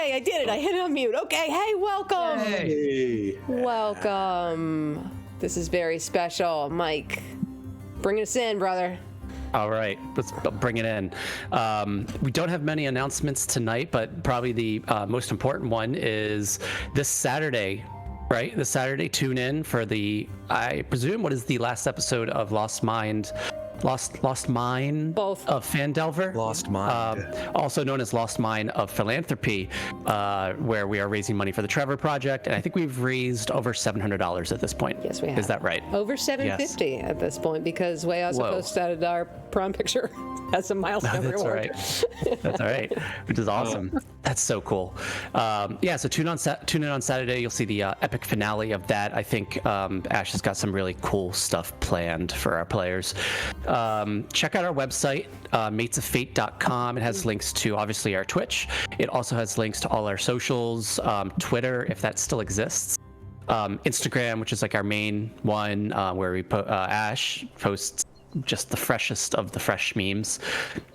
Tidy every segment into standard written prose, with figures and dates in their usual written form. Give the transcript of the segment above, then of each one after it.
Okay, I did it. I hit unmute. Okay, hey, welcome. Hey. Welcome. This is very special. Mike, bring us in, brother. All right, let's bring it in. We don't have many announcements tonight, but probably the most important one is this Saturday, right? This Saturday, tune in for the, I presume, what is the last episode of Lost Mind Both. of Fandelver? Lost Mind. Also known as Lost Mind of Philanthropy, where we are raising money for the Trevor Project, and I think we've raised over $700 at this point. Yes, we have. Is that right? Over $750 at this point, because we also posted our prom picture as a milestone That's reward. all right. That's all right. Which is awesome. That's so cool. So tune in on Saturday. You'll see the epic finale of that. I think Ash has got some really cool stuff planned for our players. Check out our website, matesoffate.com. It has links to obviously our Twitch. It also has links to all our socials, Twitter, if that still exists. Instagram, which is like our main one, where we Ash posts just the freshest of the fresh memes.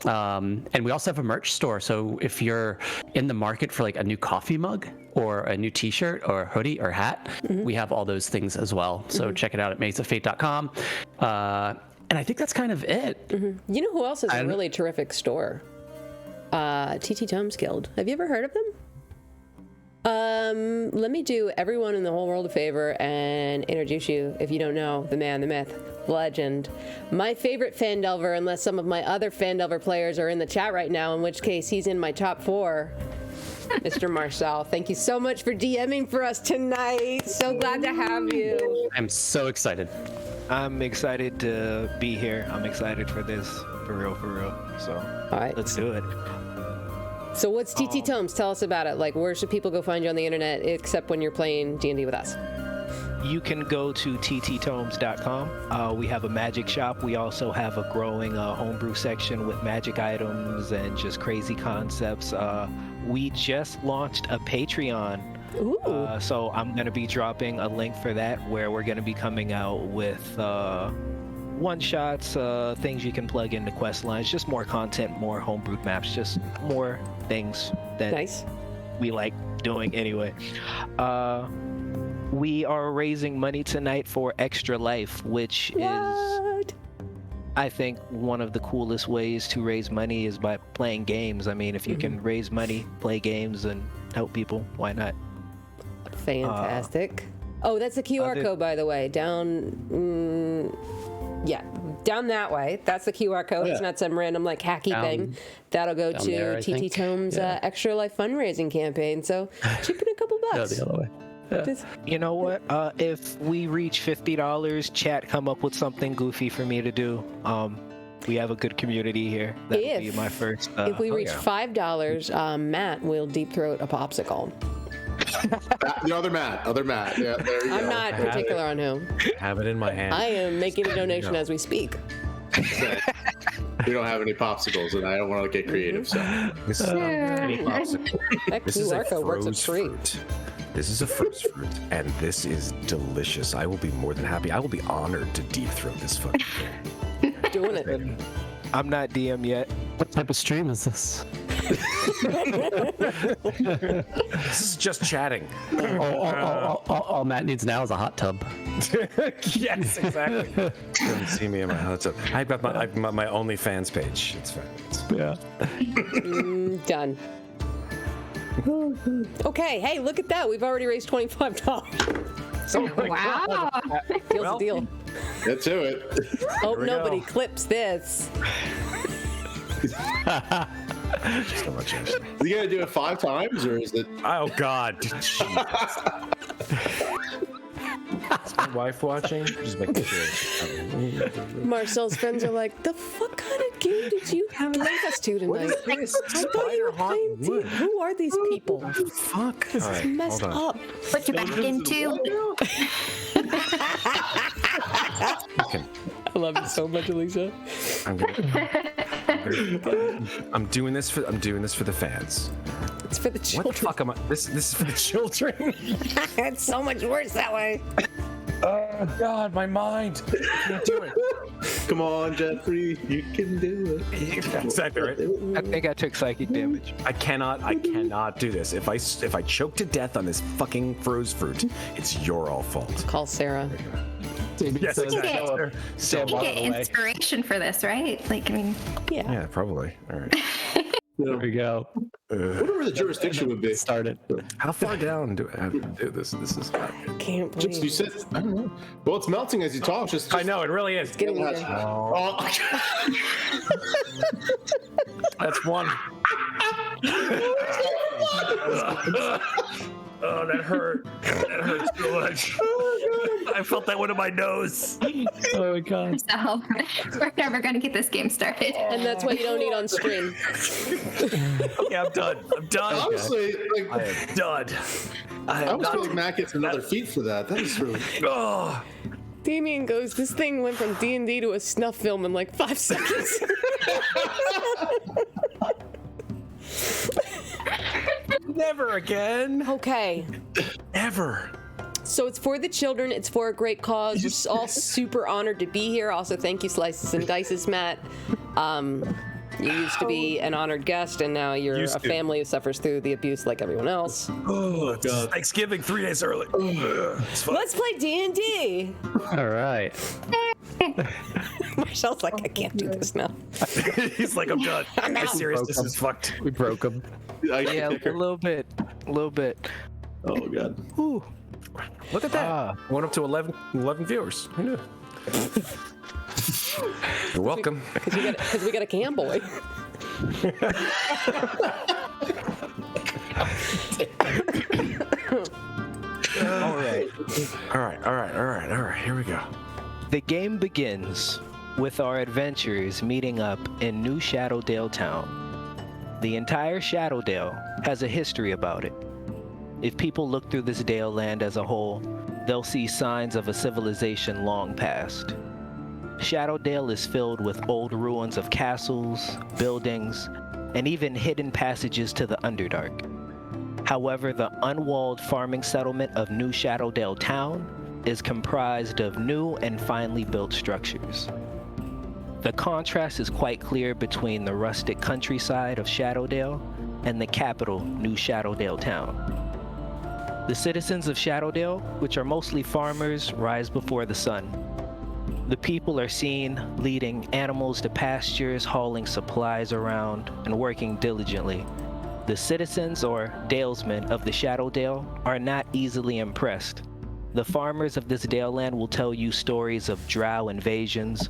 And we also have a merch store. So if you're in the market for like a new coffee mug or a new t-shirt or hoodie or hat, we have all those things as well. So check it out at matesoffate.com. And I think that's kind of it. You know who else has a really terrific store? TTTomes Guild. Have you ever heard of them? Let me do everyone in the whole world a favor and introduce you, if you don't know, the man, the myth, legend. My favorite Fandelver, unless some of my other Fandelver players are in the chat right now, in which case he's in my top 4. Mr. Marcel, thank you so much for DMing for us tonight. So glad to have you. I'm so excited. I'm excited to be here. I'm excited for this, for real. So, all right, let's do it. So what's TTTomes? Tell us about it. Like, where should people go find you on the internet, except when you're playing D&D with us? You can go to TTTomes.com. We have a magic shop. We also have a growing homebrew section with magic items and just crazy concepts. We just launched a Patreon. Ooh. So I'm going to be dropping a link for that, where we're going to be coming out with one-shots, things you can plug into quest lines, just more content, more homebrewed maps, just more things that we like doing anyway. We are raising money tonight for Extra Life, which is, I think, one of the coolest ways to raise money is by playing games. I mean, if you can raise money, play games, and help people, why not? Fantastic. Oh, that's a QR code, by the way. Down that way. That's the QR code. It's not some random like hacky thing. That'll go to TTTomes Extra Life fundraising campaign. So chip in a couple bucks. The other way. Yeah. You know what? If we reach $50, chat come up with something goofy for me to do. We have a good community here. That would be my first. If we reach $5, Matt will deep throat a popsicle. The other Matt. Yeah, there you go. I'm not particular on whom. Have it in my hand. I am making a donation as we speak. We don't have any popsicles, and I don't want to get creative. So Any popsicle. That QR code works a treat. This is a frozen fruit, and this is delicious. I will be more than happy. I will be honored to deep throat this fucking thing. Doing it. And I'm not DM yet. What type of stream is this? This is just chatting. All Matt needs now is a hot tub. Yes, exactly. You don't see me in my hot tub. I've got my OnlyFans page. It's fine. Done. Okay, hey, look at that. We've already raised $25. Wow. Deal's a deal. get to it. Hope nobody clips this. Just so much energy. Is he gonna do it 5 times, or is it? Oh God. Is my wife watching? Just making sure. Marcel's friends are like, the fuck kind of game did you take us to tonight? I thought you were playing D&D. Who are these people? What the fuck? This is messed up. Put you back into. Okay. I love you so much, Alicia. I'm doing this for the fans. It's for the children. What the fuck am I? This is for the children. It's so much worse that way. Oh God, my mind. I can't do it. Come on, Jeffrey, you can do it. Exactly right. I think I took psychic damage. I cannot do this. If I choke to death on this fucking froze fruit, it's your all fault. Call Sarah. Yes, exactly. You get inspiration for this, right? Like, I mean, Yeah, probably. All right. There we go. I wonder where the jurisdiction would be. Started. How far down do I have to do this? This is. Can't believe Just, you said, I don't know. Well, it's melting as you talk. Just I know it really is. getting weird. Oh. That's one. Oh, that hurt. That hurt so much. I felt that one in my nose. Oh my god. so we're never gonna get this game started. And that's why you don't eat on stream. Okay, I'm done. I'm done. Honestly, like, I am done. I I am almost not. feel like Matt gets another feat for that. That is really. Oh. Damien goes, this thing went from D&D to a snuff film in like 5 seconds. Never again. Okay. Ever. So it's for the children. It's for a great cause. We're all super honored to be here. Also, thank you, Slices and Dices, Matt. You used to be an honored guest, and now you're Used a to. family who suffers through the abuse like everyone else. Oh, God. Thanksgiving 3 days early. It's fun. Let's play D&D. All right. Marcel's like, I can't do this now. He's like, I'm done. I'm My out. seriousness is fucked. We broke him. Yeah, a little bit. Oh god. Ooh. Look at that. Went up to 11 viewers. Who knew? You're welcome. Because we got a cam boy. All right. All right. Here we go. The game begins with our adventurers meeting up in New Shadowdale Town. The entire Shadowdale has a history about it. If people look through this Dale land as a whole, they'll see signs of a civilization long past. Shadowdale is filled with old ruins of castles, buildings, and even hidden passages to the Underdark. However, the unwalled farming settlement of New Shadowdale Town is comprised of new and finely built structures. The contrast is quite clear between the rustic countryside of Shadowdale and the capital, New Shadowdale Town. The citizens of Shadowdale, which are mostly farmers, rise before the sun. The people are seen leading animals to pastures, hauling supplies around, and working diligently. The citizens, or dalesmen, of the Shadowdale are not easily impressed. The farmers of this Dale land will tell you stories of drow invasions,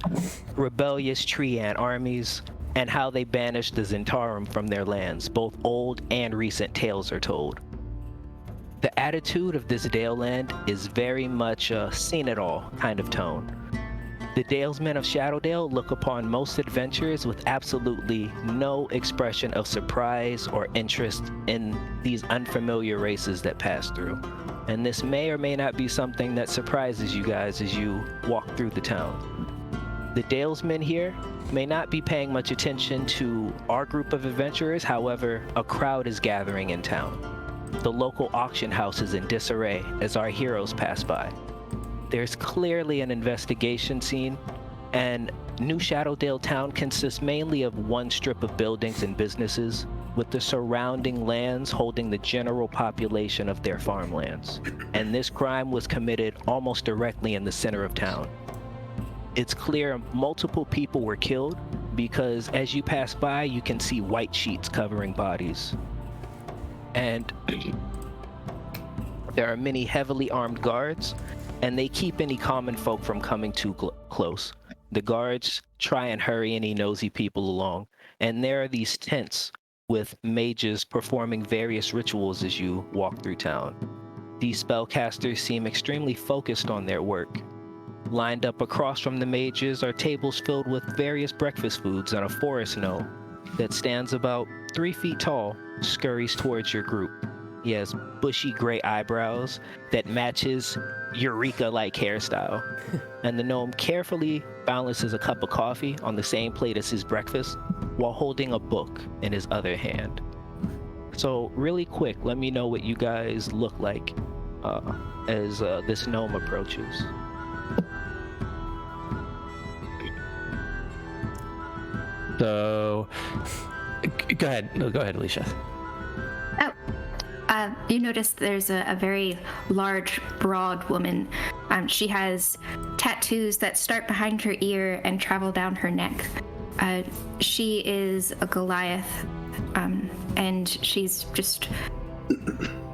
rebellious tree ant armies, and how they banished the Zentarum from their lands. Both old and recent tales are told. The attitude of this Dale land is very much a seen-it-all kind of tone. The Dalesmen of Shadowdale look upon most adventurers with absolutely no expression of surprise or interest in these unfamiliar races that pass through. And this may or may not be something that surprises you guys as you walk through the town. The Dalesmen here may not be paying much attention to our group of adventurers, however, a crowd is gathering in town. The local auction house is in disarray as our heroes pass by. There's clearly an investigation scene, and New Shadowdale Town consists mainly of one strip of buildings and businesses, with the surrounding lands holding the general population of their farmlands. And this crime was committed almost directly in the center of town. It's clear multiple people were killed because as you pass by, you can see white sheets covering bodies. And there are many heavily armed guards, and they keep any common folk from coming too close. The guards try and hurry any nosy people along, and there are these tents with mages performing various rituals as you walk through town. These spellcasters seem extremely focused on their work. Lined up across from the mages are tables filled with various breakfast foods, and a forest gnome that stands about 3 feet tall scurries towards your group. He has bushy gray eyebrows that match his Eureka-like hairstyle. And the gnome carefully balances a cup of coffee on the same plate as his breakfast while holding a book in his other hand. So really quick, let me know what you guys look like as this gnome approaches. So, go ahead. No, go ahead, Alicia. You notice there's a very large, broad woman. She has tattoos that start behind her ear and travel down her neck. She is a Goliath, and she's just...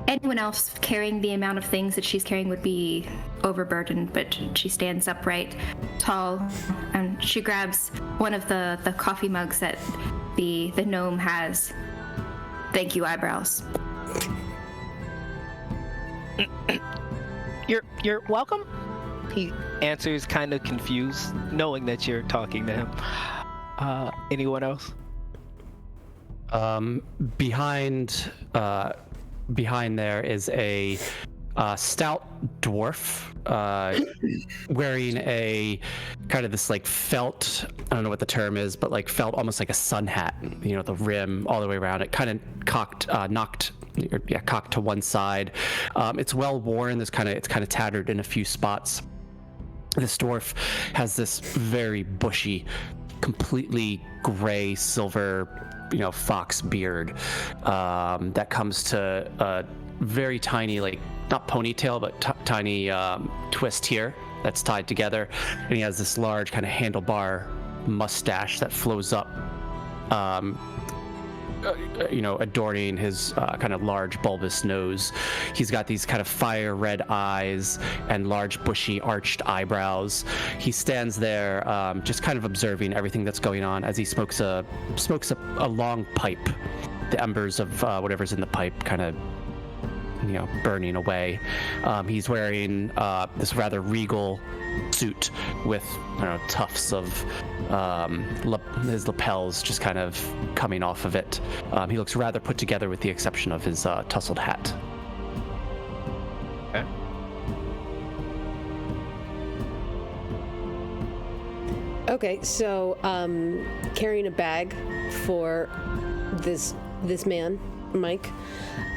Anyone else carrying the amount of things that she's carrying would be overburdened, but she stands upright, tall, and she grabs one of the coffee mugs that the gnome has. Thank you, eyebrows. You're welcome. He answers, kind of confused, knowing that you're talking to him. Anyone else? Behind there is a stout dwarf wearing a kind of this like felt, I don't know what the term is, but like felt almost like a sun hat, you know, the rim all the way around it, kind of cocked to one side. It's well worn. It's kind of tattered in a few spots. This dwarf has this very bushy, completely gray silver, fox beard that comes to a very tiny, like not ponytail, but tiny twist here that's tied together, and he has this large kind of handlebar mustache that flows up, adorning his kind of large bulbous nose. He's got these kind of fire red eyes and large bushy arched eyebrows. He stands there just kind of observing everything that's going on as he smokes a long pipe. The embers of whatever's in the pipe kind of burning away. He's wearing this rather regal suit with tufts of his lapels just kind of coming off of it. He looks rather put together with the exception of his tousled hat. Okay, so carrying a bag for this man, Mike,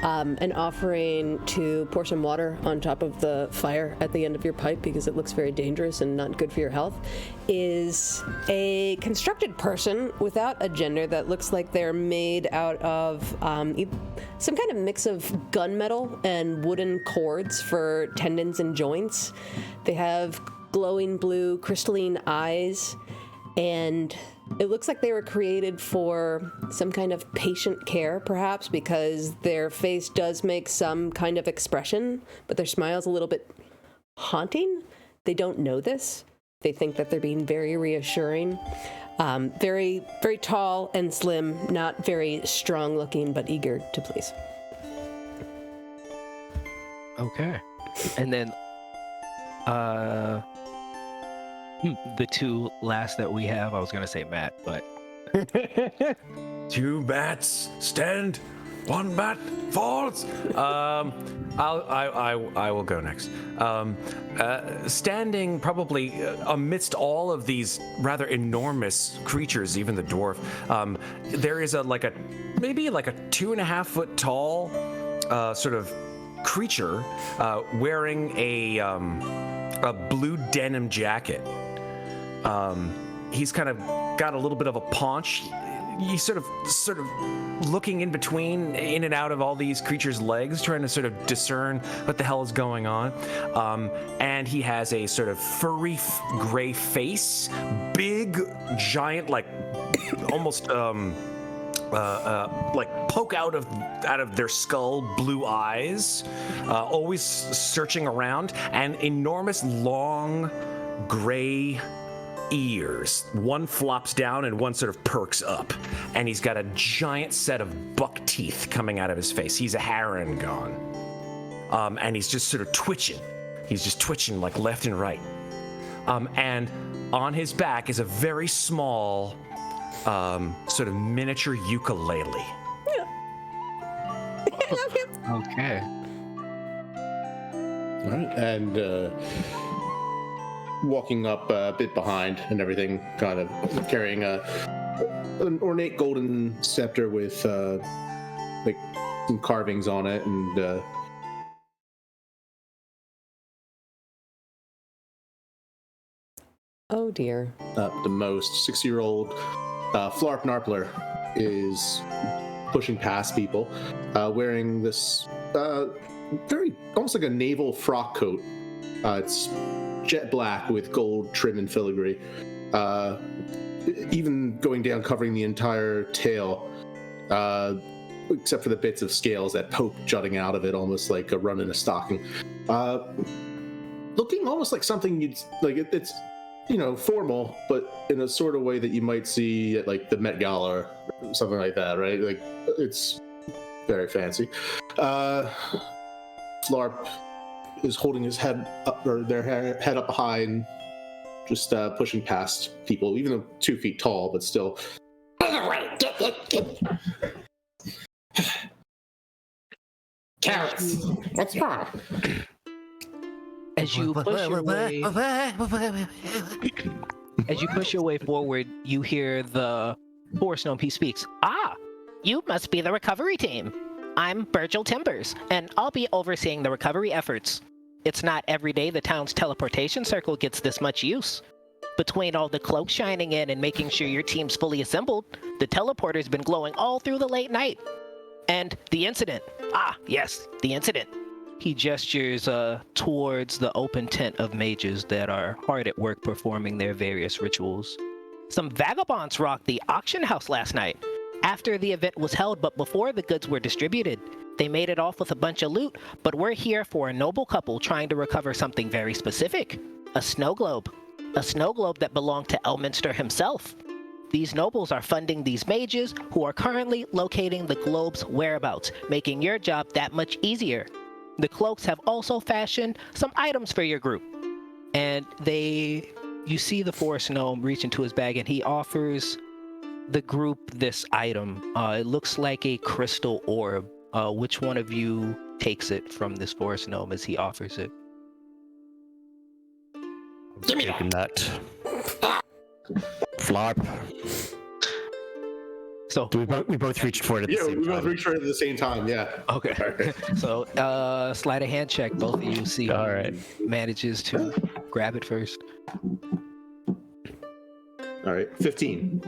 and offering to pour some water on top of the fire at the end of your pipe because it looks very dangerous and not good for your health, is a constructed person without a gender that looks like they're made out of some kind of mix of gunmetal and wooden cords for tendons and joints. They have glowing blue crystalline eyes, and it looks like they were created for some kind of patient care, perhaps, because their face does make some kind of expression, but their smile's a little bit haunting. They don't know this. They think that they're being very reassuring. Very, very tall and slim, not very strong looking, but eager to please. Okay. And then the two last that we have, I was gonna say Matt, but Two bats stand, one bat falls. I will go next. Standing probably amidst all of these rather enormous creatures, even the dwarf, there is maybe like a 2.5 foot tall sort of creature wearing a blue denim jacket. He's kind of got a little bit of a paunch. He's sort of looking in and out of all these creatures' legs, trying to sort of discern what the hell is going on. And he has a sort of furry gray face, big, giant, like almost like poke out of their skull blue eyes, always searching around, and enormous long gray ears. One flops down and one sort of perks up, and he's got a giant set of buck teeth coming out of his face. He's a Harengon, and he's just sort of twitching. He's just twitching like left and right, and on his back is a very small sort of miniature ukulele. okay. All right, and walking up a bit behind and everything, kind of carrying an ornate golden scepter with like some carvings on it, and oh dear. the most 6-year-old Flarp Narpler is pushing past people, wearing this very almost like a naval frock coat. It's jet black with gold trim and filigree, even going down, covering the entire tail, except for the bits of scales that poke jutting out of it, almost like a run in a stocking. Looking almost like something you'd like. It's formal, but in a sort of way that you might see at like the Met Gala or something like that, right? Like it's very fancy. Flarp is holding his head up, or their head up high, and just pushing past people, even though 2 feet tall, but still. Carrots, what's wrong? As you push your way forward, you hear the forest gnome. He speaks. Ah, you must be the recovery team. I'm Virgil Timbers, and I'll be overseeing the recovery efforts. It's not every day the town's teleportation circle gets this much use. Between all the cloaks shining in and making sure your team's fully assembled, the teleporter's been glowing all through the late night. And the incident. Ah, yes, the incident. He gestures towards the open tent of mages that are hard at work performing their various rituals. Some vagabonds rocked the auction house last night. After the event was held, but before the goods were distributed. They made it off with a bunch of loot, but we're here for a noble couple trying to recover something very specific. A snow globe. A snow globe that belonged to Elminster himself. These nobles are funding these mages who are currently locating the globe's whereabouts, making your job that much easier. The cloaks have also fashioned some items for your group. And you see the forest gnome reach into his bag, and he offers the group this item. It looks like a crystal orb. Which one of you takes it from this forest gnome as he offers it? Give me Taking that. Flarp. So We both reached for it at the Yeah, same we time. both reached for it at the same time. Yeah. okay. So slide a hand check. Both of you see All right. who manages to grab it first. All right. 15.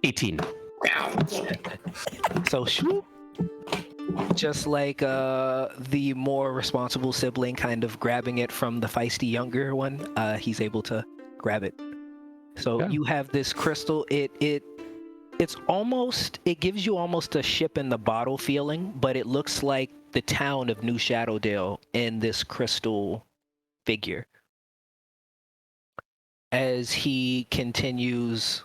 18. So swoop. Just like the more responsible sibling kind of grabbing it from the feisty younger one, he's able to grab it. So Yeah. you have this crystal. It gives you almost a ship in the bottle feeling, but it looks like the town of New Shadowdale in this crystal figure. As he continues,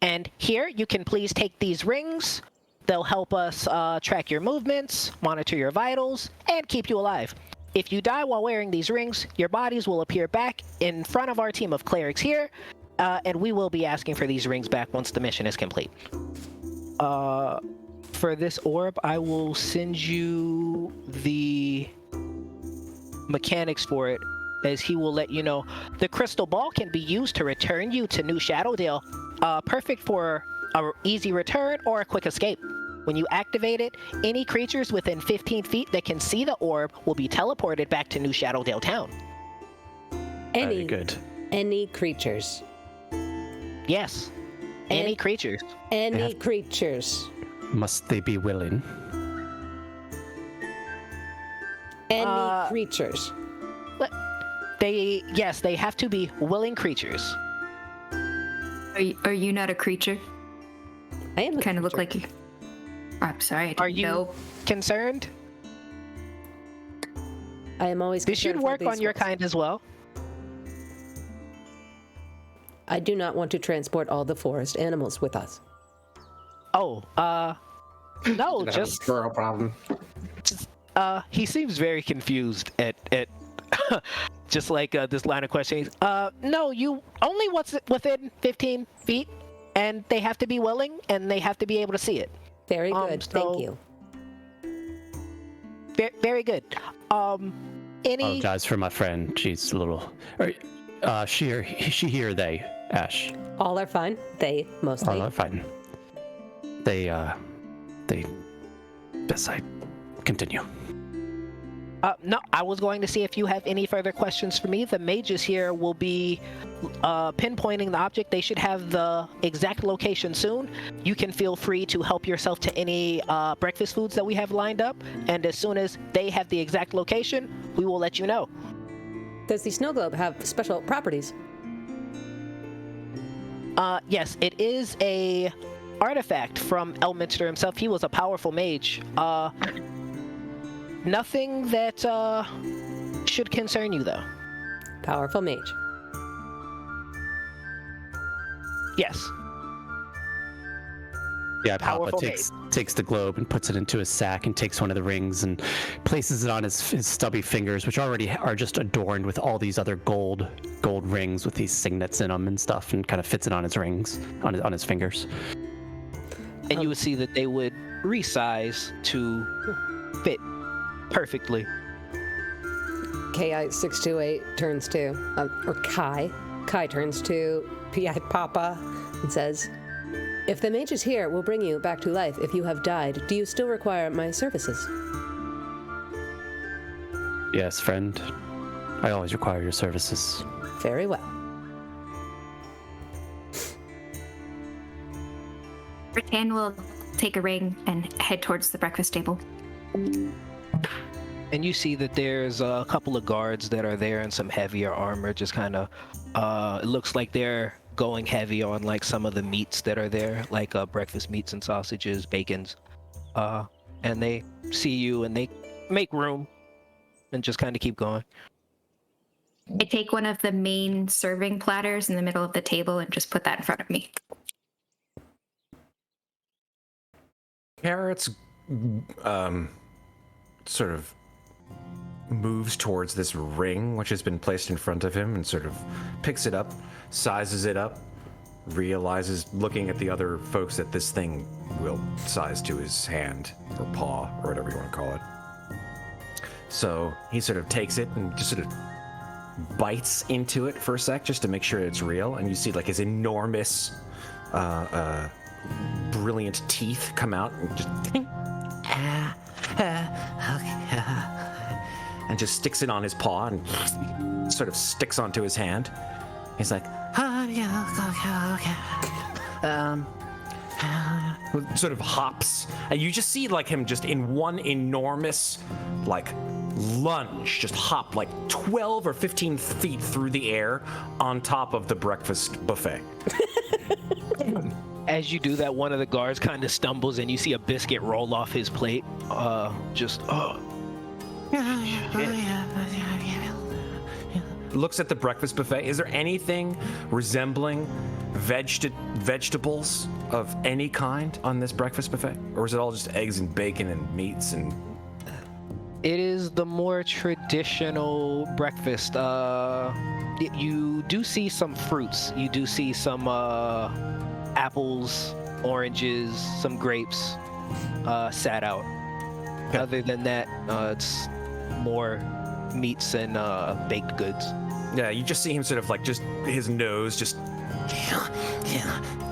And here, you can please take these rings. They'll help us track your movements, monitor your vitals, and keep you alive. If you die while wearing these rings, your bodies will appear back in front of our team of clerics here, and we will be asking for these rings back once the mission is complete. for this orb, I will send you the mechanics for it, as he will let you know. The crystal ball can be used to return you to New Shadowdale, perfect for an easy return or a quick escape. When you activate it, any creatures within 15 feet that can see the orb will be teleported back to New Shadowdale town. Very good. Any creatures. Yes, any creatures. Any creatures. Must they be willing? Any creatures. They have to be willing creatures. Are you not a creature? I am a Kind of look creature. like you. I'm sorry. I didn't Are you know. concerned? I am always This should concerned for work these on your folks. kind as well. I do not want to transport all the forest animals with us. Oh, no, just Girl problem. He seems very confused at just like this line of questioning. no, you only what's within 15 feet, and they have to be willing, and they have to be able to see it. Very good. Thank so- you. Very good. Any Apologize for my friend. She's a little. She here, they, Ash. All are fine. They mostly. All are fine. They. Yes, I continue. No, I was going to see if you have any further questions for me. The mages here will be pinpointing the object. They should have the exact location soon. You can feel free to help yourself to any breakfast foods that we have lined up. And as soon as they have the exact location, we will let you know. Does the snow globe have special properties? Yes, it is a artifact from Elminster himself. He was a powerful mage. Nothing that should concern you, though. Powerful mage. Yes. Yeah, Papa Powerful takes the globe and puts it into his sack and takes one of the rings and places it on his stubby fingers, which already are just adorned with all these other gold rings with these signets in them and stuff, and kind of fits it on his rings, on his fingers. And you would see that they would resize to fit perfectly. KI628 turns to, or Kai turns to PI Papa and says, "If the mage is here, we'll bring you back to life. If you have died, do you still require my services?" Yes, friend. I always require your services. Very well. Rattan will take a ring and head towards the breakfast table. And you see that there's a couple of guards that are there in some heavier armor, just kind of, it looks like they're going heavy on like some of the meats that are there, like breakfast meats and sausages, bacons. And they see you and they make room and just kind of keep going. I take one of the main serving platters in the middle of the table and just put that in front of me. Carrots sort of moves towards this ring which has been placed in front of him and sort of picks it up, sizes it up, realizes, looking at the other folks, that this thing will size to his hand or paw or whatever you want to call it. So he sort of takes it and just sort of bites into it for a sec just to make sure it's real, and you see like his enormous brilliant teeth come out and just and just sticks it on his paw and sort of sticks onto his hand. He's like, sort of hops, and you just see like him just in one enormous like lunge just hop like 12 or 15 feet through the air on top of the breakfast buffet. As you do that, one of the guards kind of stumbles and you see a biscuit roll off his plate. Looks at the breakfast buffet. Is there anything resembling vegetables of any kind on this breakfast buffet? Or is it all just eggs and bacon and meats and... It is the more traditional breakfast. You do see some fruits. You do see some apples, oranges, some grapes sat out. Okay. Other than that, it's more meats and baked goods. Yeah, you just see him sort of like just his nose just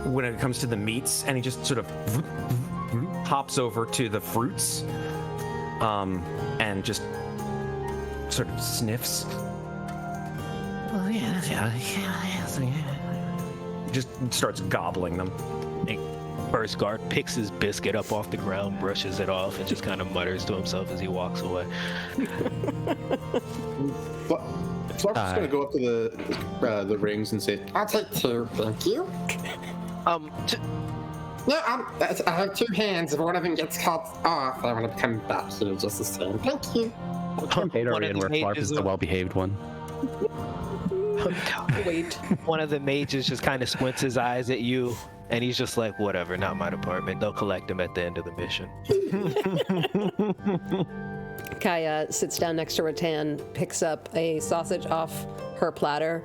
when it comes to the meats, and he just sort of hops over to the fruits and just sort of sniffs. Just starts gobbling them. First guard picks his biscuit up off the ground, brushes it off, and just kind of mutters to himself as he walks away. Flark's just gonna go up to the rings and say, I'll take two, thank you. No, I have two hands. If one of them gets cut off, I want to come back here just the same. Thank you. Where Flark is the well-behaved one. Wait. One of the mages just kind of squints his eyes at you, and he's just like, whatever, not my department. They'll collect him at the end of the mission. Kaya sits down next to Rattan, picks up a sausage off her platter,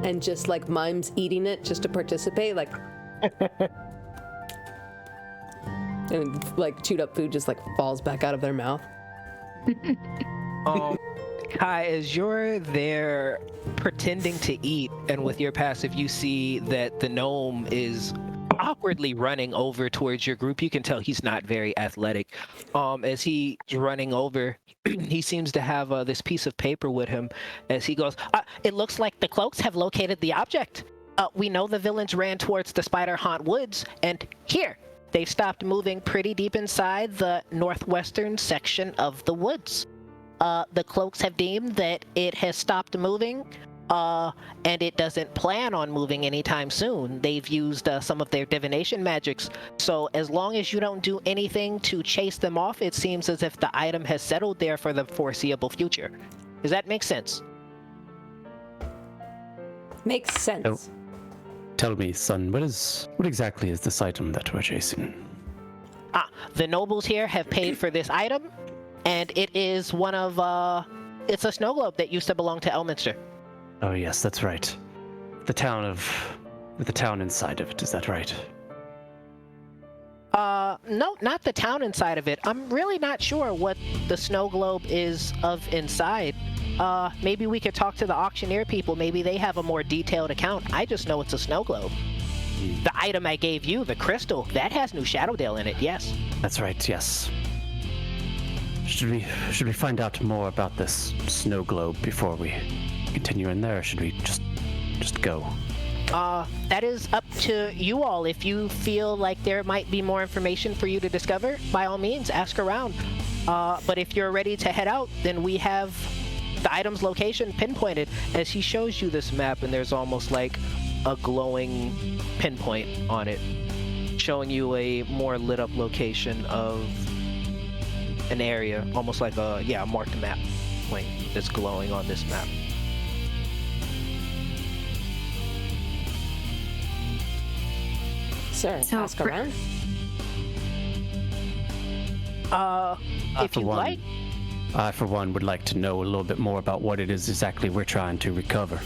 and just like mimes eating it just to participate, like... and like chewed up food just like falls back out of their mouth. Kai, as you're there pretending to eat, and with your passive, you see that the gnome is awkwardly running over towards your group. You can tell he's not very athletic. As he's running over, he seems to have this piece of paper with him as he goes, it looks like the cloaks have located the object. We know the villains ran towards the Spiderhaunt woods, and here, they've stopped moving pretty deep inside the northwestern section of the woods. The cloaks have deemed that it has stopped moving, and it doesn't plan on moving anytime soon. They've used some of their divination magics, so as long as you don't do anything to chase them off, it seems as if the item has settled there for the foreseeable future. Does that make sense? Makes sense. Tell me, son, what exactly is this item that we're chasing? The nobles here have paid for this item, and it is one of, it's a snow globe that used to belong to Elminster. Oh yes, that's right. The town inside of it, is that right? No, not the town inside of it. I'm really not sure what the snow globe is of inside. Maybe we could talk to the auctioneer people. Maybe they have a more detailed account. I just know it's a snow globe. The item I gave you, the crystal, that has New Shadowdale in it, yes. That's right, yes. Should we find out more about this snow globe before we continue in there, or should we just go? That is up to you all. If you feel like there might be more information for you to discover, by all means, ask around. But if you're ready to head out, then we have the item's location pinpointed as he shows you this map, and there's almost like a glowing pinpoint on it, showing you a more lit up location of an area, almost like a marked map point that's glowing on this map. Sir, ask around. If you like. I, for one, would like to know a little bit more about what it is exactly we're trying to recover.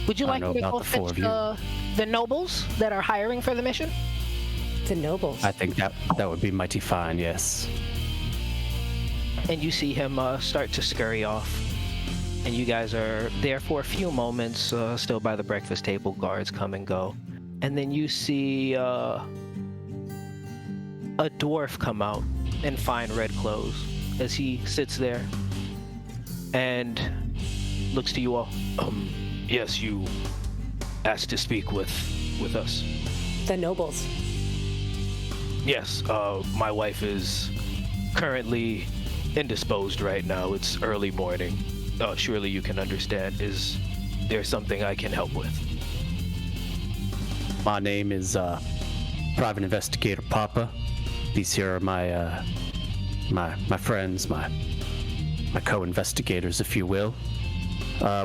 Would you like me to go fetch the nobles that are hiring for the mission? The nobles. I think that would be mighty fine, yes. And you see him start to scurry off. And you guys are there for a few moments, still by the breakfast table. Guards come and go. And then you see a dwarf come out in fine red clothes as he sits there and looks to you all. Yes, you asked to speak with us. The nobles. Yes, my wife is currently indisposed right now. It's early morning. Surely you can understand. Is there something I can help with? My name is Private Investigator Papa. These here are my my friends, my co-investigators, if you will.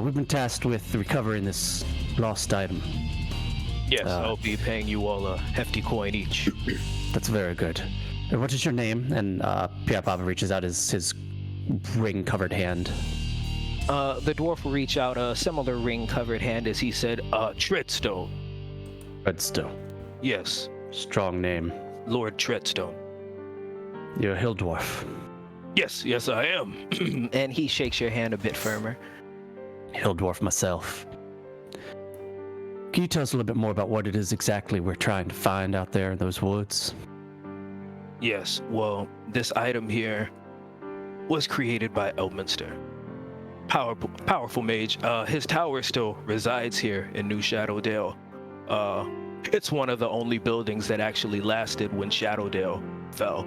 We've been tasked with recovering this lost item. Yes, I'll be paying you all a hefty coin each. That's very good. And what is your name? And Pierre Papa reaches out his ring-covered hand. The dwarf will reach out a similar ring-covered hand as he said, Treadstone. Treadstone. Yes. Strong name. Lord Treadstone. You're a hill dwarf. Yes, I am. And he shakes your hand a bit firmer. Hill dwarf myself. Can you tell us a little bit more about what it is exactly we're trying to find out there in those woods? Yes, well, this item here was created by Elminster. Powerful mage. His tower still resides here in New Shadowdale. It's one of the only buildings that actually lasted when Shadowdale fell.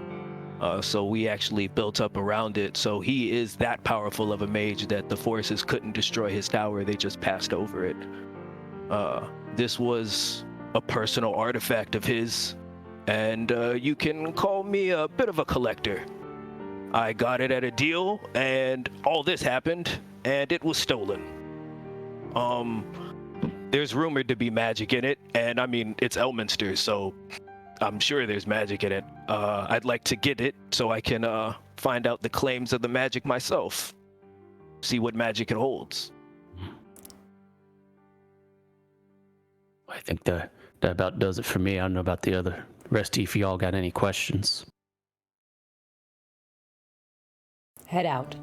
So we actually built up around it. So he is that powerful of a mage that the forces couldn't destroy his tower. They just passed over it. This was a personal artifact of his, and you can call me a bit of a collector. I got it at a deal, and all this happened, and it was stolen. There's rumored to be magic in it, and I mean, it's Elminster, so I'm sure there's magic in it. I'd like to get it so I can find out the claims of the magic myself. See what magic it holds. I think that about does it for me. I don't know about the other rest of you if y'all got any questions. Head out.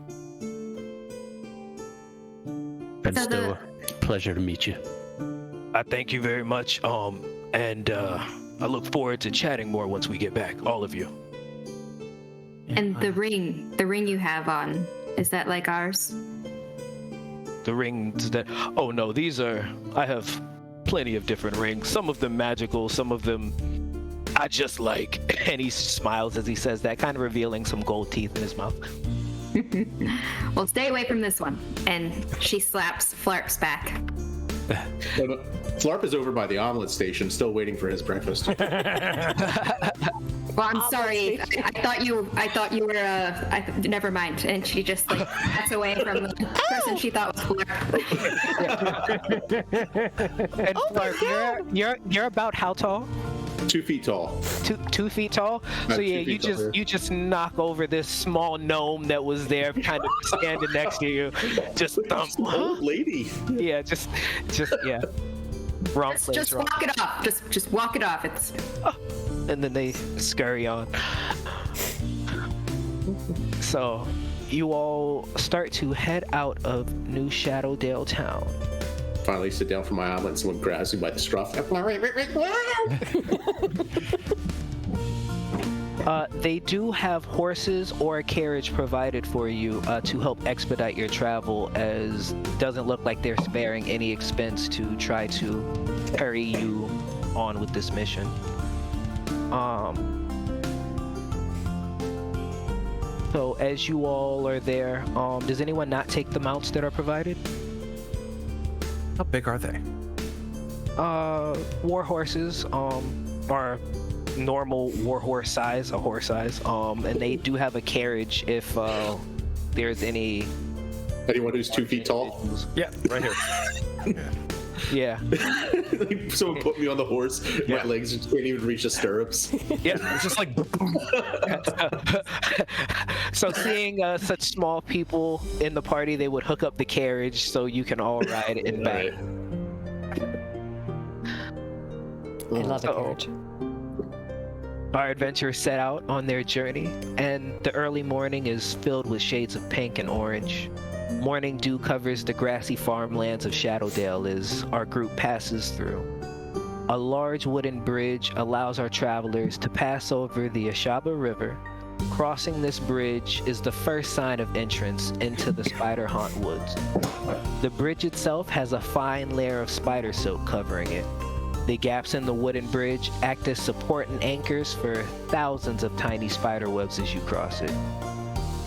It's still a pleasure to meet you. I thank you very much. And I look forward to chatting more once we get back, all of you. And the ring you have on, is that like ours? The rings that... Oh no, I have plenty of different rings. Some of them magical, some of them I just like. And he smiles as he says that, kind of revealing some gold teeth in his mouth. Well, stay away from this one. And she slaps Flarp's back. Flarp is over by the omelet station, still waiting for his breakfast. Well, I'm sorry. I thought you were. Never mind. And she just like backs away from the person she thought was Flarp. And Flarp, you're about how tall? 2 feet tall. 2 feet tall. So yeah, you just knock over this small gnome that was there, kind of standing next to you. Just thump. Old lady. Yeah, just yeah. Wrong place. Just wrong. walk it off. Just walk it off. It's. And then they scurry on. So you all start to head out of New Shadowdale town. Finally sit down for my omelet and someone grabs me by the scruff. They do have horses or a carriage provided for you to help expedite your travel, as it doesn't look like they're sparing any expense to try to hurry you on with this mission. So as you all are there, does anyone not take the mounts that are provided? How big are they? War horses are normal war horse size, a horse size, and they do have a carriage if there's anyone who's 2 feet tall. Yeah, right here. Yeah. Someone put me on the horse. Yeah. My legs can't even reach the stirrups. Yeah, it's just like. So seeing such small people in the party, they would hook up the carriage so you can all ride in back. I love a carriage. Our adventurers set out on their journey, and the early morning is filled with shades of pink and orange. Morning dew covers the grassy farmlands of Shadowdale as our group passes through. A large wooden bridge allows our travelers to pass over the Ashaba River. Crossing this bridge is the first sign of entrance into the Spiderhaunt Woods. The bridge itself has a fine layer of spider silk covering it. The gaps in the wooden bridge act as support and anchors for thousands of tiny spider webs as you cross it.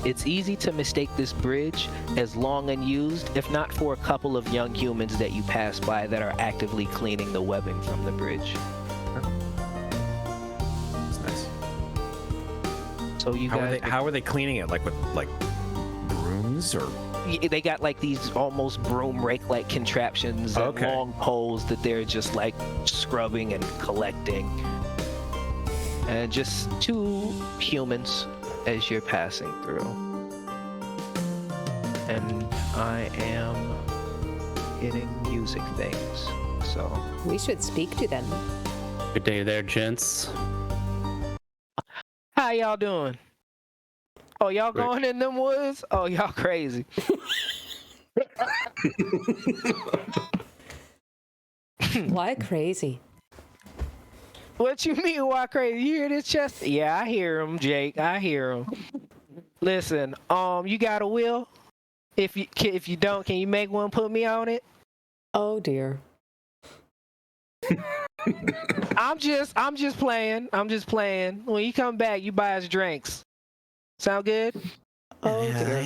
It's easy to mistake this bridge as long unused, if not for a couple of young humans that you pass by that are actively cleaning the webbing from the bridge. That's nice. So you How are they cleaning it? Like with brooms or? They got like these almost broom rake-like contraptions and long poles that they're just like scrubbing and collecting. And just 2 humans as you're passing through. And I am getting music things, so. We should speak to them. Good day there, gents. How y'all doing? Oh, y'all going in them woods? Oh, y'all crazy. Why crazy? What you mean, why crazy? You hear this, Chester? Yeah, I hear him, Jake. I hear him. Listen, you got a wheel? If you don't, can you make one? Put me on it. Oh dear. I'm just playing. I'm just playing. When you come back, you buy us drinks. Sound good? Oh dear.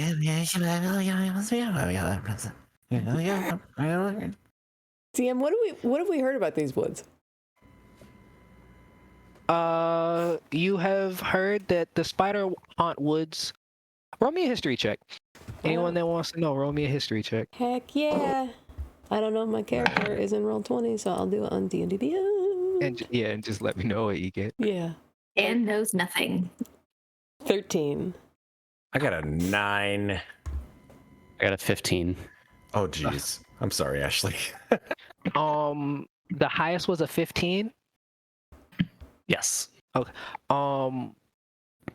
DM, what have we heard about these woods? You have heard that the Spiderhaunt Woods. Roll me a history check. Anyone that wants to know, roll me a history check. Heck yeah. I don't know if my character is in Roll20, so I'll do it on D&D Beyond. And just let me know what you get. Yeah. And knows nothing. 13. I got a 9. I got a 15. Oh, jeez. I'm sorry, Ashley. The highest was a 15. Yes. Okay.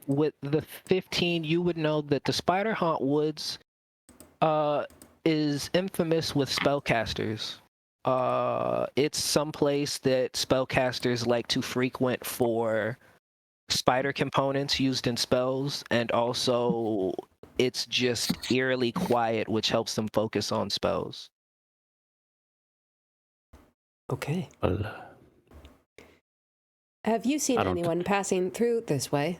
With the 15, you would know that the Spiderhaunt Woods is infamous with spellcasters. It's someplace that spellcasters like to frequent for spider components used in spells, and also it's just eerily quiet, which helps them focus on spells. Okay. Well, Have you seen I don't- anyone passing through this way?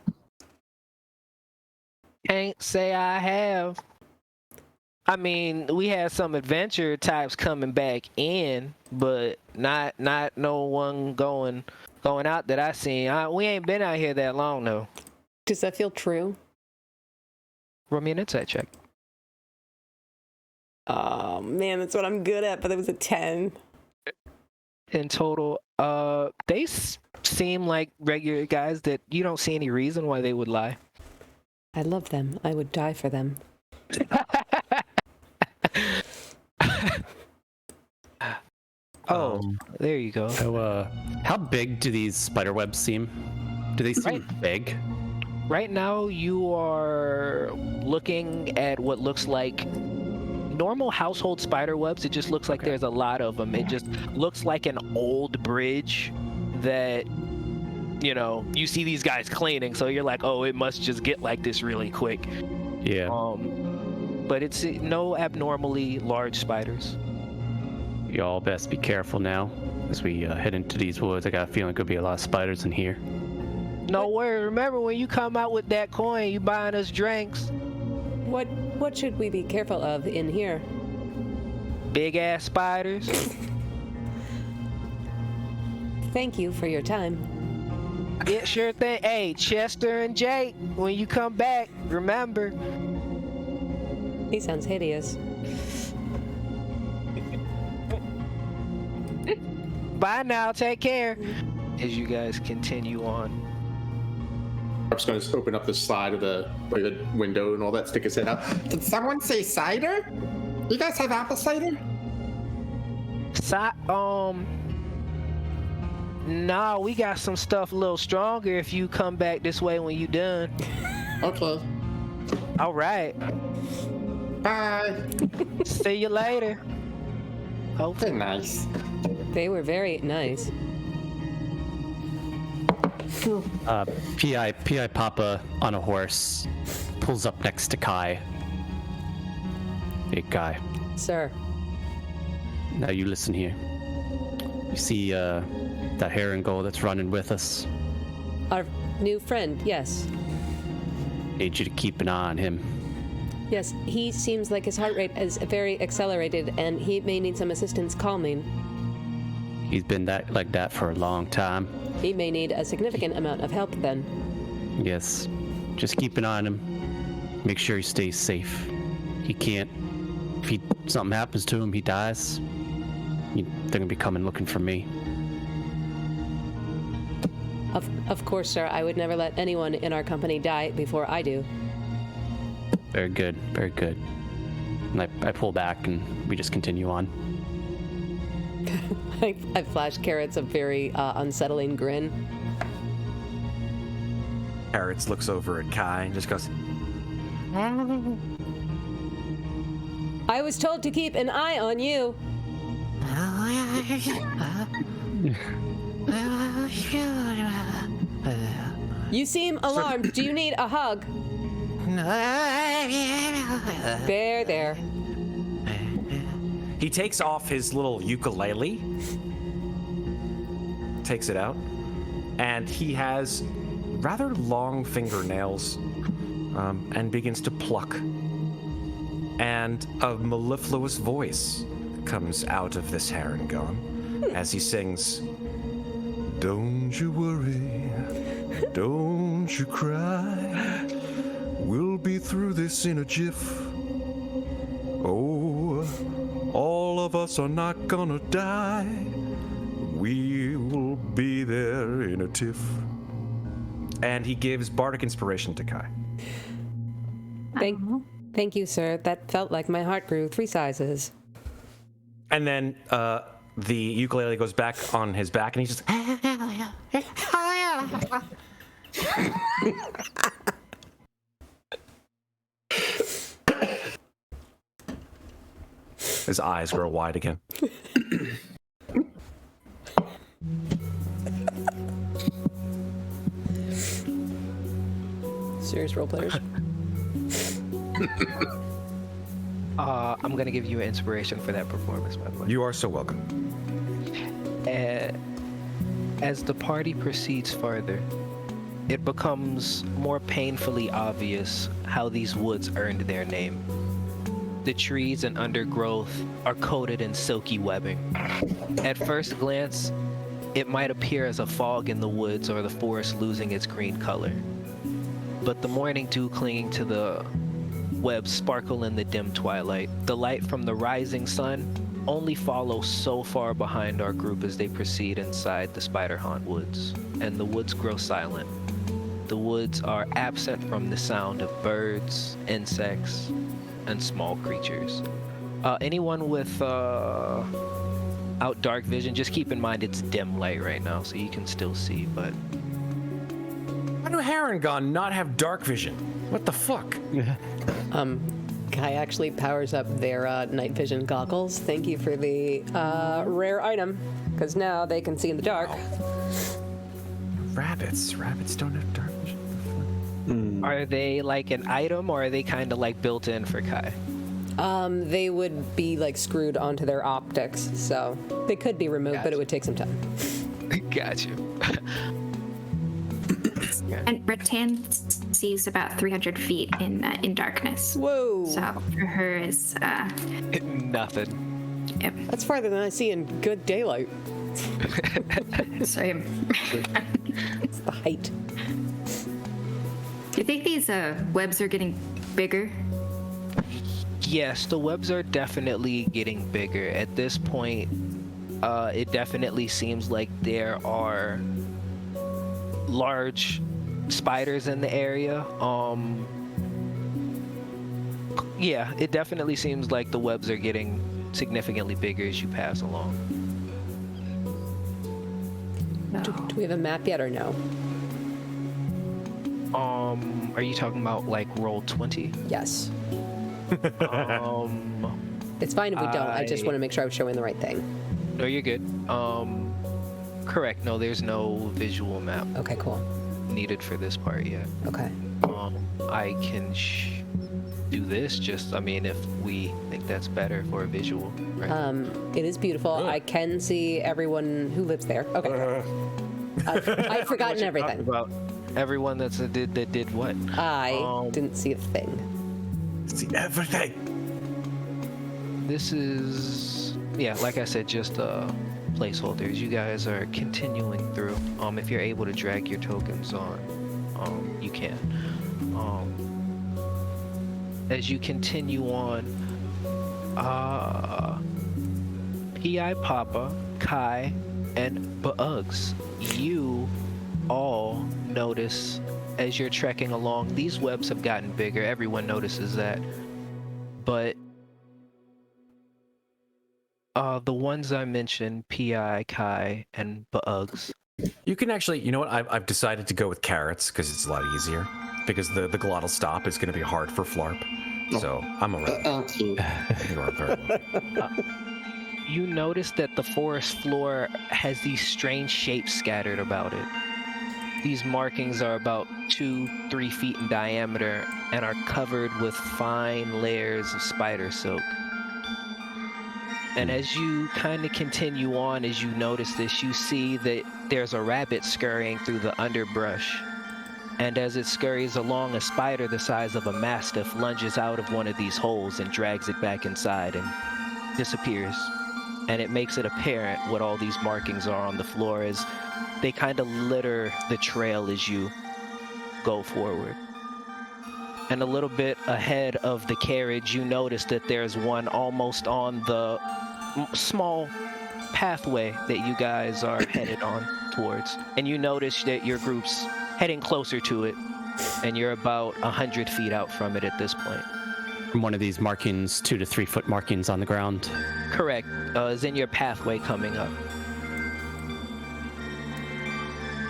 Can't say I have. I mean, we had some adventure types coming back in, but not no one going out that I seen. We ain't been out here that long though. Does that feel true? Roll me an insight check. Oh man, that's what I'm good at, but it was a 10. In total, they seem like regular guys that you don't see any reason why they would lie. I love them. I would die for them. Oh, there you go. So, how big do these spider webs seem? Do they seem big? Right now, you are looking at what looks like normal household spider webs. It just looks like there's a lot of them. It just looks like an old bridge that, you know, you see these guys cleaning, so you're like, oh, it must just get like this really quick. Yeah. But it's no abnormally large spiders. Y'all best be careful now as we head into these woods. I got a feeling could be a lot of spiders in here. No worry. Remember, when you come out with that coin, you buying us drinks. What should we be careful of in here? Big ass spiders. Thank you for your time. Yeah, sure thing. Hey, Chester and Jake, when you come back, remember. He sounds hideous. Bye now. Take care. As you guys continue on. I'm just going to open up the slide of the window and all that, stick his head out. Did someone say cider? You guys have apple cider? Nah, we got some stuff a little stronger if you come back this way when you done. Okay. All right. Bye. See you later. They're nice. They were very nice. P.I. Papa on a horse pulls up next to Kai. Hey, Kai. Sir. Now you listen here. You see that herringull that's running with us? Our new friend, yes. Need you to keep an eye on him. Yes, he seems like his heart rate is very accelerated and he may need some assistance calming. He's been like that for a long time. He may need a significant amount of help then. Yes. Just keep an eye on him. Make sure he stays safe. He can't... If something happens to him, he dies. They're gonna be coming looking for me. Of course, sir. I would never let anyone in our company die before I do. Very good. Very good. And I pull back and we just continue on. I flash Carrots a very unsettling grin. Carrots looks over at Kai and just goes, I was told to keep an eye on you. You seem alarmed. Do you need a hug? There. he takes off his little ukulele, takes it out, and he has rather long fingernails and begins to pluck. And a mellifluous voice comes out of this herringon as he sings, "Don't you worry, don't you cry, we'll be through this in a jiff. Oh, all of us are not gonna die, we will be there in a tiff." And he gives bardic inspiration to Kai. Thank you, sir. That felt like my heart grew 3 sizes. And then the ukulele goes back on his back, and he's just. His eyes grow wide again. Serious role players. I'm gonna give you an inspiration for that performance, by the way. You are so welcome. As the party proceeds further, it becomes more painfully obvious how these woods earned their name. The trees and undergrowth are coated in silky webbing. At first glance, it might appear as a fog in the woods or the forest losing its green color. But the morning dew clinging to the webs sparkle in the dim twilight. The light from the rising sun only follows so far behind our group as they proceed inside the Spiderhaunt woods, and the woods grow silent. The woods are absent from the sound of birds, insects, and small creatures. Anyone with out dark vision, just keep in mind it's dim light right now, so you can still see, but... How do Harangon not have dark vision? What the fuck? Kai actually powers up their night vision goggles. Thank you for the rare item, because now they can see in the dark. Rabbits don't have dark vision. Are they like an item, or are they kind of like built in for Kai? They would be like screwed onto their optics, so they could be removed, but it would take some time. Got you. And Rattan sees about 300 feet in darkness. Whoa! So for her is Nothing. yep. That's farther than I see in good daylight. Same. It's the height. Do you think these webs are getting bigger? Yes, the webs are definitely getting bigger. At this point, it definitely seems like there are large spiders in the area. Yeah, it definitely seems like the webs are getting significantly bigger as you pass along. No. Do we have a map yet or no? Are you talking about like roll 20? Yes. Um, It's fine if we don't. I just want to make sure I was showing the right thing. no, you're good. Correct. No, there's no visual map Okay, cool. needed for this part yet. Okay. I can do this. Just, I mean, if we think that's better for a visual, right? It is beautiful. I can see everyone who lives there. Okay. I've forgotten everything. About everyone that did what? I didn't see a thing. See everything. This is, yeah, like I said, just placeholders. You guys are continuing through. If you're able to drag your tokens on, you can. As you continue on, P.I. Papa, Kai, and Bugs, you all notice as you're trekking along, these webs have gotten bigger. Everyone notices that. But the ones I mentioned, P.I., Kai, and Bugs. You can actually, you know what? I've decided to go with carrots because it's a lot easier. Because the glottal stop is going to be hard for Flarp. So I'm alright. Thank you. You are very well. You notice that the forest floor has these strange shapes scattered about it. These markings are about 2-3 feet in diameter and are covered with fine layers of spider silk. And as you kind of continue on, as you notice this, you see that there's a rabbit scurrying through the underbrush. And as it scurries along, a spider the size of a mastiff lunges out of one of these holes and drags it back inside and disappears. And it makes it apparent what all these markings are on the floor as they kind of litter the trail as you go forward. And a little bit ahead of the carriage, you notice that there's one almost on the small pathway that you guys are headed on towards. And you notice that your group's heading closer to it, and you're about 100 feet out from it at this point. From one of these markings, 2 to 3 foot markings on the ground. Correct. Is in your pathway coming up.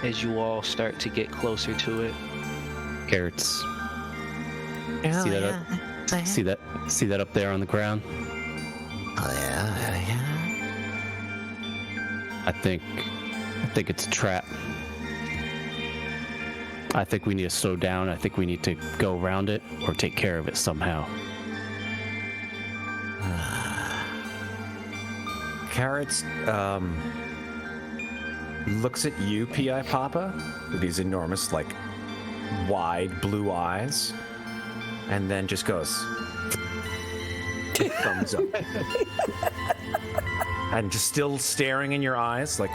As you all start to get closer to it. Carrots. See that up? See that up there on the ground? Oh yeah. I think it's a trap. I think we need to slow down. I think we need to go around it or take care of it somehow. Carrots looks at you, P.I. Papa, with these enormous, like, wide blue eyes, and then just goes thumbs up, and just still staring in your eyes, like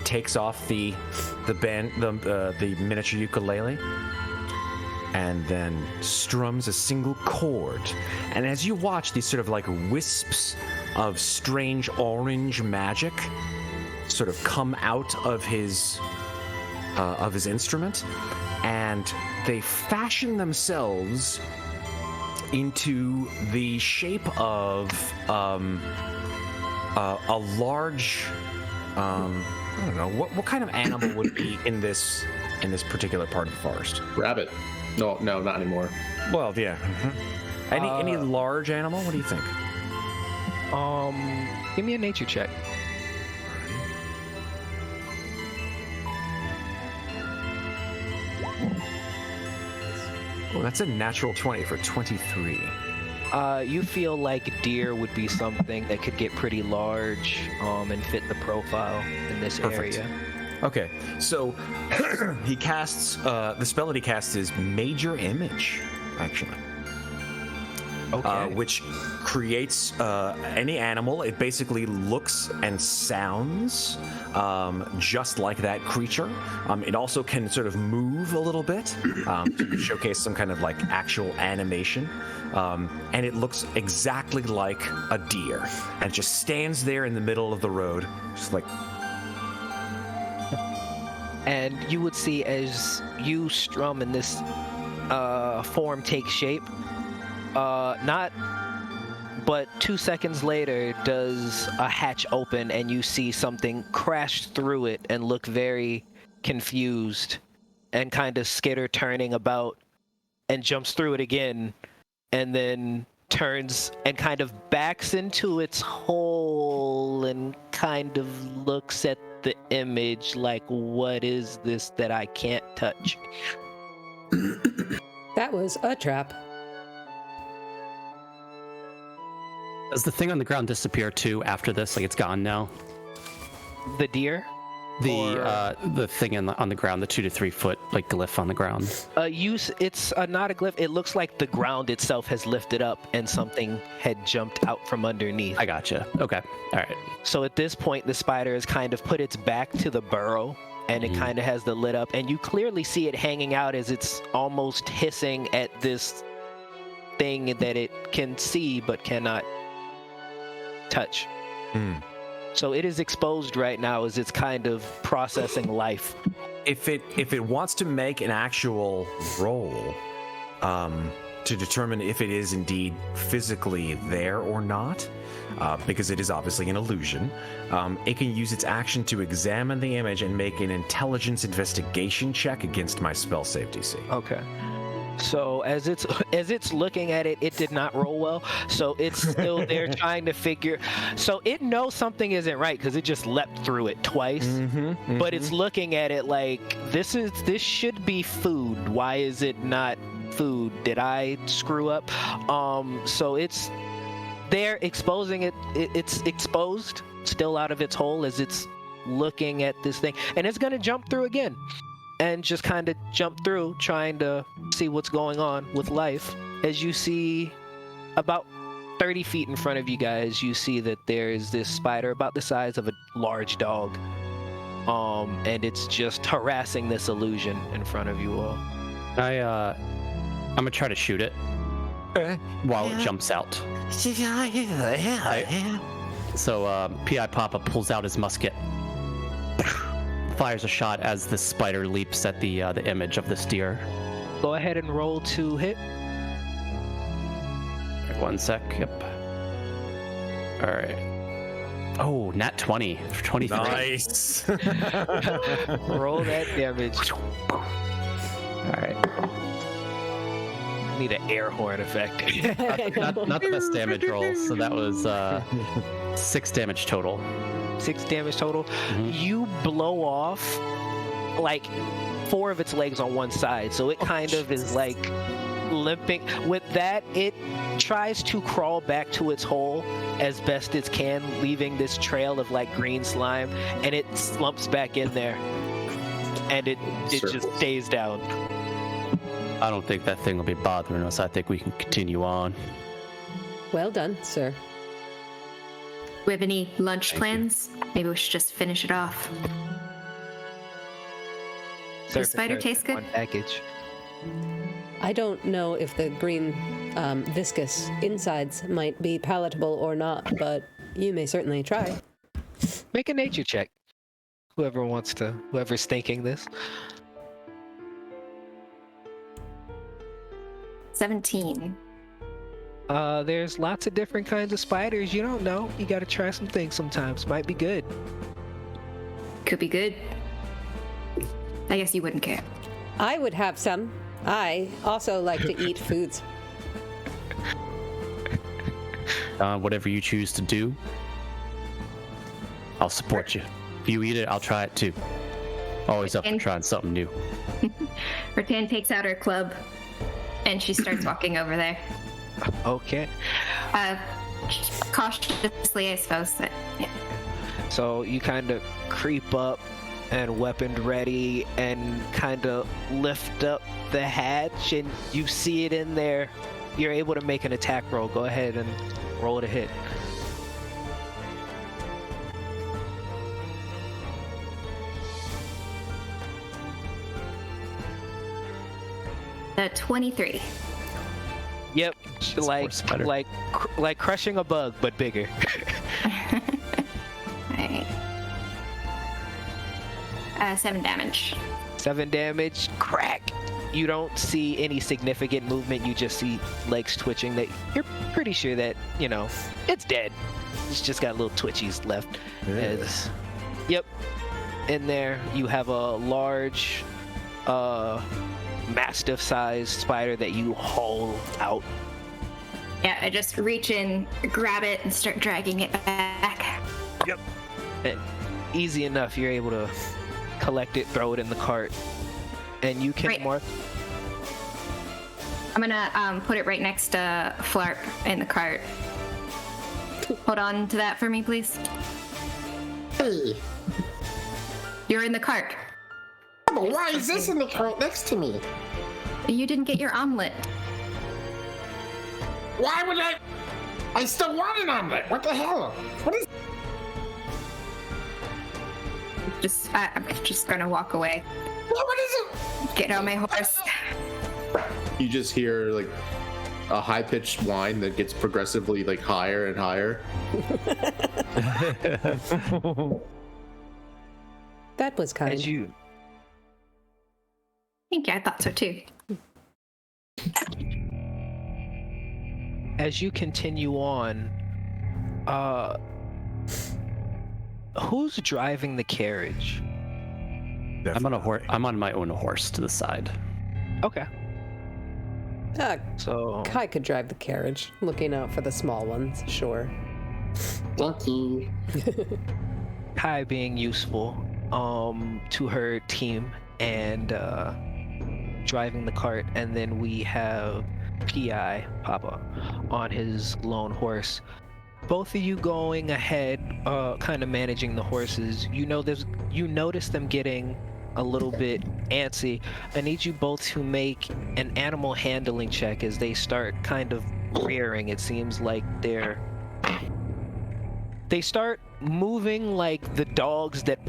takes off the miniature ukulele, and then strums a single chord. And as you watch, these sort of like wisps of strange orange magic sort of come out of his instrument, and they fashion themselves into the shape of a large, I don't know, what kind of animal would be in this particular part of the forest? Rabbit. No, not anymore. Well, yeah. Any large animal? What do you think? Give me a nature check. Oh, that's a natural 20 for 23. You feel like deer would be something that could get pretty large and fit the profile in this area. Okay, so he casts the spell that he casts is Major Image, actually. Okay. Which creates any animal. It basically looks and sounds just like that creature. It also can sort of move a little bit to showcase some kind of like actual animation. And it looks exactly like a deer, and just stands there in the middle of the road, just like. And you would see as you strum and this form takes shape, but 2 seconds later does a hatch open and you see something crash through it and look very confused and kind of skitter turning about and jumps through it again and then turns and kind of backs into its hole and kind of looks at the image like, what is this that I can't touch? That was a trap. Does the thing on the ground disappear too after this? Like it's gone now? The deer? The thing on the ground, the 2 to 3 foot like glyph on the ground. It's not a glyph. It looks like the ground itself has lifted up and something had jumped out from underneath. I gotcha. Okay. All right. So at this point, the spider has kind of put its back to the burrow and it kind of has the lid up, and you clearly see it hanging out as it's almost hissing at this thing that it can see but cannot touch. So it is exposed right now as it's kind of processing life. If it wants to make an actual roll to determine if it is indeed physically there or not, because it is obviously an illusion, it can use its action to examine the image and make an intelligence investigation check against my spell save DC. Okay. So as it's looking at it, it did not roll well. So it's still there trying to figure. So it knows something isn't right because it just leapt through it twice. But it's looking at it like this should be food. Why is it not food? Did I screw up? So it's there exposing it. It's exposed, still out of its hole as it's looking at this thing, and it's gonna jump through again. And just kind of jump through, trying to see what's going on with life. As you see about 30 feet in front of you guys, you see that there's this spider about the size of a large dog. And it's just harassing this illusion in front of you all. I'm gonna try to shoot it while it jumps out. So P.I. Papa pulls out his musket, fires a shot as the spider leaps at the image of this deer. Go ahead and roll to hit. Right, 1 sec. Yep. All right. Oh, nat 20 for 23. Nice. Roll that damage. All right. Need an air horn effect. not the best damage roll. So that was 6 damage total. 6 damage total. You blow off like 4 of its legs on one side, so it kind of is like limping. With that, it tries to crawl back to its hole as best it can, leaving this trail of like green slime, and it slumps back in there, and it just stays down. I don't think that thing will be bothering us. I think we can continue on. Well done, sir. We have any lunch plans? Maybe we should just finish it off. Does spider taste good? One package. I don't know if the green viscous insides might be palatable or not, but you may certainly try. Make a nature check. Whoever's thinking this. 17. There's lots of different kinds of spiders. You don't know. You gotta try some things sometimes. Might be good. Could be good. I guess you wouldn't care. I would have some. I also like to eat foods. Whatever you choose to do, I'll support you. If you eat it, I'll try it too. Always up for trying something new. Rattan takes out her club, and she starts walking over there. Okay. Cautiously, I suppose. But, yeah. So you kind of creep up and weapon ready and kind of lift up the hatch, and you see it in there. You're able to make an attack roll. Go ahead and roll to hit. The 23. Yep, like crushing a bug, but bigger. Alright. 7 damage. 7 damage, crack. You don't see any significant movement. You just see legs twitching. That you're pretty sure that it's dead. It's just got little twitchies left. Yes. Yep. In there, you have a large, mastiff-sized spider that you haul out. Yeah, I just reach in, grab it, and start dragging it back. Yep. And easy enough. You're able to collect it, throw it in the cart, and you can mark. I'm gonna put it right next to Flarp in the cart. Hold on to that for me, please. Hey, You're in the cart. but why is this in the cart next to me? You didn't get your omelet. Why would I? I still want an omelet. What the hell? What is? I'm just gonna walk away. What is it? Get on my horse. You just hear like a high-pitched whine that gets progressively like higher and higher. That was kind. Thank you, I thought so too. As you continue on, who's driving the carriage? I'm on a horse. I'm on my own horse to the side. Okay. So Kai could drive the carriage, looking out for the small ones, sure. Thank you. Kai being useful to her team and driving the cart, and then we have PI Papa on his lone horse. Both of you going ahead, kind of managing the horses. You notice them getting a little bit antsy. I need you both to make an animal handling check as they start kind of rearing. It seems like they start moving like the dogs that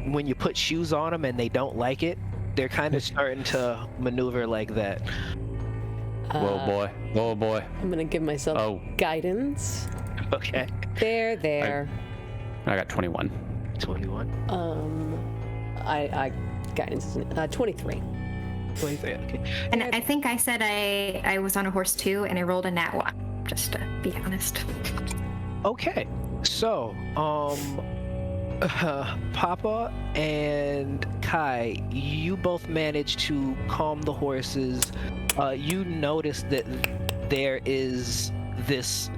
when you put shoes on them and they don't like it. They're kind of starting to maneuver like that. Whoa boy. I'm gonna give myself guidance. Okay. There. I got 21. 21. I guidance is 23. 23, okay. And I think I said I was on a horse too, and I rolled a nat 1, just to be honest. Okay, so, Papa and Kai, you both managed to calm the horses. You notice that there is this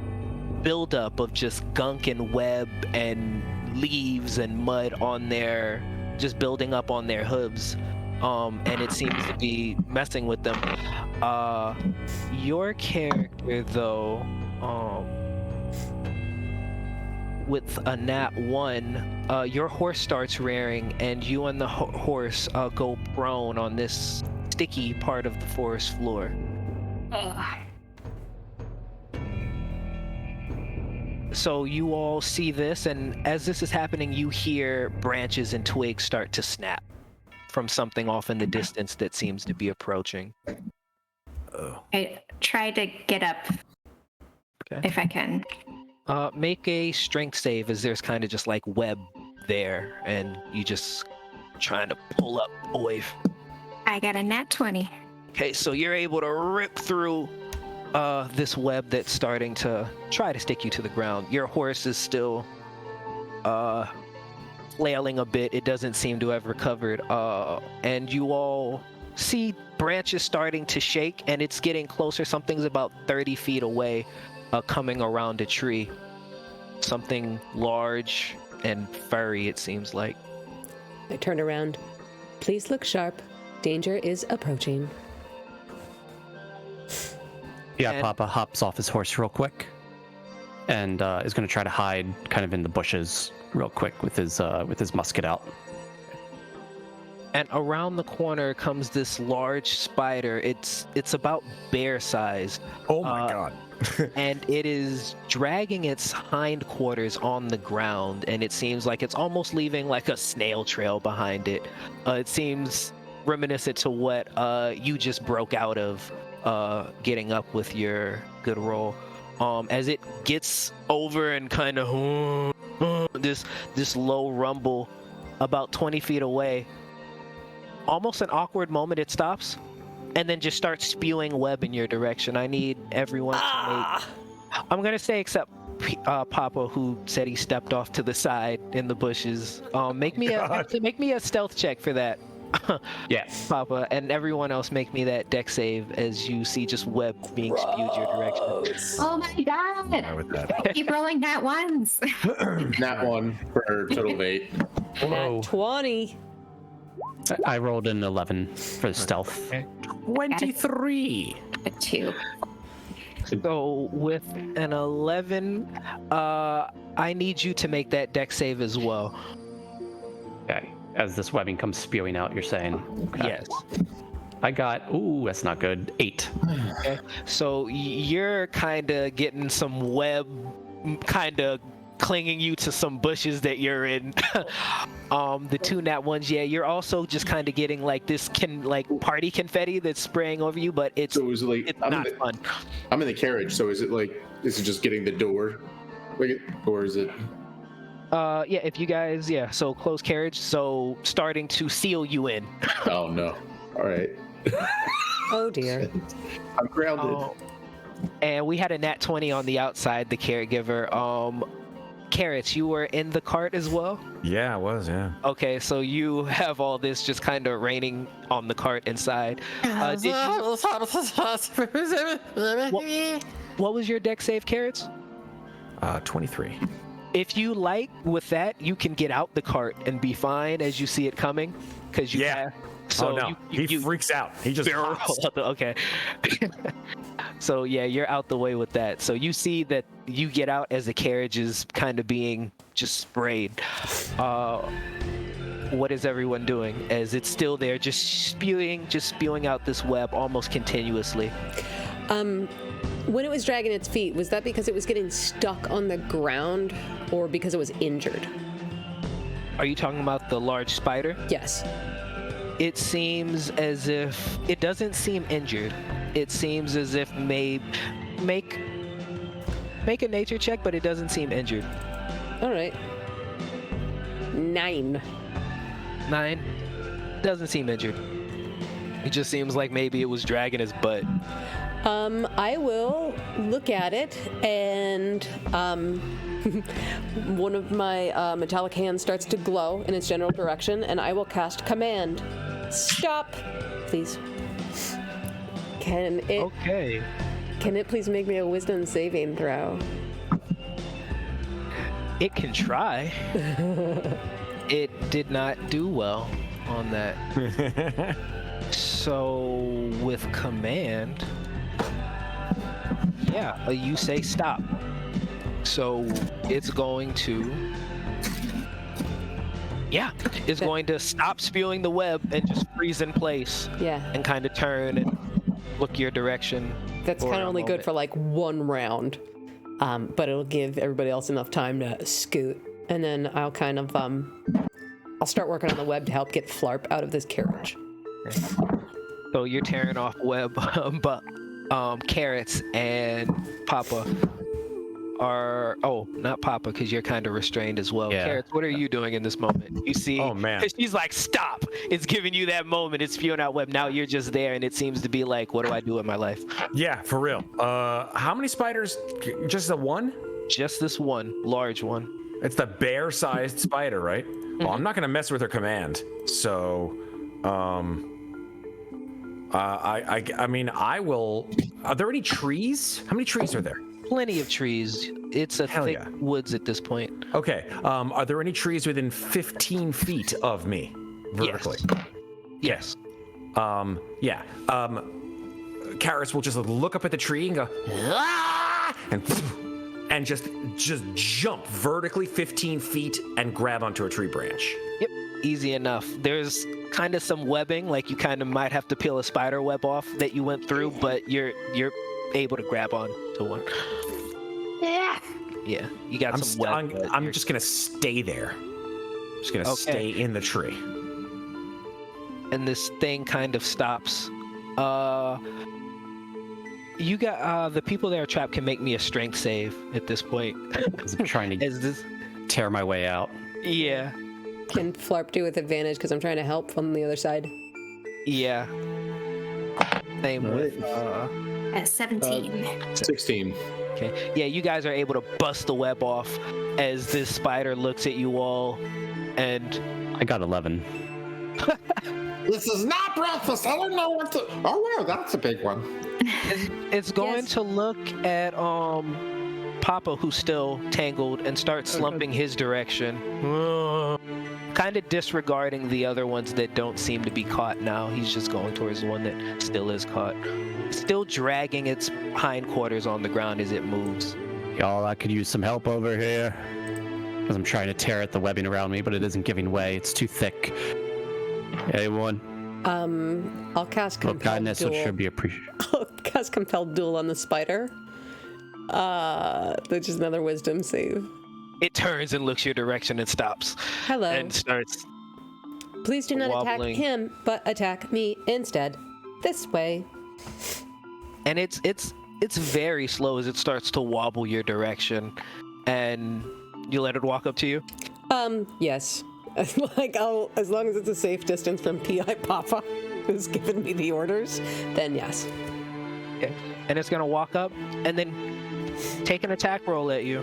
buildup of just gunk and web and leaves and mud on their just building up on their hooves, and it seems to be messing with them. Your character, though, with a nat 1, your horse starts rearing, and you and the horse go prone on this sticky part of the forest floor. So you all see this, and as this is happening, you hear branches and twigs start to snap from something off in the distance that seems to be approaching. I try to get up if I can. Make a strength save, as there's kind of just like web there, and you just trying to pull up away. I got a nat 20. Okay, so you're able to rip through this web that's starting to try to stick you to the ground. Your horse is still flailing a bit. It doesn't seem to have recovered. And you all see branches starting to shake, and it's getting closer. Something's about 30 feet away, coming around a tree. Something large and furry, it seems like. I turn around. Please look sharp. Danger is approaching. Yeah, And- Papa hops off his horse real quick, and is going to try to hide kind of in the bushes real quick with his musket out. And around the corner comes this large spider. It's about bear-sized. Oh my god. And it is dragging its hindquarters on the ground, and it seems like it's almost leaving like a snail trail behind it. It seems reminiscent to what you just broke out of getting up with your good roll. As it gets over and kind of this low rumble about 20 feet away, almost an awkward moment, it stops and then just starts spewing web in your direction. I need everyone to make... I'm going to say except Papa, who said he stepped off to the side in the bushes. Make me a stealth check for that. Yeah. Papa, and everyone else make me that deck save as you see just web being spewed your direction. Oh my god! With that. Keep rolling nat ones. Nat 1 for a total of 8. Whoa. 20. I rolled an 11 for stealth. 23. A 2. So with an 11, I need you to make that deck save as well. Okay. As this webbing comes spewing out, you're saying? Okay. Yes. I got, that's not good, 8. Okay. So you're kind of getting some web kind of clinging you to some bushes that you're in. The 2 nat ones, yeah, you're also just kind of getting like this party confetti that's spraying over you, but it's So is it like it's I'm not in the, fun. I'm in the carriage, so is it just getting the door? Or is it Yeah, if you guys, so closed carriage, so starting to seal you in. Oh no. Alright. Oh dear. I'm grounded. And we had a nat 20 on the outside, the caregiver. Carrots, you were in the cart as well? Yeah, I was, yeah. Okay, so you have all this just kind of raining on the cart inside. What was your deck save, Carrots? 23. If you like, with that, you can get out the cart and be fine as you see it coming. Because you Yeah. So oh no, you he freaks out. He just barrel hops. out the, okay. So yeah, you're out the way with that. So you see that you get out as the carriage is kind of being just sprayed. What is everyone doing as it's still there, just spewing out this web almost continuously? When it was dragging its feet, was that because it was getting stuck on the ground or because it was injured? Are you talking about the large spider? Yes. It seems as if it doesn't seem injured. It seems as if make a nature check, but it doesn't seem injured. All right. 9. 9 doesn't seem injured. It just seems like maybe it was dragging his butt. I will look at it, and one of my metallic hands starts to glow in its general direction, and I will cast Command. Stop, please. Can it please make me a Wisdom saving throw? It can try. It did not do well on that. So with command, yeah, you say stop. So it's going to, it's going to stop spewing the web and just freeze in place. Yeah. And kind of turn and look your direction. That's kind of only good for like one round, but it'll give everybody else enough time to scoot. And then I'll kind of, I'll start working on the web to help get Flarp out of this carriage. So you're tearing off web, but Carrots and Papa are, not Papa, because you're kind of restrained as well. Yeah. Carrots, what are you doing in this moment? You see, Oh, man. she's like, stop. It's giving you that moment. It's spewing out web. Now you're just there, and it seems to be like, what do I do with my life? Yeah, for real. How many spiders? Just the one? Just this one, large one. It's the bear-sized spider, right? Well, I'm not gonna mess with her command. So, I mean, I will. Are there any trees? How many trees are there? Plenty of trees. It's a Hell thick yeah. woods at this point. Okay. Are there any trees within 15 feet of me, vertically? Yes. Yeah. Karis will just look up at the tree and go, "Ah!" and just jump vertically 15 feet and grab onto a tree branch. Yep. Easy enough. There's kind of some webbing, like you kind of might have to peel a spider web off that you went through, but you're able to grab on to one. Yeah. You got some web. I'm just gonna stay there. Just gonna stay in the tree. And this thing kind of stops. You got the people that are trapped can make me a strength save at this point. I'm trying to tear my way out. Yeah. Can Flarp do with advantage because I'm trying to help from the other side? Yeah. Same with. At 17. 16. Okay. Yeah, you guys are able to bust the web off as this spider looks at you all, and I got 11. This is not breakfast. I don't know what to. Oh wow, that's a big one. it's going Yes. to look at Papa, who's still tangled, and start slumping his direction. Kind of disregarding the other ones that don't seem to be caught now. He's just going towards the one that still is caught. Still dragging its hindquarters on the ground as it moves. Y'all, I could use some help over here. Because I'm trying to tear at the webbing around me, but it isn't giving way. It's too thick. Anyone? I'll cast Well, Compelled kindness Duel. should be appreciated. I'll cast Compelled Duel on the spider. Which is another wisdom save. It turns and looks your direction and stops. Hello. And starts Please do not wobbling. attack him, but attack me instead. This way. and it's very slow as it starts to wobble your direction, and you let it walk up to you. Yes. Like, as long as it's a safe distance from P.I. Papa, who's given me the orders, then yes. Okay. And it's gonna walk up and then take an attack roll at you,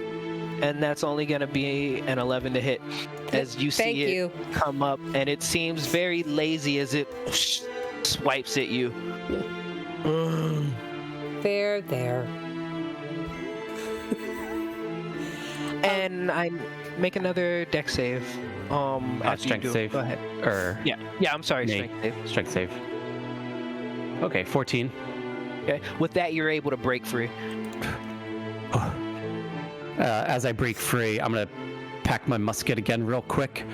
and that's only gonna be an 11 to hit. As you see Thank you. come up, and it seems very lazy as it swipes at you. There. And I make another deck save. After you Strength do it. save? Go ahead. Or Yeah, I'm sorry. Me. Strength save. strength save. Okay, 14. Okay. With that, you're able to break free. As I break free, I'm gonna pack my musket again real quick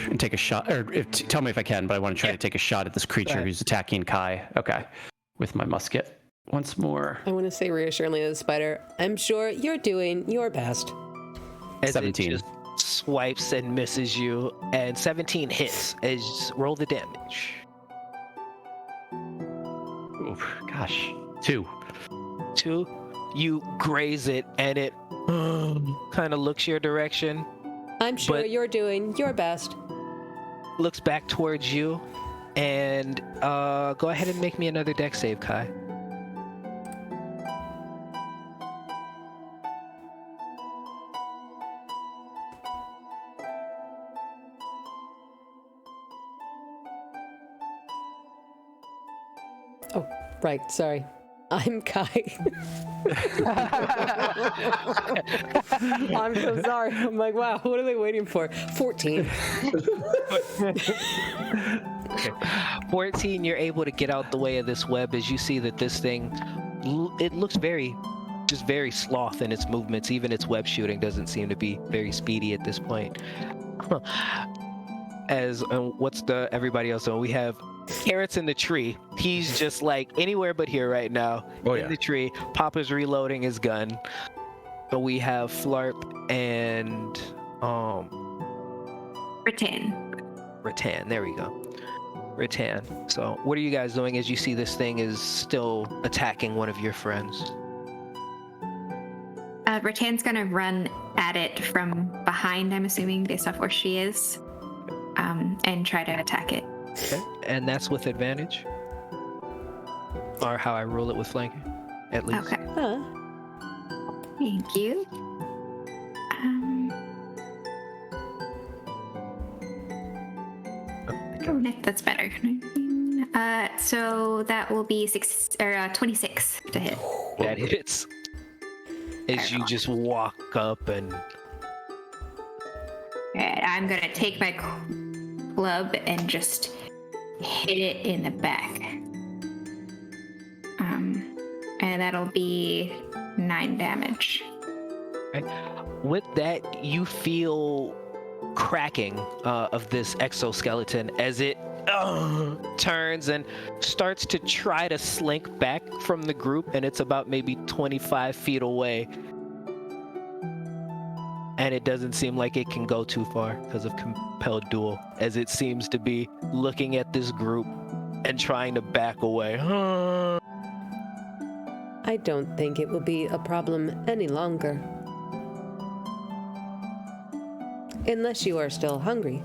and take a shot. Or tell me if I can, but I want to try to take a shot at this creature ahead. who's attacking Kai. Okay, with my musket once more. I want to say reassuringly to the spider, I'm sure you're doing your best. As 17. It just swipes and misses you, and 17 hits. As roll the damage. Oof, gosh, 2. 2. You graze it, and it kind of looks your direction, I'm sure But- you're doing your best. looks back towards you, and go ahead and make me another deck save, Kai. Oh, right, sorry. I'm Kai. I'm so sorry. I'm like, wow, what are they waiting for? 14. Okay. 14, you're able to get out the way of this web as you see that this thing, it looks very sloth in its movements. Even its web shooting doesn't seem to be very speedy at this point. As what's everybody else doing? We have Carrots in the tree. He's just like anywhere but here right now. In the tree. Papa's reloading his gun. But we have Flarp and Rattan. There we go. Rattan. So what are you guys doing as you see this thing is still attacking one of your friends? Rattan's gonna run at it from behind, I'm assuming, based off where she is, and try to attack it. Okay. And that's with advantage? Or how I rule it with flanking, at least. Okay. Thank you. Oh, Nick, that's better. So that will be 26 to hit. That hits. As you just walk up and... I'm gonna take my club and just hit it in the back. And that'll be 9 damage. Okay. With that, you feel cracking of this exoskeleton as it turns and starts to try to slink back from the group, and it's about maybe 25 feet away. And it doesn't seem like it can go too far because of compelled duel, as it seems to be looking at this group and trying to back away. I don't think it will be a problem any longer. Unless you are still hungry.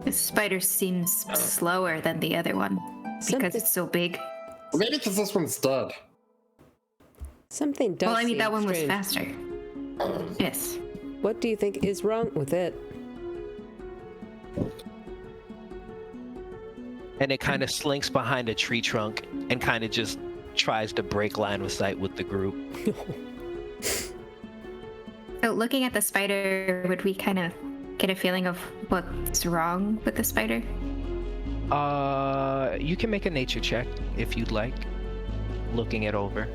The spider seems slower than the other one because it's so big. Maybe because this one's dead. Something does. Well, I mean, seem that one was strange. faster. Yes. What do you think is wrong with it? And it kind of slinks behind a tree trunk and kind of just tries to break line of sight with the group. So looking at the spider, would we kind of get a feeling of what's wrong with the spider? You can make a nature check if you'd like, looking it over.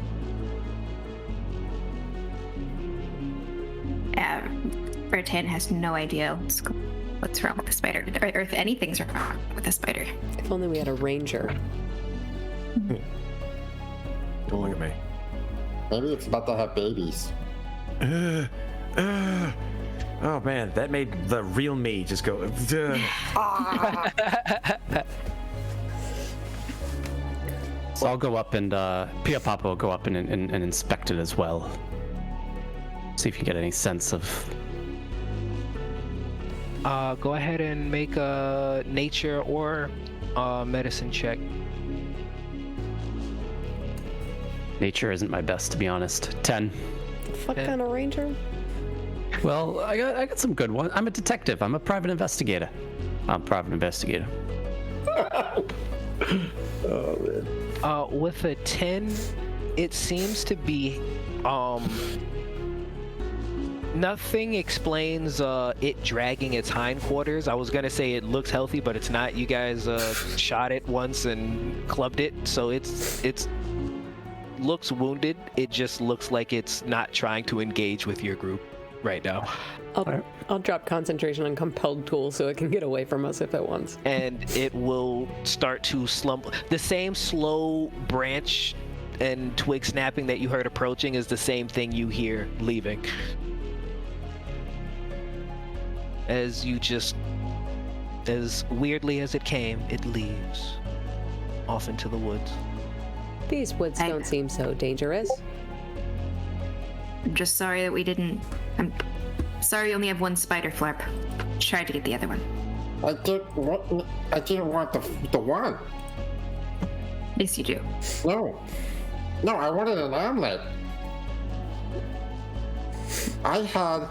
Rattan has no idea what's wrong with the spider, or if anything's wrong with the spider. If only we had a ranger. Don't look at me. Maybe it's about to have babies. Oh man, that made the real me just go. So I'll go up and Pia Papa will go up and inspect it as well. See if you get any sense of. Go ahead and make a nature or medicine check. Nature isn't my best, to be honest. 10. The fuck kind of ranger? Well, I got some good ones. I'm a detective. I'm a private investigator. I'm a private investigator. Oh man. With a 10, it seems to be nothing explains it dragging its hindquarters. I was gonna say it looks healthy, but it's not. You guys shot it once and clubbed it, so it's looks wounded. It just looks like it's not trying to engage with your group right now. I'll drop concentration on compelled tool so it can get away from us if it wants. And it will start to slump. The same slow branch and twig snapping that you heard approaching is the same thing you hear leaving. As you just, as weirdly as it came, it leaves off into the woods. These woods don't seem so dangerous. I'm just sorry that we didn't. I'm sorry we only have one spider, Flarp. Tried to get the other one. I didn't want the one. Yes, you do. No, I wanted an omelet. I had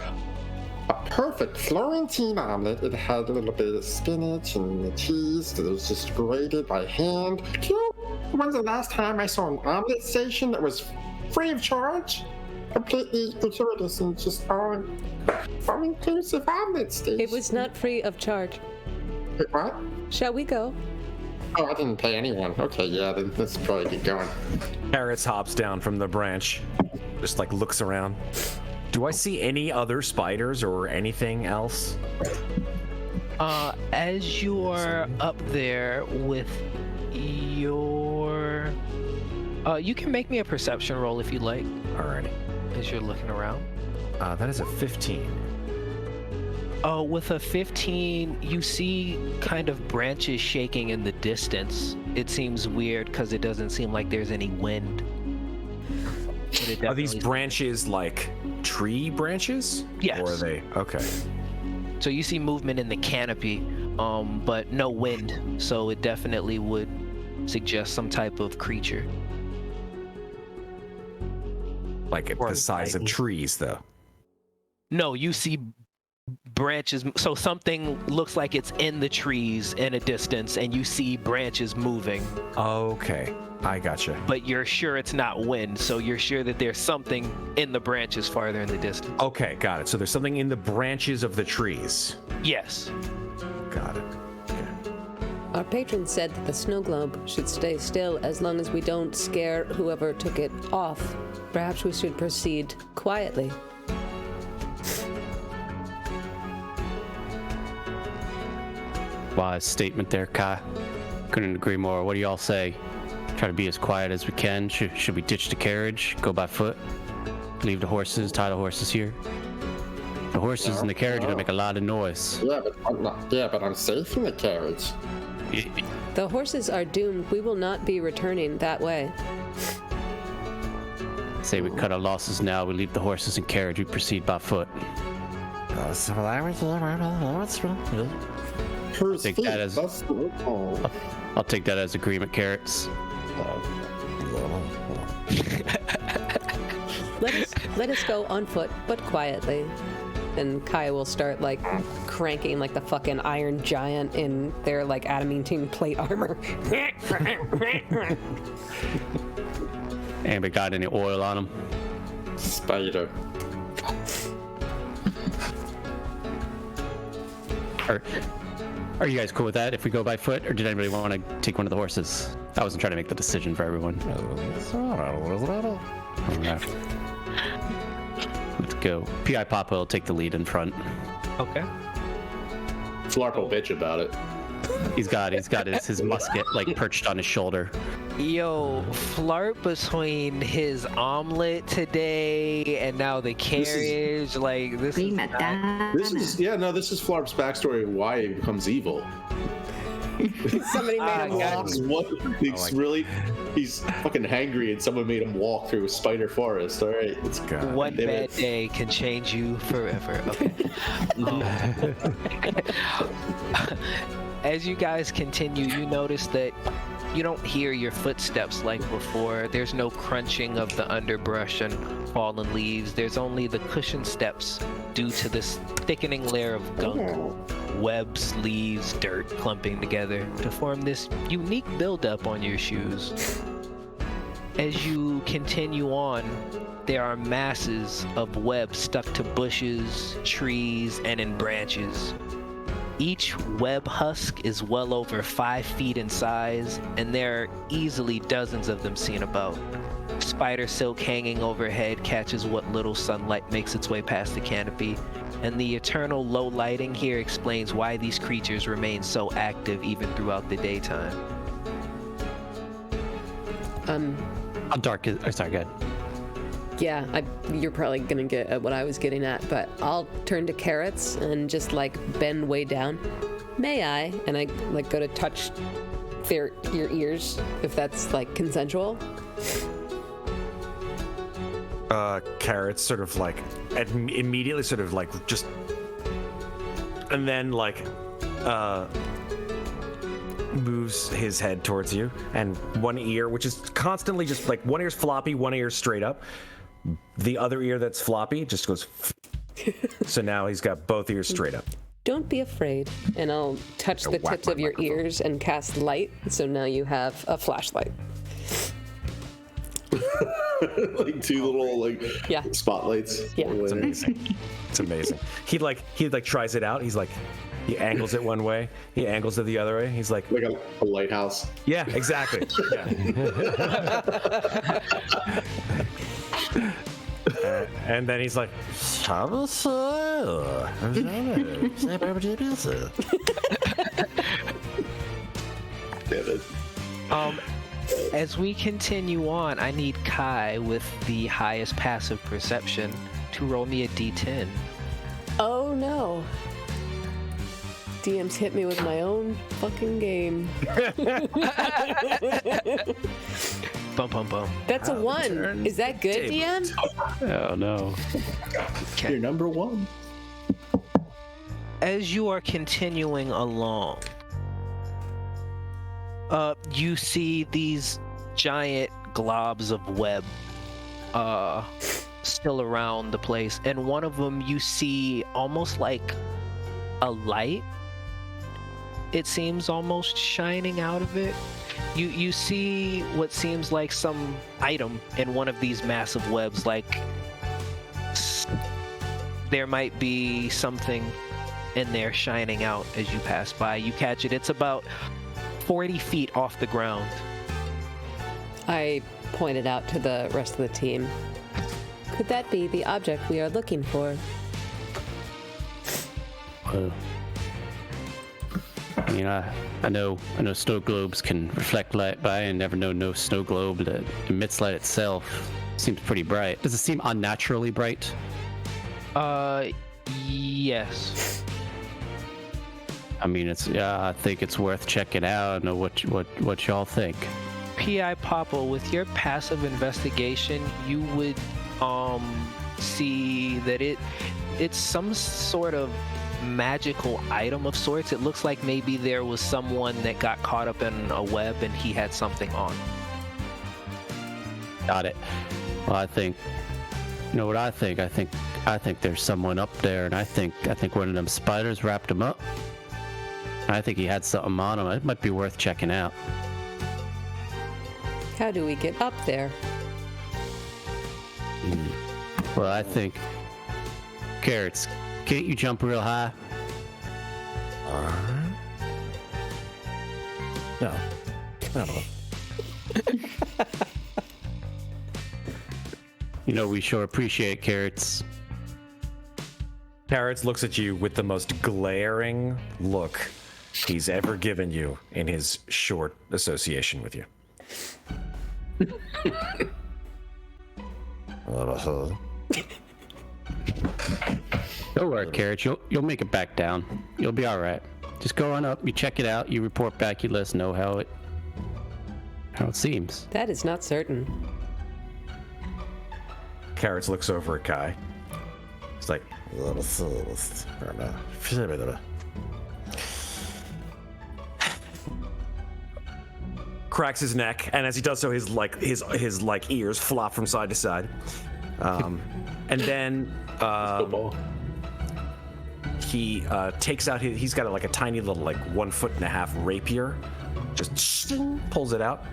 a perfect Florentine omelet. It had a little bit of spinach and the cheese that was just grated by hand. You know, when's the last time I saw an omelet station that was free of charge? Completely gratuitous and just all all-inclusive omelet station. It was not free of charge. Wait, what? Shall we go? Oh, I didn't pay anyone. Okay, yeah, then let's probably get going. Carrots hops down from the branch, just like looks around. Do I see any other spiders or anything else? As you're up there with your... you can make me a perception roll if you like, Alrighty. as you're looking around. That is a 15. With a 15, you see kind of branches shaking in the distance. It seems weird because it doesn't seem like there's any wind. Are these branches like tree branches? Yes. Or are they? Okay. So you see movement in the canopy, but no wind. So it definitely would suggest some type of creature. Like Or the size of lightning. trees, though. No, you see branches. So something looks like it's in the trees in a distance, and you see branches moving. Okay, I gotcha. But you're sure it's not wind, so you're sure that there's something in the branches farther in the distance. Okay, got it. So there's something in the branches of the trees. Yes. Got it. Our patron said that the snow globe should stay still as long as we don't scare whoever took it off. Perhaps we should proceed quietly. Wise statement there, Kai. Couldn't agree more. What do y'all say? Try to be as quiet as we can. Should we ditch the carriage, go by foot, leave the horses, tie the horses here? The horses in the carriage are gonna make a lot of noise. Yeah, but I'm not. Yeah, but I'm safe in the carriage. The horses are doomed. We will not be returning that way. Say we cut our losses now. We leave the horses in carriage. We proceed by foot. Whose Take feet? that as- That's oh. I'll take that as agreement, carrots. Let us go on foot, but quietly. And Kaya will start like cranking like the fucking Iron Giant in their like adamantine plate armor. Anybody got any oil on them? Spider. Are you guys cool with that if we go by foot, or did anybody want to take one of the horses? I wasn't trying to make the decision for everyone. Alright. Let's go. P.I. Papa will take the lead in front. Okay. Flarp will bitch about it. He's got his musket like perched on his shoulder. Yo, flirt between his omelet today and now the carriage. This is not- This is Flarp's backstory of why he becomes evil. Somebody made him walk. He's fucking hangry, and someone made him walk through a spider forest. All right, it's God. One damn bad it. day can change you forever. Okay. As you guys continue, you notice that you don't hear your footsteps like before. There's no crunching of the underbrush and fallen leaves. There's only the cushioned steps due to this thickening layer of gunk, webs, leaves, dirt clumping together to form this unique buildup on your shoes. As you continue on, there are masses of web stuck to bushes, trees, and in branches. Each web husk is well over 5 feet in size, and there are easily dozens of them seen about. Spider silk hanging overhead catches what little sunlight makes its way past the canopy, and the eternal low lighting here explains why these creatures remain so active even throughout the daytime. How dark is? Oh, sorry, go ahead. Yeah, you're probably gonna get at what I was getting at, but I'll turn to Carrots and just like bend way down. May I? And I like go to touch your ears if that's like consensual. Carrots sort of like immediately sort of like just, and then like moves his head towards you, and one ear, which is constantly just like one ear's floppy, one ear's straight up. The other ear that's floppy just goes. So now he's got both ears straight up. Don't be afraid, and I'll touch the whack tips my of your microphone. ears and cast light. So now you have a flashlight. like two little Yeah. spotlights. Yeah. It's amazing. It's amazing. He tries it out. He's like, he angles it one way. He angles it the other way. He's like a lighthouse. yeah, exactly. Yeah. And then he's like, As we continue on, I need Kai with the highest passive perception to roll me a d10. Oh no. DM's hit me with my own fucking game. Bum bum bum. That's a 1. Is that good, DM? Oh no. You're number 1. As you are continuing along, you see these giant globs of web still around the place, and one of them you see almost like a light. It seems almost shining out of it. You see what seems like some item in one of these massive webs, like there might be something in there shining out as you pass by. You catch it. It's about 40 feet off the ground. I pointed out to the rest of the team. Could that be the object we are looking for? I mean, I know snow globes can reflect light, but I never know no snow globe that emits light itself. Seems pretty bright. Does it seem unnaturally bright? Yes. I mean, I think it's worth checking out. I don't know what y'all think. P.I. Papa, with your passive investigation, you would see that it's some sort of magical item of sorts. It looks like maybe there was someone that got caught up in a web and he had something on. Got it. Well, I think, you know what I think? I think there's someone up there, and I think one of them spiders wrapped him up. I think he had something on him. It might be worth checking out. How do we get up there? Well, I think, Carrots, can't you jump real high? No. You know, we sure appreciate Carrots. Carrots looks at you with the most glaring look he's ever given you in his short association with you. Don't worry, Carrots. You'll make it back down. You'll be all right. Just go on up. You check it out. You report back. You let us know how it seems. That is not certain. Carrots looks over at Kai. He's like, cracks his neck, and as he does so, his ears flop from side to side. And then he takes out he's got a tiny little 1.5 foot rapier, just pulls it out,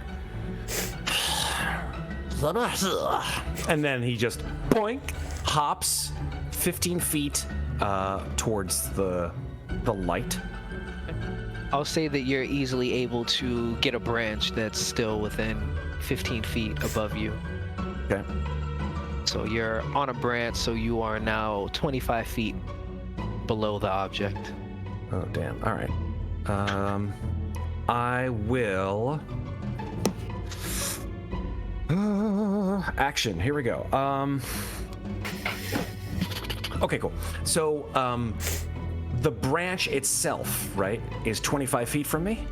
and then he just boink hops 15 feet towards the light. I'll say that you're easily able to get a branch that's still within 15 feet above you. Okay. So you're on a branch, so you are now 25 feet below the object. Oh, damn. All right. I will... action. Here we go. Okay, cool. So, the branch itself, right, is 25 feet from me?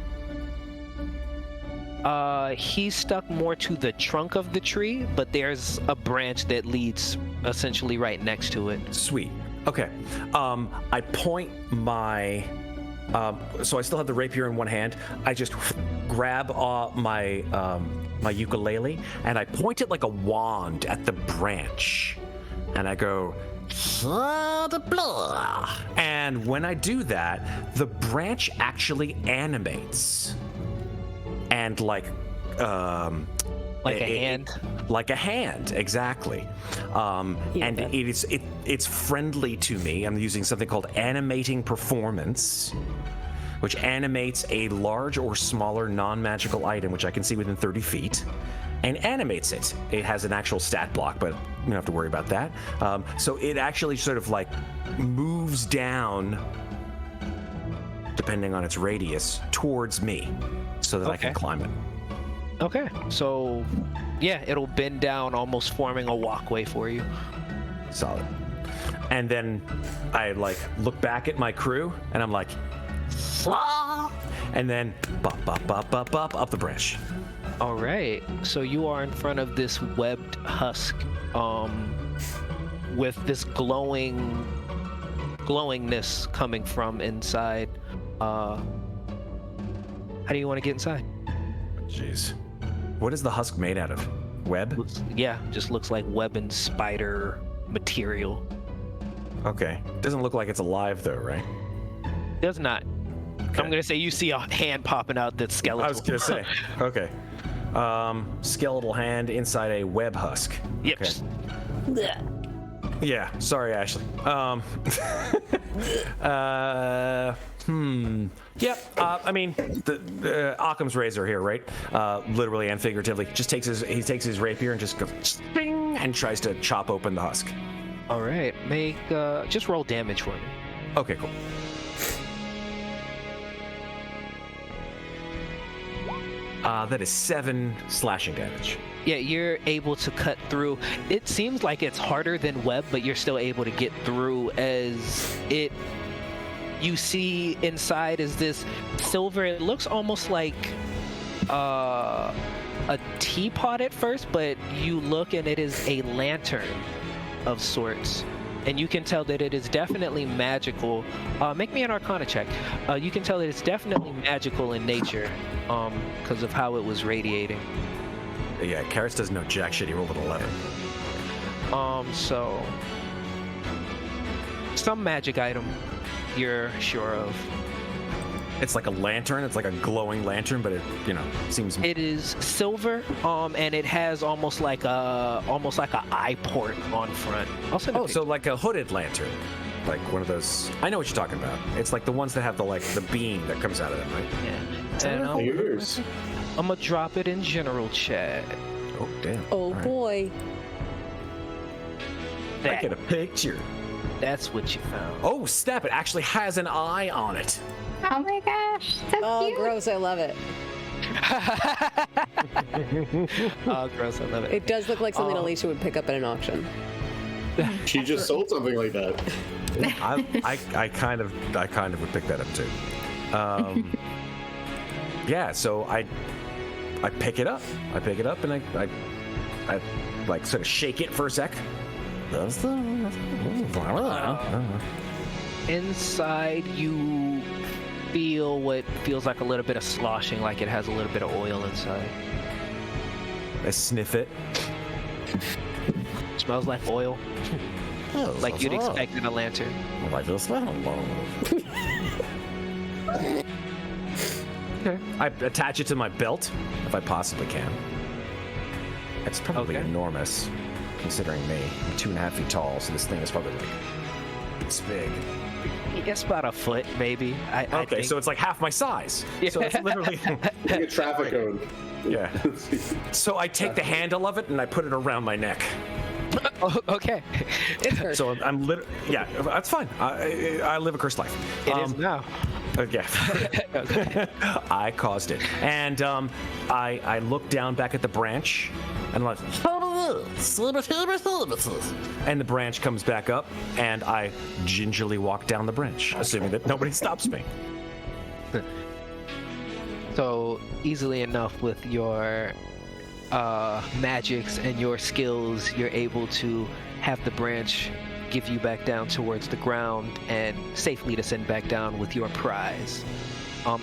He's stuck more to the trunk of the tree, but there's a branch that leads essentially right next to it. Sweet. Okay. I point my... so I still have the rapier in one hand. I just grab my ukulele, and I point it like a wand at the branch. And I go... And when I do that, the branch actually animates and Like a hand? Like a hand, exactly. And it's friendly to me. I'm using something called animating performance, which animates a large or smaller non-magical item, which I can see within 30 feet, and animates it. It has an actual stat block, but you don't have to worry about that. So it actually sort of like moves down, depending on its radius, towards me, so that I can climb it. Okay, so yeah, it'll bend down, almost forming a walkway for you. Solid. And then I like look back at my crew, and I'm like, "Flaw!" And then bop, bop, bop, bop, bop up the branch. All right, so you are in front of this webbed husk, with this glowingness coming from inside. How do you want to get inside? Jeez. What is the husk made out of? Web? Just looks like web and spider material. Okay. Doesn't look like it's alive though, right? Does not. Okay. I'm gonna say you see a hand popping out that's skeletal. I was gonna say. Okay. Skeletal hand inside a web husk. Yep. Okay. Yeah. Sorry, Ashley. Yep. I mean, the Occam's razor here, right? Literally and figuratively. He takes his rapier and just goes bing, and tries to chop open the husk. All right. Make just roll damage for me. Okay, cool. That is 7 slashing damage. Yeah, you're able to cut through. It seems like it's harder than web, but you're still able to get through as it. You see inside is this silver. It looks almost like a teapot at first, but you look and it is a lantern of sorts. And you can tell that it is definitely magical. Make me an Arcana check. You can tell that it's definitely magical in nature because of how it was radiating. Yeah, Karis doesn't know jack shit. He rolled an 11. So some magic item you're sure of. It's like a lantern. It's like a glowing lantern, but it, seems. It is silver, and it has almost like a eye port on front. Oh, so like a hooded lantern, like one of those. I know what you're talking about. It's like the ones that have the beam that comes out of them, right? Yeah. And Yours. I'm gonna drop it in general chat. Oh damn. Oh All right. boy. I get a picture. That's what you found. Oh snap! It actually has an eye on it. Oh my gosh, so Oh, cute. gross. I love it. Oh, gross! I love it. It does look like something Alicia would pick up at an auction. She just sold something like that. I kind of would pick that up too. Yeah, so I pick it up. I pick it up and I like sort of shake it for a sec. Inside, you feel what feels like a little bit of sloshing, like it has a little bit of oil inside. I sniff it. Smells like oil, like you'd expect in a lantern. Like this one. Okay. I attach it to my belt if I possibly can. It's probably enormous, considering me. I'm 2.5 feet tall, so this thing is probably like it's big. It's about a foot, maybe. I think. So it's like half my size. Yeah. So it's literally Like a traffic cone. yeah. So I take the handle of it and I put it around my neck. Oh, okay. It's hurt. So I'm literally yeah. That's fine. I live a cursed life. It is now. Yeah. I caused it. And I look down back at the branch and I'm like, and the branch comes back up and I gingerly walk down the branch, assuming that nobody stops me. So easily enough with your magics and your skills, you're able to have the branch give you back down towards the ground and safely descend back down with your prize.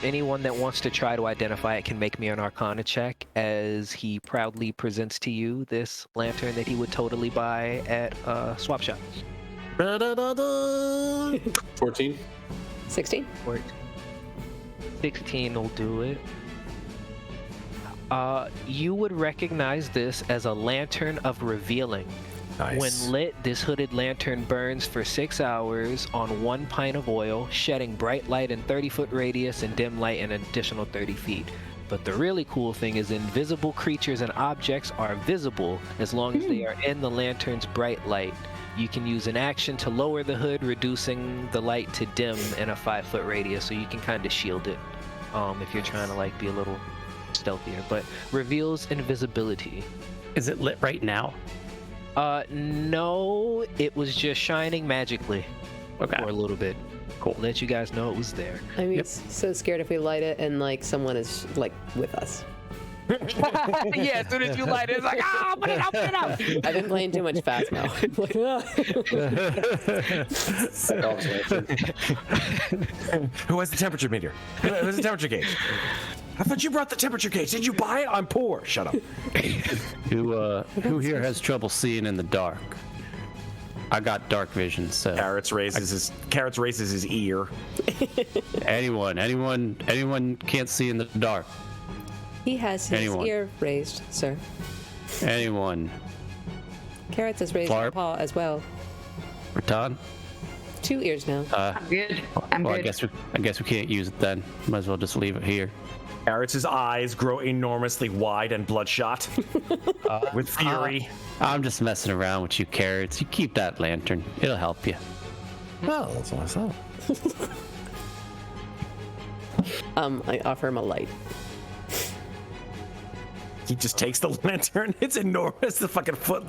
Anyone that wants to try to identify it can make me an Arcana check as he proudly presents to you this lantern that he would totally buy at a swap shop. 14. 16. 16 will do it. You would recognize this as a lantern of revealing. Nice. When lit, this hooded lantern burns for 6 hours on 1 pint of oil, shedding bright light in 30-foot radius and dim light in an additional 30 feet. But the really cool thing is invisible creatures and objects are visible as long as they are in the lantern's bright light. You can use an action to lower the hood, reducing the light to dim in a 5-foot radius, so you can kind of shield it if you're trying to like be a little stealthier. But reveals invisibility. Is it lit right now? No, it was just shining magically Okay. for a little bit. Cool. Let you guys know it was there. I'm so scared if we light it and like someone is like with us. Yeah, as soon as you light it, it's like, ah, put it out, put it out. I've been playing too much fast now. Who has the temperature meter? Who has the temperature gauge? I thought you brought the temperature gauge. Did you buy it? I'm poor. Shut up. Who here has trouble seeing in the dark? I got dark vision, so Carrots raises his ear. anyone can't see in the dark. He has his Anyone. ear raised, sir. Anyone? Carrots has raised Flarp. his paw as well. Ratan? 2 ears now. I'm good. I'm Well, good. I guess we can't use it then. Might as well just leave it here. Carrots' eyes grow enormously wide and bloodshot with fury. I'm just messing around with you, Carrots. You keep that lantern. It'll help you. Oh, that's what I thought. I offer him a light. He just takes the lantern. It's enormous, the fucking foot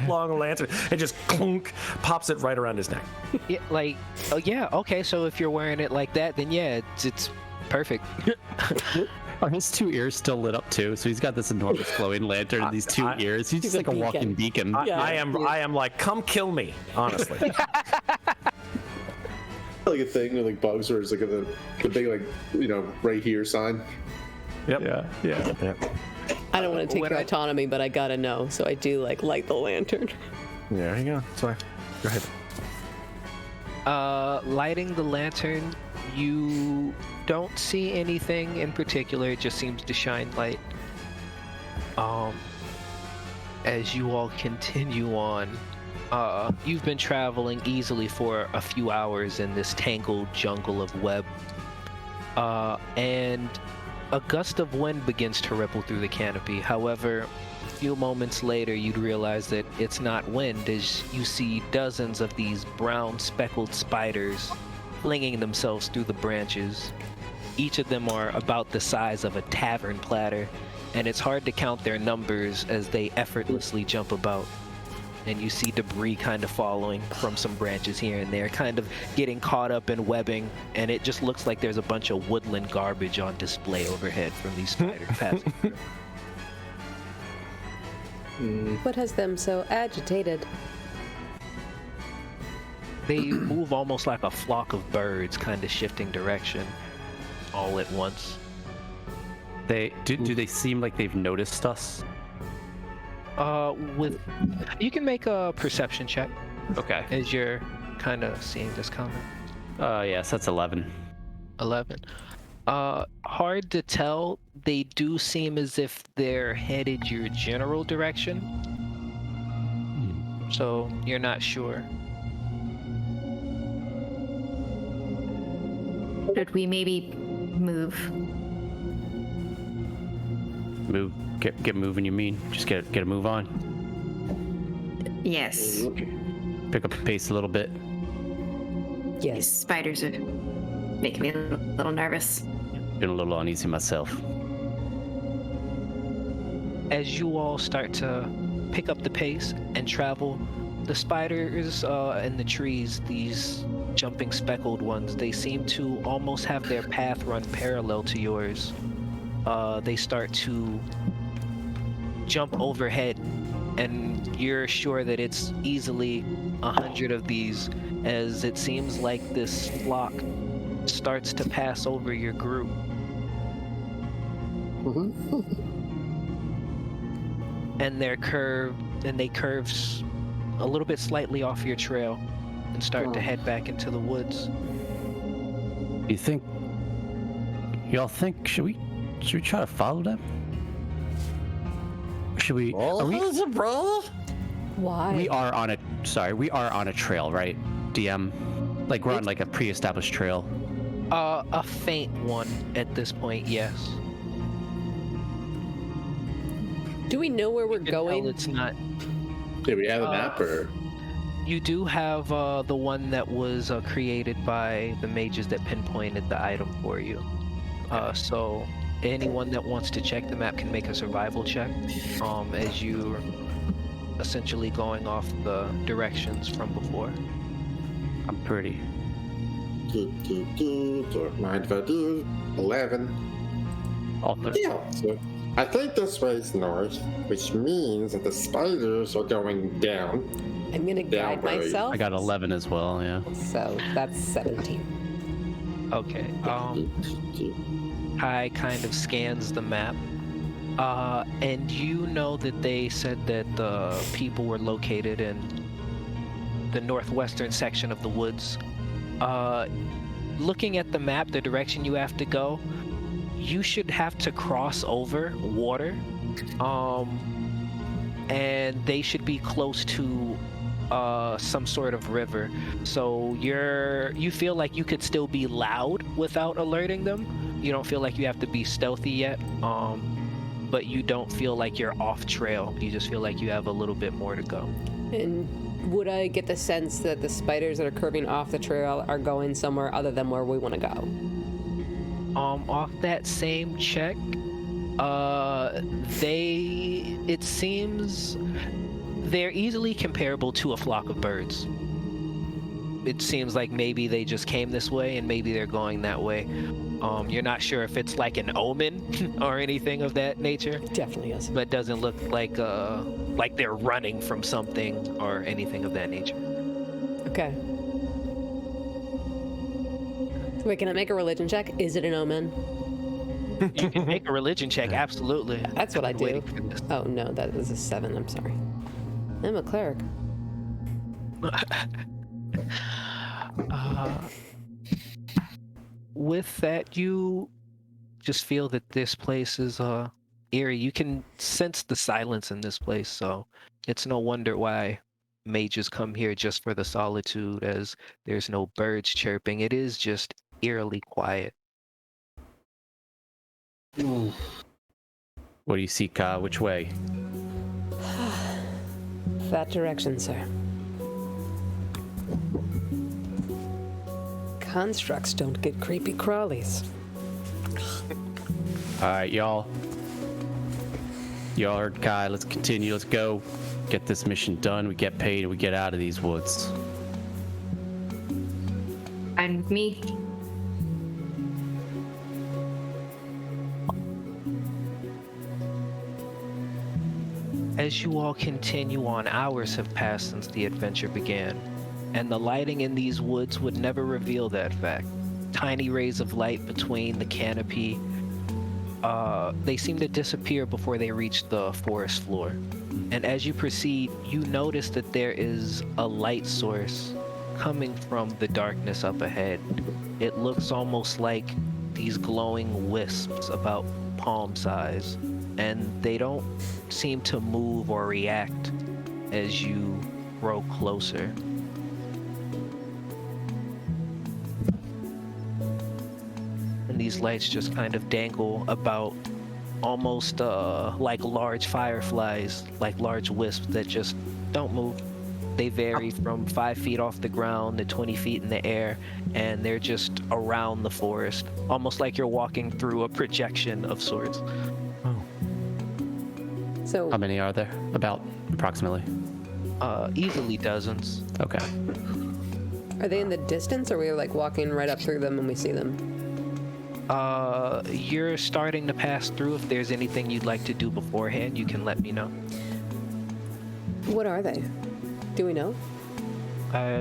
long lantern, and just clunk, pops it right around his neck. Yeah, like, oh yeah, okay. So if you're wearing it like that, then yeah, it's perfect. Are his 2 ears still lit up too? So he's got this enormous glowing lantern and these 2 ears. He's just a like a walking beacon. I am like, come kill me, honestly. Like a thing with like bugs, where it's like the big like right here sign. Yep. Yeah. I don't want to take When your I- autonomy, but I gotta know, so I do like light the lantern. There you go. Sorry. Go ahead. Lighting the lantern, you don't see anything in particular. It just seems to shine light. As you all continue on, you've been traveling easily for a few hours in this tangled jungle of web, and a gust of wind begins to ripple through the canopy. However, a few moments later, you'd realize that it's not wind, as you see dozens of these brown speckled spiders flinging themselves through the branches. Each of them are about the size of a tavern platter, and it's hard to count their numbers as they effortlessly jump about. And you see debris kind of falling from some branches here and there, kind of getting caught up in webbing, and it just looks like there's a bunch of woodland garbage on display overhead from these spiders passing through. What has them so agitated? They move almost like a flock of birds, kind of shifting direction all at once. Do they seem like they've noticed us? You can make a perception check Okay. as you're kind of seeing this coming. Yes, that's 11. 11. Hard to tell. They do seem as if they're headed your general direction. So you're not sure. Should we maybe move? Move. Get moving. You mean? Just get a move on. Yes. Pick up the pace a little bit. These Yes. spiders are making me a little nervous. Been a little uneasy myself. As you all start to pick up the pace and travel, the spiders in the trees, these jumping speckled ones, they seem to almost have their path run parallel to yours. They start to jump overhead, and you're sure that it's easily 100 of these, as it seems like this flock starts to pass over your group. And they curve a little bit slightly off your trail and start to head back into the woods. Y'all think should we try to follow them? Should we? Are we? Why? We are on a. Sorry, we are on a trail, right? DM. Like we're on like a pre-established trail. A faint one at this point, yes. Do we know where we're You can tell going? it's not. Do we have a map or? You do have the one that was created by the mages that pinpointed the item for you. So anyone that wants to check the map can make a survival check as you're essentially going off the directions from before. I'm pretty. Mind if I do? 11. All the, Yeah. So I think this way's north, which means that the spiders are going down. I'm gonna guide Downright. myself. I got 11 as well. Yeah. So that's 17. Okay. Kai kind of scans the map. And you know that they said that the people were located in the northwestern section of the woods. Looking at the map, the direction you have to go, you should have to cross over water. And they should be close to some sort of river. So you feel like you could still be loud without alerting them. You don't feel like you have to be stealthy yet. But you don't feel like you're off trail. You just feel like you have a little bit more to go. And would I get the sense that the spiders that are curving off the trail are going somewhere other than where we want to go? Off that same check, it seems they're easily comparable to a flock of birds. It seems like maybe they just came this way and maybe they're going that way. You're not sure if it's like an omen or anything of that nature. Definitely is. But doesn't look like they're running from something or anything of that nature. Okay. Wait, can I make a religion check? Is it an omen? You can make a religion check, absolutely. That's what I I've been do. waiting for this. Oh no, that is a 7. I'm sorry. I'm a cleric. With that, you just feel that this place is eerie. You can sense the silence in this place, so it's no wonder why mages come here just for the solitude, as there's no birds chirping. It is just eerily quiet. What do you seek? Which way? That direction, sir. Constructs don't get creepy crawlies. All right, y'all. Y'all heard Kai. Let's continue. Let's go. Get this mission done. We get paid and we get out of these woods. And me. As you all continue on, hours have passed since the adventure began, and the lighting in these woods would never reveal that fact. Tiny rays of light between the canopy, they seem to disappear before they reach the forest floor. And as you proceed, you notice that there is a light source coming from the darkness up ahead. It looks almost like these glowing wisps about palm size, and they don't seem to move or react as you grow closer. And these lights just kind of dangle about, almost like large fireflies, like large wisps that just don't move. They vary from 5 feet off the ground to 20 feet in the air, and they're just around the forest, almost like you're walking through a projection of sorts. So How many are there? About, approximately. Easily dozens. Okay. are they in the distance, or are we like walking right up through them when we see them? You're starting to pass through. If there's anything you'd like to do beforehand, you can let me know. What are they? Do we know?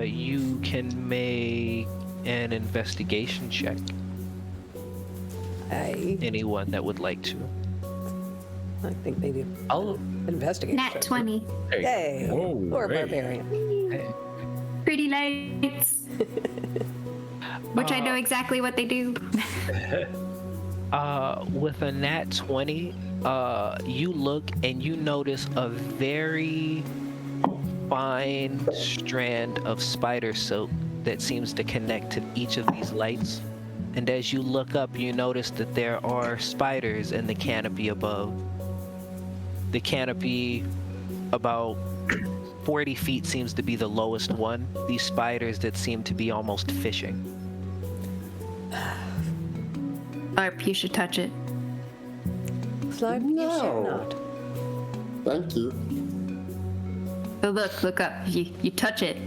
You can make an investigation check. Anyone that would like to. I think maybe I'll investigate. Nat 20. There you Hey, Oh, or a great. barbarian. Pretty lights. Which I know exactly what they do. With a nat 20, you look and you notice a very fine strand of spider silk that seems to connect to each of these lights. And as you look up, you notice that there are spiders in the canopy above. The canopy about 40 feet seems to be the lowest one. These spiders that seem to be almost fishing. Larp, you should touch it. Flarp, you should not. Thank you. So look up. You touch it.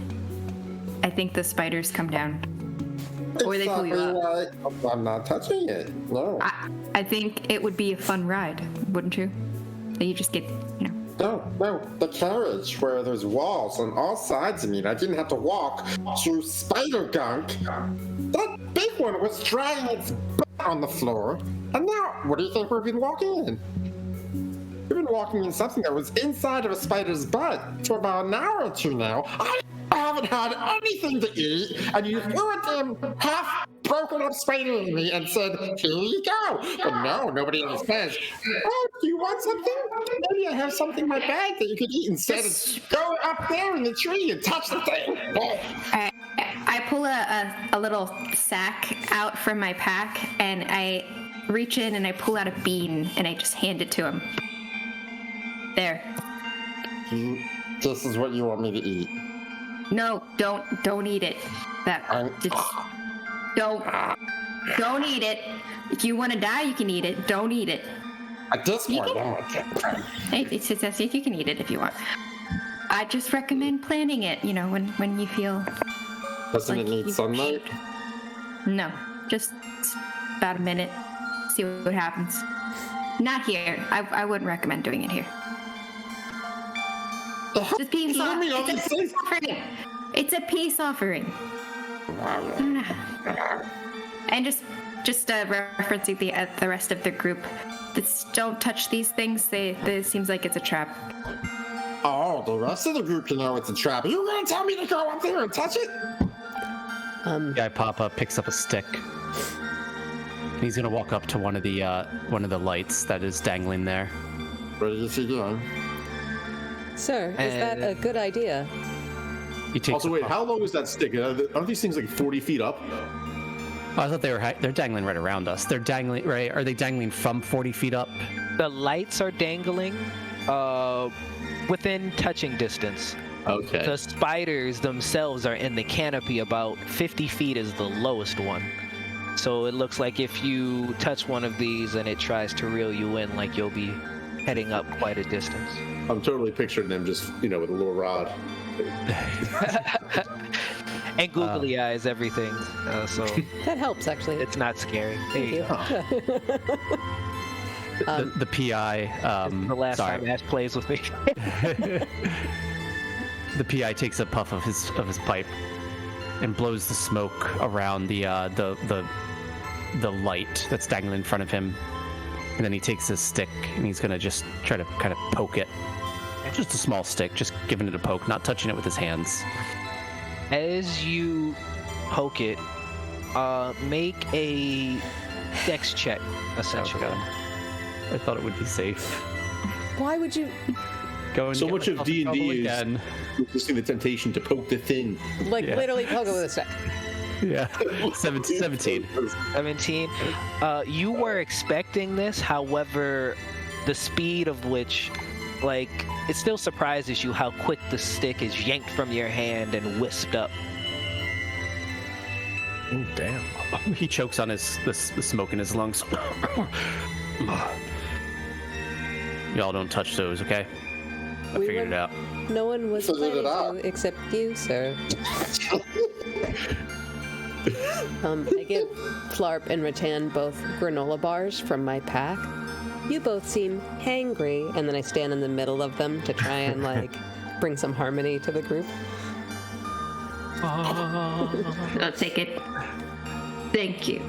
I think the spiders come down. Or they pull you up. I'm not touching it. No. I think it would be a fun ride, wouldn't you? That you just get, you know. No, the carriage where there's walls on all sides of me and I didn't have to walk through spider gunk. That big one was dragging its butt on the floor. And now, what do you think we've been walking in? We've been walking in something that was inside of a spider's butt for about an hour or two now. I haven't had anything to eat, and you threw a damn half broken up spider in me and said, here you go. But no, nobody understands. Oh, do you want something? Maybe I have something in my bag that you could eat instead of go up there in the tree and touch the thing. I pull a little sack out from my pack, and I reach in and I pull out a bean, and I just hand it to him. There. This is what you want me to eat. No, don't eat it. Don't eat it. If you want to die, you can eat it. Don't eat it. At this point, You can eat it if you want. I just recommend planning it, you know, when you feel... Doesn't like it need sunlight? No, just about a minute. See what happens. Not here. I wouldn't recommend doing it here. Just peace offering. It's a peace offering. And just referencing the rest of the group. Just don't touch these things. It seems like it's a trap. Oh, the rest of the group can know it's a trap. Are you gonna tell me to go up there and touch it? Guy Papa picks up a stick. He's gonna walk up to one of the lights that is dangling there. What is he doing? Sir, is that a good idea? He takes Also, wait, how long is that stick? Aren't these things like 40 feet up? Oh, I thought they're dangling right around us. They're dangling, right? Are they dangling from 40 feet up? The lights are dangling within touching distance. Okay. The spiders themselves are in the canopy. About 50 feet is the lowest one. So it looks like if you touch one of these and it tries to reel you in, like you'll be heading up quite a distance. I'm totally picturing them just, with a little rod. And googly eyes, everything. So That helps, actually. it's not scary. Thank you. The PI. The last sorry. time Ash plays with me. The PI takes a puff of his pipe and blows the smoke around the light that's dangling in front of him. And then he takes his stick and he's gonna just try to kind of poke it. Just a small stick, just giving it a poke, not touching it with his hands. As you poke it, make a dex check, essentially. Okay. I thought it would be safe. Why would you... Go and So get much of myself in trouble D&D again. is resisting the temptation to poke the thing. literally poke it with a stick? Yeah. 17. 17. You were expecting this, however, the speed of which, it still surprises you how quick the stick is yanked from your hand and whisked up. Oh, damn. He chokes on the smoke in his lungs. Y'all don't touch those, okay? I figured it out. No one was Figured it planning out. to except you, sir. I give Flarp and Rattan both granola bars from my pack. You both seem hangry, and then I stand in the middle of them to try and bring some harmony to the group. I'll take it. Thank you.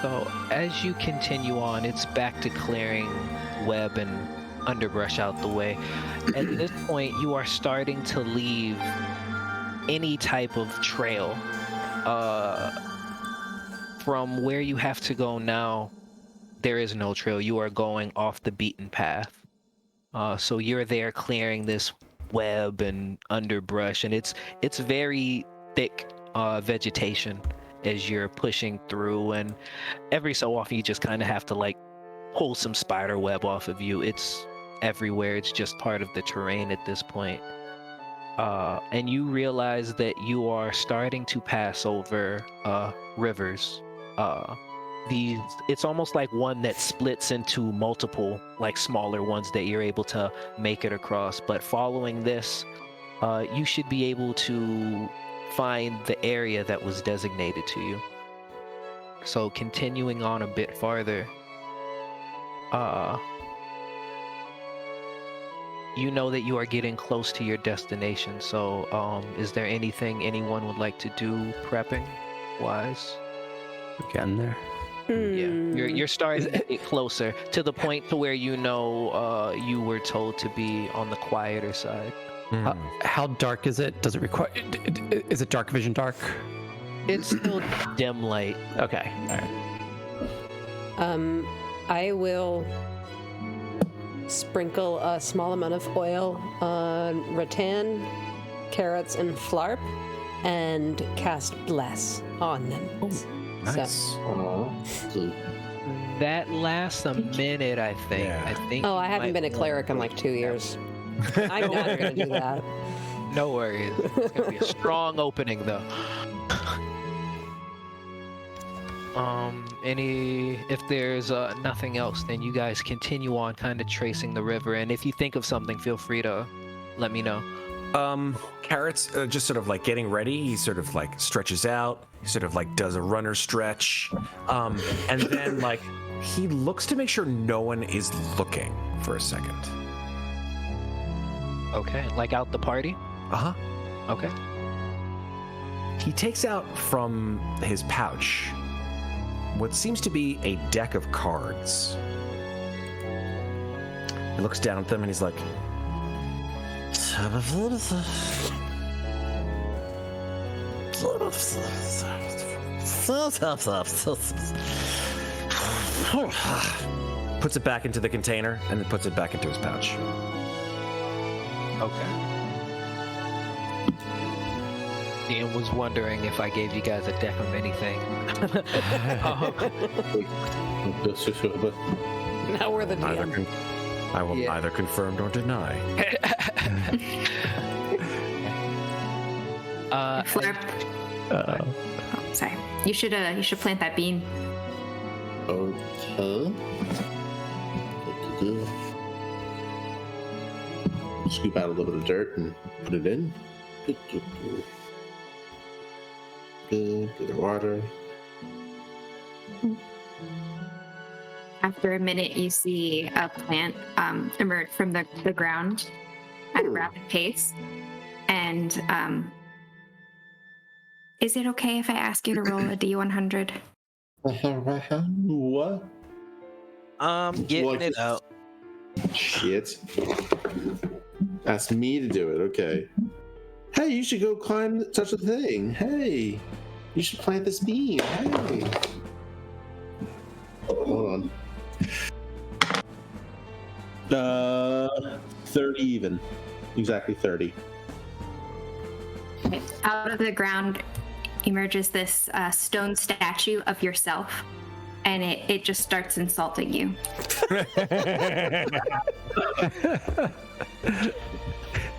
So as you continue on, it's back to clearing web and underbrush out the way. At this point, you are starting to leave any type of trail from where you have to go now, there is no trail. You are going off the beaten path. So you're there clearing this web and underbrush, and it's very thick vegetation as you're pushing through, and every so often you just kind of have to like pull some spider web off of you. It's everywhere. It's just part of the terrain at this point. And you realize that you are starting to pass over rivers. It's almost like one that splits into multiple like smaller ones that you're able to make it across. But following this, you should be able to find the area that was designated to you. So continuing on a bit farther, you know that you are getting close to your destination. So is there anything anyone would like to do prepping wise? We're getting there. Yeah, you're starting to get closer to the point to where you know you were told to be on the quieter side. How dark is it? Does it require? Is it dark vision dark? It's still dim light. Okay. All right. I will sprinkle a small amount of oil on rattan, carrots, and flarp, and cast bless on them. Nice. That lasts a minute, I think. Yeah. I think. Oh, I you haven't might been a want- cleric in like 2 years. I'm not going to do that. No worries. It's gonna be a strong opening, though. If there's nothing else, then you guys continue on kind of tracing the river, and if you think of something, feel free to let me know. Carrots just sort of like getting ready. He sort of like stretches out. He sort of like does a runner stretch. And then like he looks to make sure no one is looking for a second. Okay, like out the party? Uh-huh. Okay. He takes out from his pouch what seems to be a deck of cards. He looks down at them and he's like, puts it back into the container and then puts it back into his pouch. Okay. Ian was wondering if I gave you guys a deck of anything. Now we're the Neither DM. I will Yeah. neither confirm nor deny. Flip. Oh, sorry. You should plant that bean. Okay. Scoop out a little bit of dirt and put it in. Bit of water. After a minute, you see a plant emerge from the ground at a rapid pace. And is it okay if I ask you to roll a D100? What? Getting Like- it out. Shit. Asked me to do it, okay. Hey, you should go climb such a thing. Hey, you should plant this bean. Hey. Hold on. 30 even. Exactly 30. Out of the ground emerges this stone statue of yourself, and it just starts insulting you.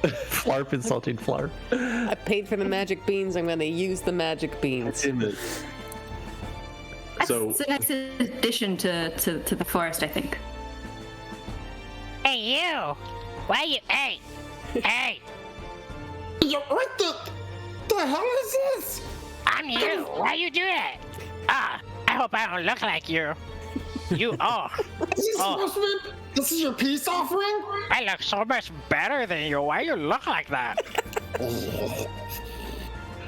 Flarp insulting Flarp. I paid for the magic beans. I'm going to use the magic beans. So- It's a nice addition to the forest, I think. Hey, you! Why you? Hey! Hey! Yo, what the hell is this? I'm you! Why you do that? I hope I don't look like you. You, Is this supposed to be? This is your peace offering? I look so much better than you. Why you look like that?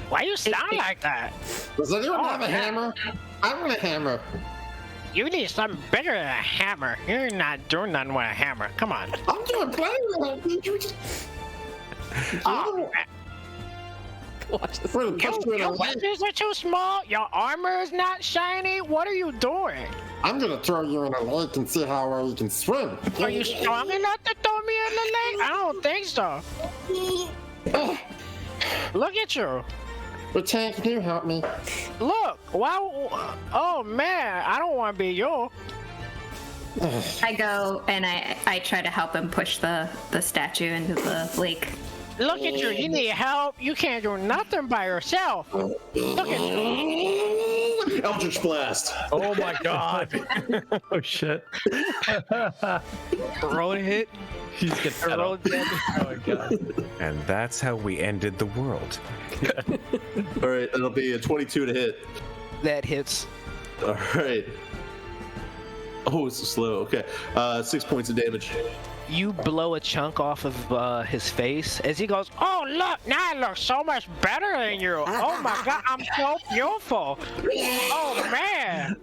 Why you sound like that? Does anyone have a yeah. hammer? I want a hammer. You need something bigger than a hammer. You're not doing nothing with a hammer. Come on. I'm doing plenty with it. Oh, Watch this. We're gonna push you in a Your lake. weapons are too small. Your armor is not shiny. What are you doing? I'm gonna throw you in a lake and see how well you can swim. Are you strong enough to throw me in the lake? I don't think so. Look at you. Rattan, can you help me? Look. Why? Oh man, I don't want to be you. I go and I try to help him push the statue into the lake. Look at you. You need help. You can't do nothing by yourself. Look at you. Eldritch Blast. Oh my god. Oh shit. Roll hit. He's getting Roll damage. Oh my god. And that's how we ended the world. All right, it'll be a 22 to hit. That hits. All right. Oh, it's slow. Okay. 6 points of damage. You blow a chunk off of his face as he goes, Oh look, now I look so much better than you. Oh my god, I'm so beautiful. Oh man.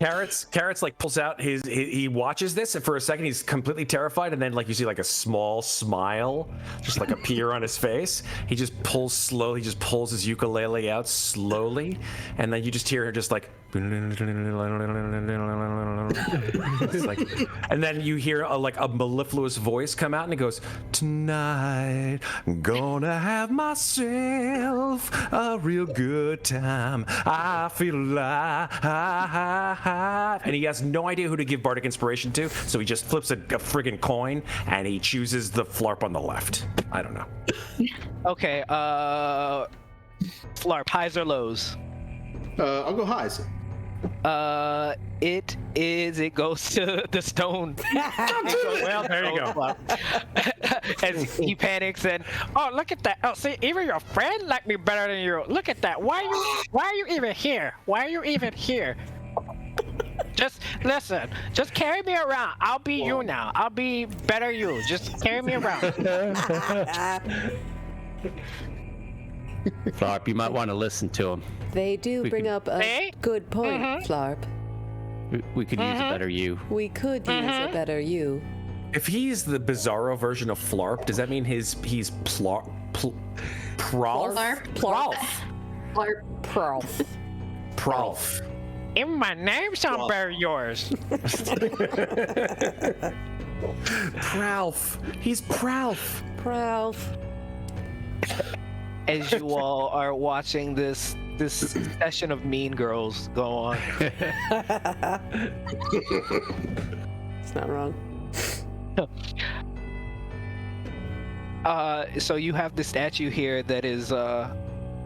Carrots like pulls out he watches this, and for a second he's completely terrified, and then like you see like a small smile just like appear on his face. He just pulls slowly, he just pulls his ukulele out slowly, and then you just hear her just like it's like, and then you hear like a mellifluous voice come out, and it goes, "Tonight, I'm gonna have myself a real good time. I feel alive." And he has no idea who to give bardic inspiration to, so he just flips a friggin' coin, and he chooses the flarp on the left. I don't know. okay, Flarp, highs or lows? I'll go highs. It goes to the stone. Well, there you go. As he panics and, Oh look at that. Oh see, even your friend liked me better than you. Look at that. Why are you even here? Why are you even here? Just listen. Just carry me around. I'll be you now. I'll be better you. Just carry me around. Flarp, you might want to listen to him. They do bring up a Eh? good point, Flarp. We could use a better you. We could use a better you. If he's the bizarro version of Flarp, does that mean he's Prolf? Prolf. Even my name sounds better than yours. Prolf. He's Prolf. Ralph. as you all are watching this session of Mean Girls go on. It's not wrong. So you have the statue here that is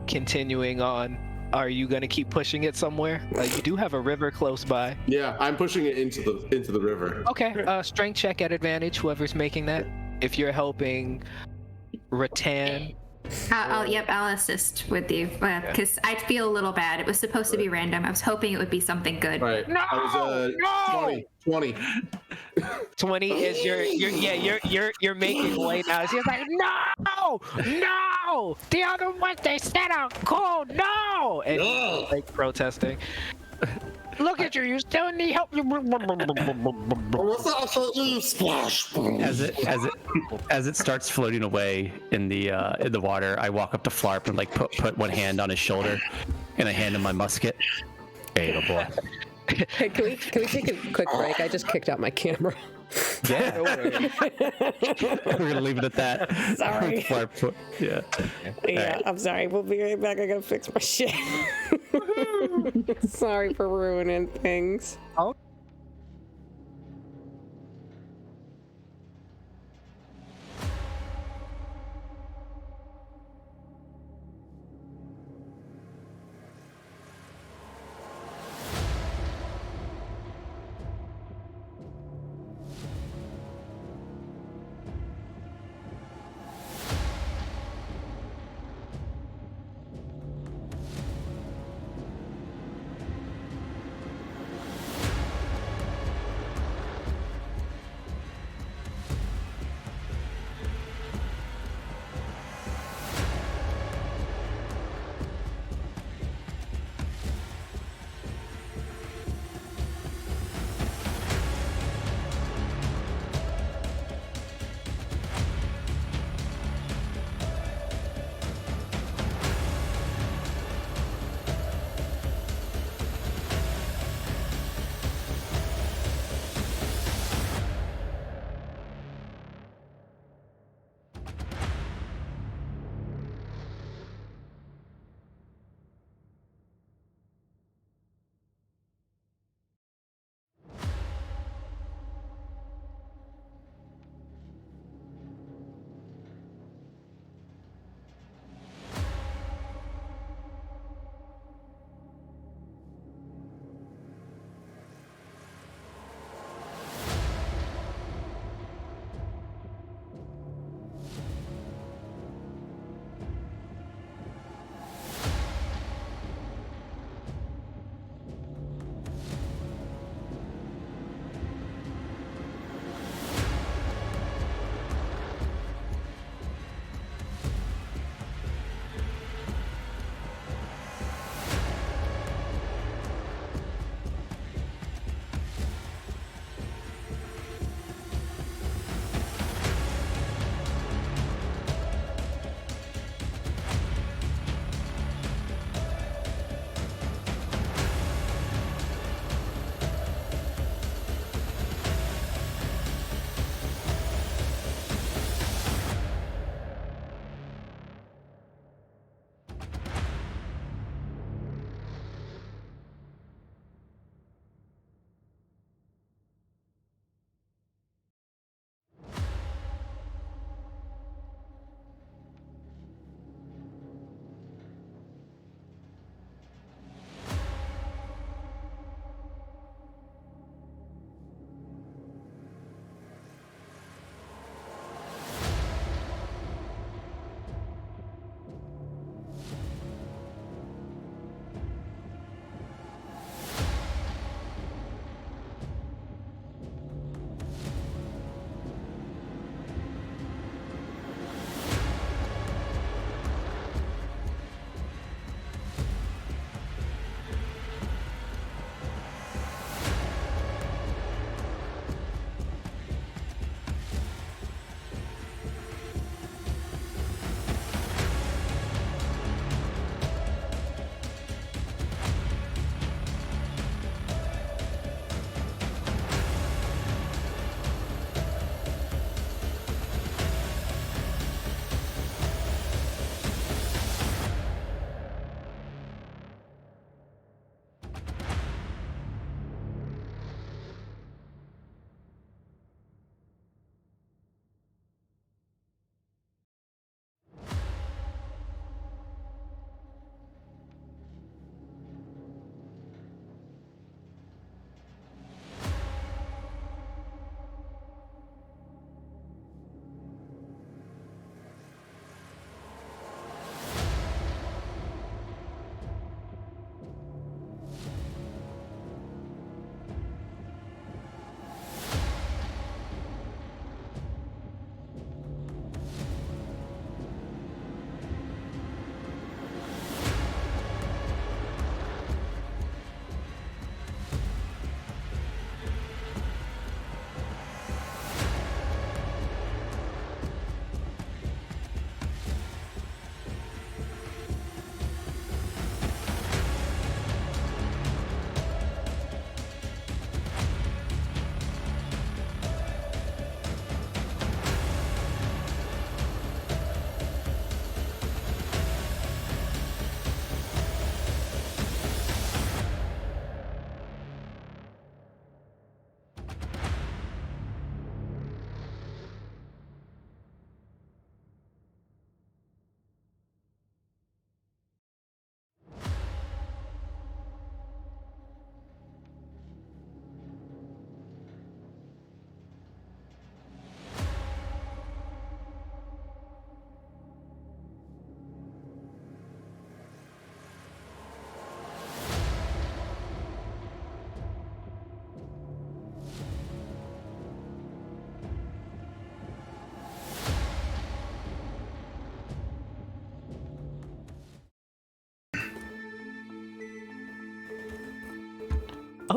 continuing on. Are you gonna keep pushing it somewhere? You do have a river close by. Yeah, I'm pushing it into the river. Okay. Strength check at advantage. Whoever's making that. If you're helping Rattan. I'll assist with you because I feel a little bad. It was supposed to be random. I was hoping it would be something good. All right. No! I was 20. 20 is you're making way now. He's like, no, the other ones they said are cool, no. And he's like protesting. Look at you, you still need help. What's that? I can't use splash. As it starts floating away in the water, I walk up to Flarp and like put one hand on his shoulder, and I hand him my musket. Hey, little boy. Hey, can we take a quick break? I just kicked out my camera. Yeah. We're gonna leave it at that. Sorry. Flarp, yeah. Yeah, Right. I'm sorry. We'll be right back. I gotta fix my shit. Sorry for ruining things.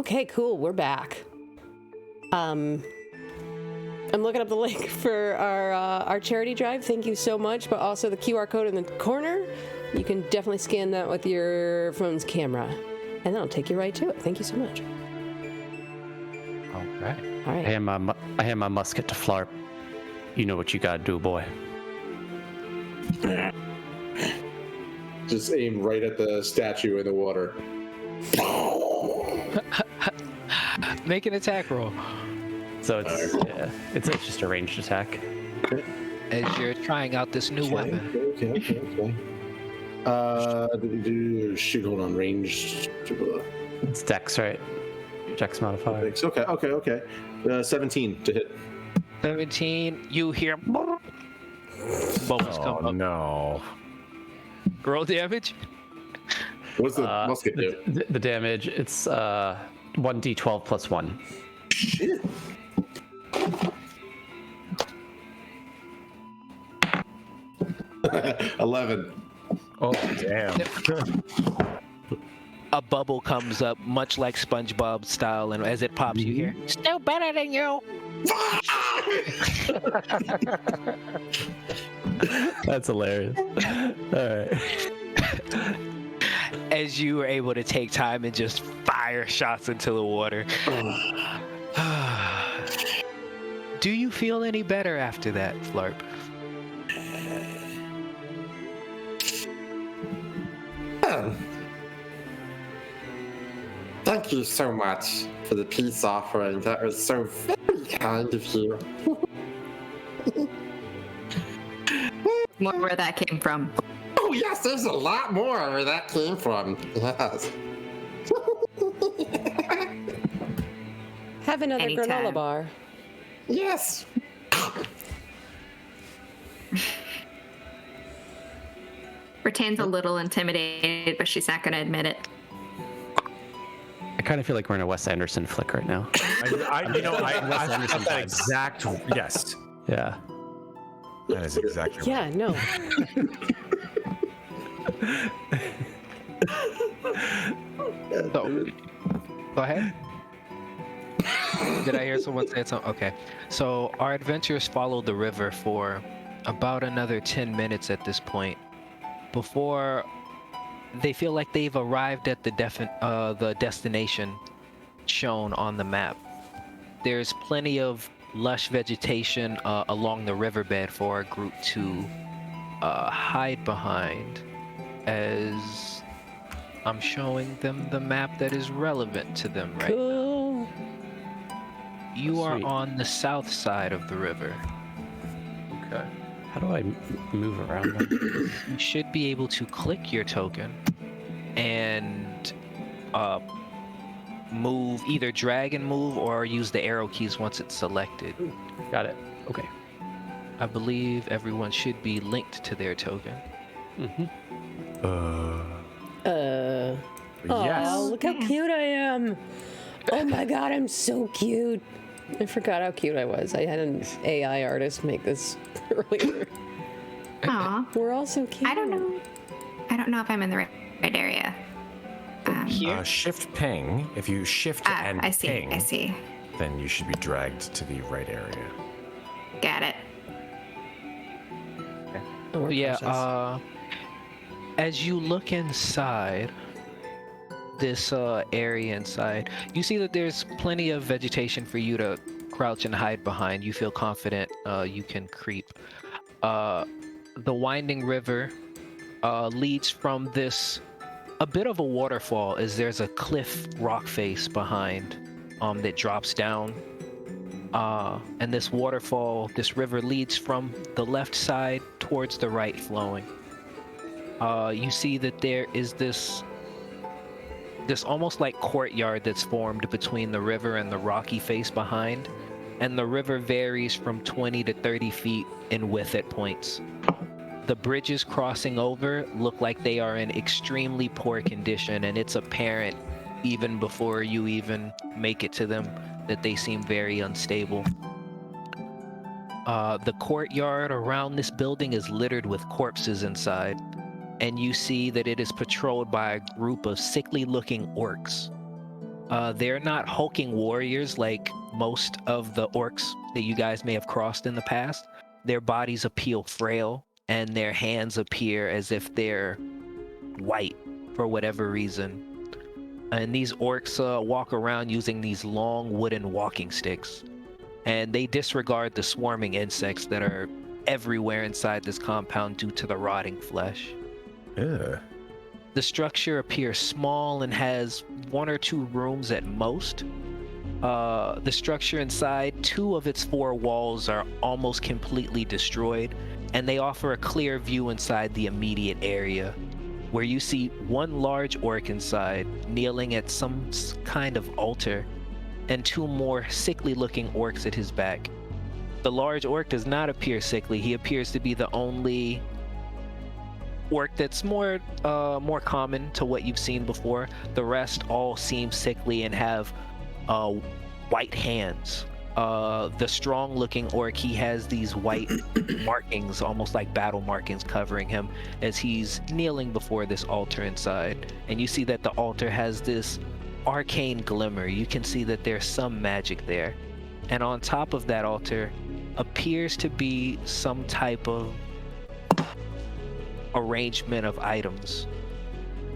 Okay, cool. We're back. I'm looking up the link for our charity drive. Thank you so much. But also the QR code in the corner. You can definitely scan that with your phone's camera, and that'll take you right to it. Thank you so much. All right. All right. I hand my musket to Flarp. You know what you gotta do, boy. Just aim right at the statue in the water. Make an attack roll. So it's just a ranged attack. As you're trying out this new weapon. Okay. Shoot, hold on, range. It's Dex, right? Dex modifier. Okay. 17 to hit. 17, you hear bubbles come up. No. Roll damage. What's the musket do? The damage, it's 1d12 plus 1. Shit. $11. Oh, damn. A bubble comes up, much like SpongeBob style, and as it pops, you hear, "Still better than you." That's hilarious. All right. As you were able to take time and just fire shots into the water. Do you feel any better after that, Flarp? Thank you so much for the peace offering. That was so very kind of you. More where that came from. Oh yes, there's a lot more where that came from. Yes. Have another Anytime. granola bar. Yes. Ratan's a little intimidated, but she's not going to admit it. I kind of feel like we're in a Wes Anderson flick right now. I Wes Anderson got that vibes. exact. Yes, Yeah. that is exactly. Yeah, no. So, go ahead. Did I hear someone say something? Okay. So our adventurers followed the river for about another 10 minutes at this point before they feel like they've arrived at the destination shown on the map. There's plenty of lush vegetation along the riverbed for our group to hide behind, as I'm showing them the map that is relevant to them right now. Cool. You are Sweet. on the south side of the river. Okay. How do I move around them? You should be able to click your token and move, either drag and move or use the arrow keys once it's selected. Got it. Okay. I believe everyone should be linked to their token. Yes. Oh, look how cute I am. Oh my god, I'm so cute. I forgot how cute I was. I had an AI artist make this earlier. Aw. We're all so cute. I don't know. I don't know if I'm in the right area. Here? Shift ping. If you shift and I see. ping, I see. then you should be dragged to the right area. Got it. Oh, we're Yeah, precious. as you look inside this area inside, you see that there's plenty of vegetation for you to crouch and hide behind. You feel confident you can creep. The winding river leads from this, a bit of a waterfall, as there's a cliff rock face behind that drops down. And this waterfall, this river leads from the left side towards the right flowing. You see that there is this almost like courtyard that's formed between the river and the rocky face behind, and the river varies from 20 to 30 feet in width at points. The bridges crossing over look like they are in extremely poor condition, and it's apparent even before you even make it to them that they seem very unstable. The courtyard around this building is littered with corpses inside, and you see that it is patrolled by a group of sickly-looking orcs. They're not hulking warriors like most of the orcs that you guys may have crossed in the past. Their bodies appear frail, and their hands appear as if they're white for whatever reason. And these orcs walk around using these long wooden walking sticks. And they disregard the swarming insects that are everywhere inside this compound due to the rotting flesh. Yeah. The structure appears small and has 1 or 2 rooms at most. The structure inside, 2 of its 4 walls are almost completely destroyed, and they offer a clear view inside the immediate area, where you see 1 large orc inside, kneeling at some kind of altar, and 2 more sickly-looking orcs at his back. The large orc does not appear sickly. He appears to be the only orc that's more common to what you've seen before. The rest all seem sickly and have white hands. The strong-looking orc, he has these white markings, almost like battle markings, covering him as he's kneeling before this altar inside. And you see that the altar has this arcane glimmer. You can see that there's some magic there. And on top of that altar appears to be some type of arrangement of items.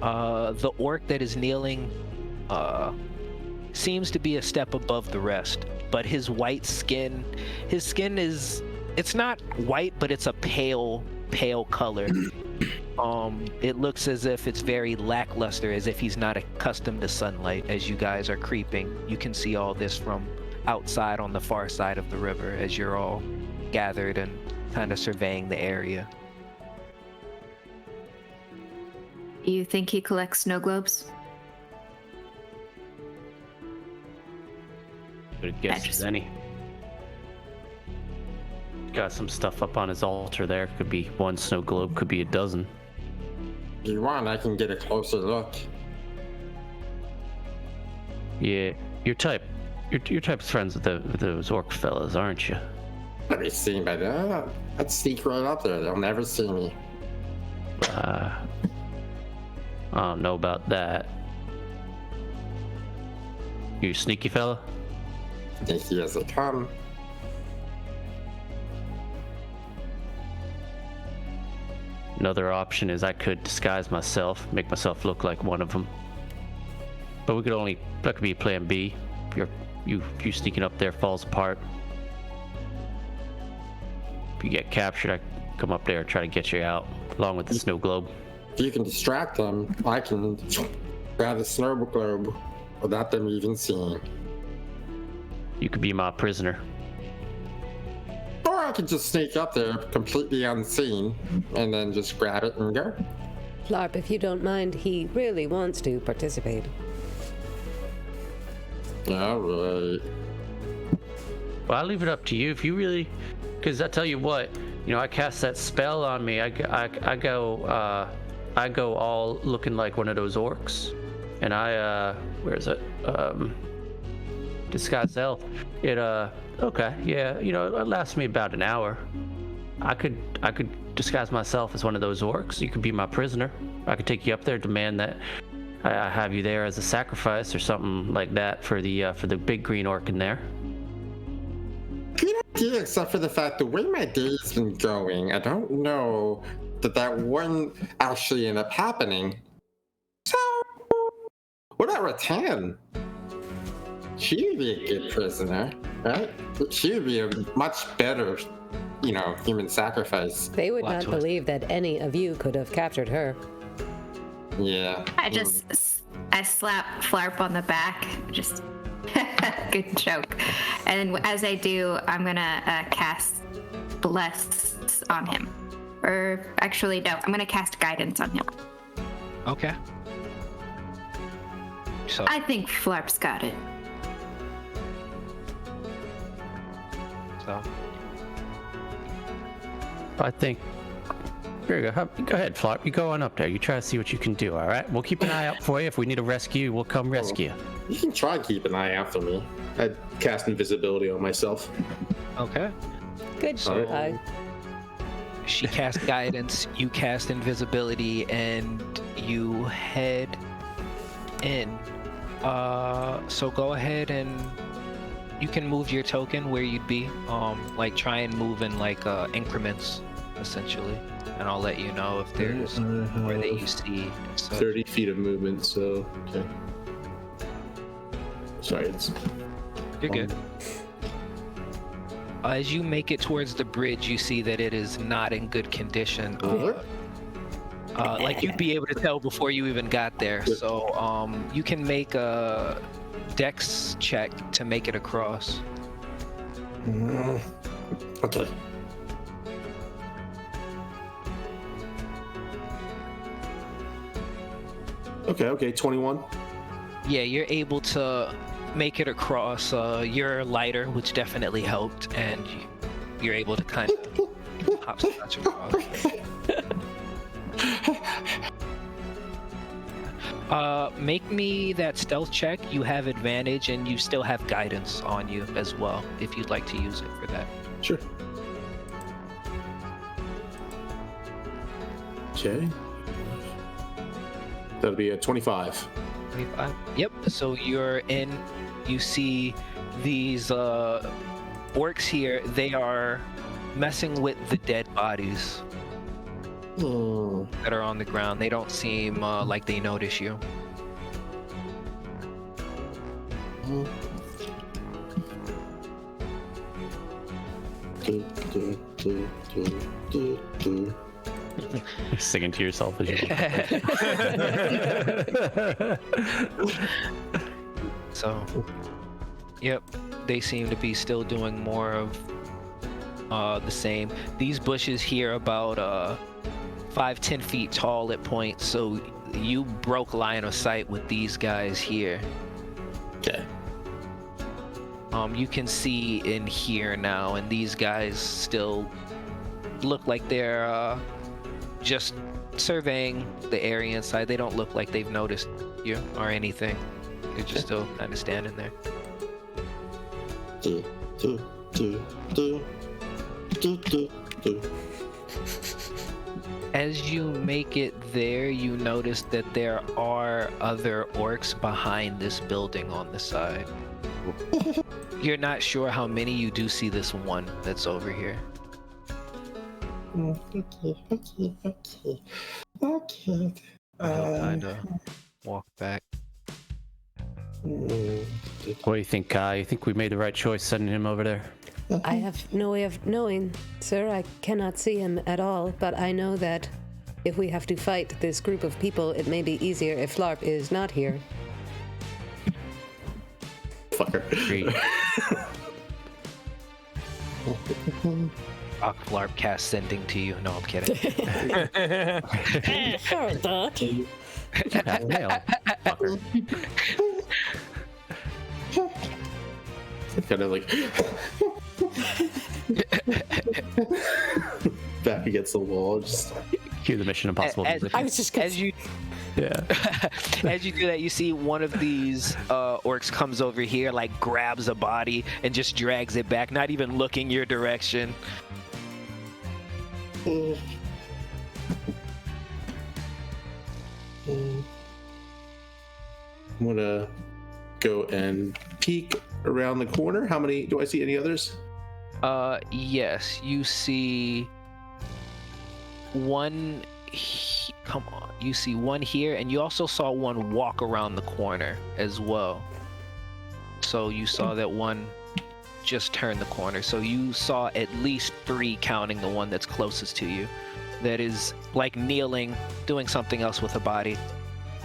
The orc that is kneeling seems to be a step above the rest, but his skin is, it's not white, but it's a pale color. It looks as if it's very lackluster, as if he's not accustomed to sunlight. As you guys are creeping, you can see all this from outside on the far side of the river as you're all gathered and kind of surveying the area. You think he collects snow globes? Good guess as any. Got some stuff up on his altar there. Could be 1 snow globe, could be a dozen. If you want, I can get a closer look. Yeah, your type's friends with those orc fellas, aren't you? I'll be seen by them. I'd sneak right up there. They'll never see me. I don't know about that. You a sneaky fella? Sneaky as they come. Another option is I could disguise myself, make myself look like one of them. But that could be plan B. You sneaking up there falls apart. If you get captured, I come up there and try to get you out, along with the snow globe. If you can distract them, I can grab the snow globe without them even seeing. You could be my prisoner. Or I could just sneak up there completely unseen and then just grab it and go. Flarp, if you don't mind, he really wants to participate. All right. Well, I'll leave it up to you if you really, because I tell you what, I cast that spell on me. I go all looking like one of those orcs, and where is it? Disguise elf. Okay, yeah, it lasts me about an hour. I could disguise myself as one of those orcs. You could be my prisoner. I could take you up there, demand that I have you there as a sacrifice or something like that for the big green orc in there. Good idea, except for the fact the way my day's been going, I don't know that wouldn't actually end up happening. So, what about Rattan? She would be a good prisoner, right? She would be a much better, human sacrifice. They would not believe that any of you could have captured her. Yeah. I slap Flarp on the back. Just good joke. And as I do, I'm gonna cast Bless on him. Or actually, no, I'm gonna cast Guidance on him. Okay. So I think Flarp's got it. I think. Here you go. Go ahead, Flarp. You go on up there. You try to see what you can do, all right? We'll keep an eye out for you. If we need a rescue, we'll come rescue. You can try to keep an eye after me. I'd cast invisibility on myself. Okay. Good shot. She casts guidance, you cast invisibility, and you head in. So go ahead and you can move your token where you'd be. Like try and move in like increments, essentially. And I'll let you know if there's where that you see. So 30 feet of movement, so okay. Sorry, it's you're good. As you make it towards the bridge, you see that it is not in good condition. Like you'd be able to tell before you even got there. So you can make a dex check to make it across. okay. Okay, 21. Yeah, you're able to make it across. You're lighter, which definitely helped, and you're able to kind of hopscotch across. Make me that stealth check. You have advantage, and you still have guidance on you as well, if you'd like to use it for that. Sure. Okay. That'll be a 25. 25. Yep. So you're in. You see these orcs here. They are messing with the dead bodies that are on the ground. They don't seem like they notice you. Singing to yourself as you So, yep, they seem to be still doing more of the same. These bushes here about 5-10 feet tall at points, so you broke line of sight with these guys here. Okay. You can see in here now, and these guys still look like they're just surveying the area inside. They don't look like they've noticed you or anything. They're just still kind of standing there. As you make it there, you notice that there are other orcs behind this building on the side. You're not sure how many. You do see this one that's over here. Okay. I'll kind of walk back. What do you think, Kai? You think we made the right choice sending him over there? I have no way of knowing, sir. I cannot see him at all, but I know that if we have to fight this group of people, it may be easier if Flarp is not here. Fucker. Agreed. Flarp cast sending to you. No, I'm kidding. Sure, that. Nail. Fucker. Kind of like back against the wall, just Cue the Mission Impossible music. I was just gonna... As you Yeah. as you do that, you see one of these orcs comes over here, like grabs a body and just drags it back, not even looking your direction. I'm gonna go and peek around the corner. How many do I see? Any others? Yes, you see one. Come on, you see one here, and you also saw one walk around the corner as well. So you saw that one just turned the corner. So you saw at least 3, counting the one that's closest to you, that is like kneeling, doing something else with a body.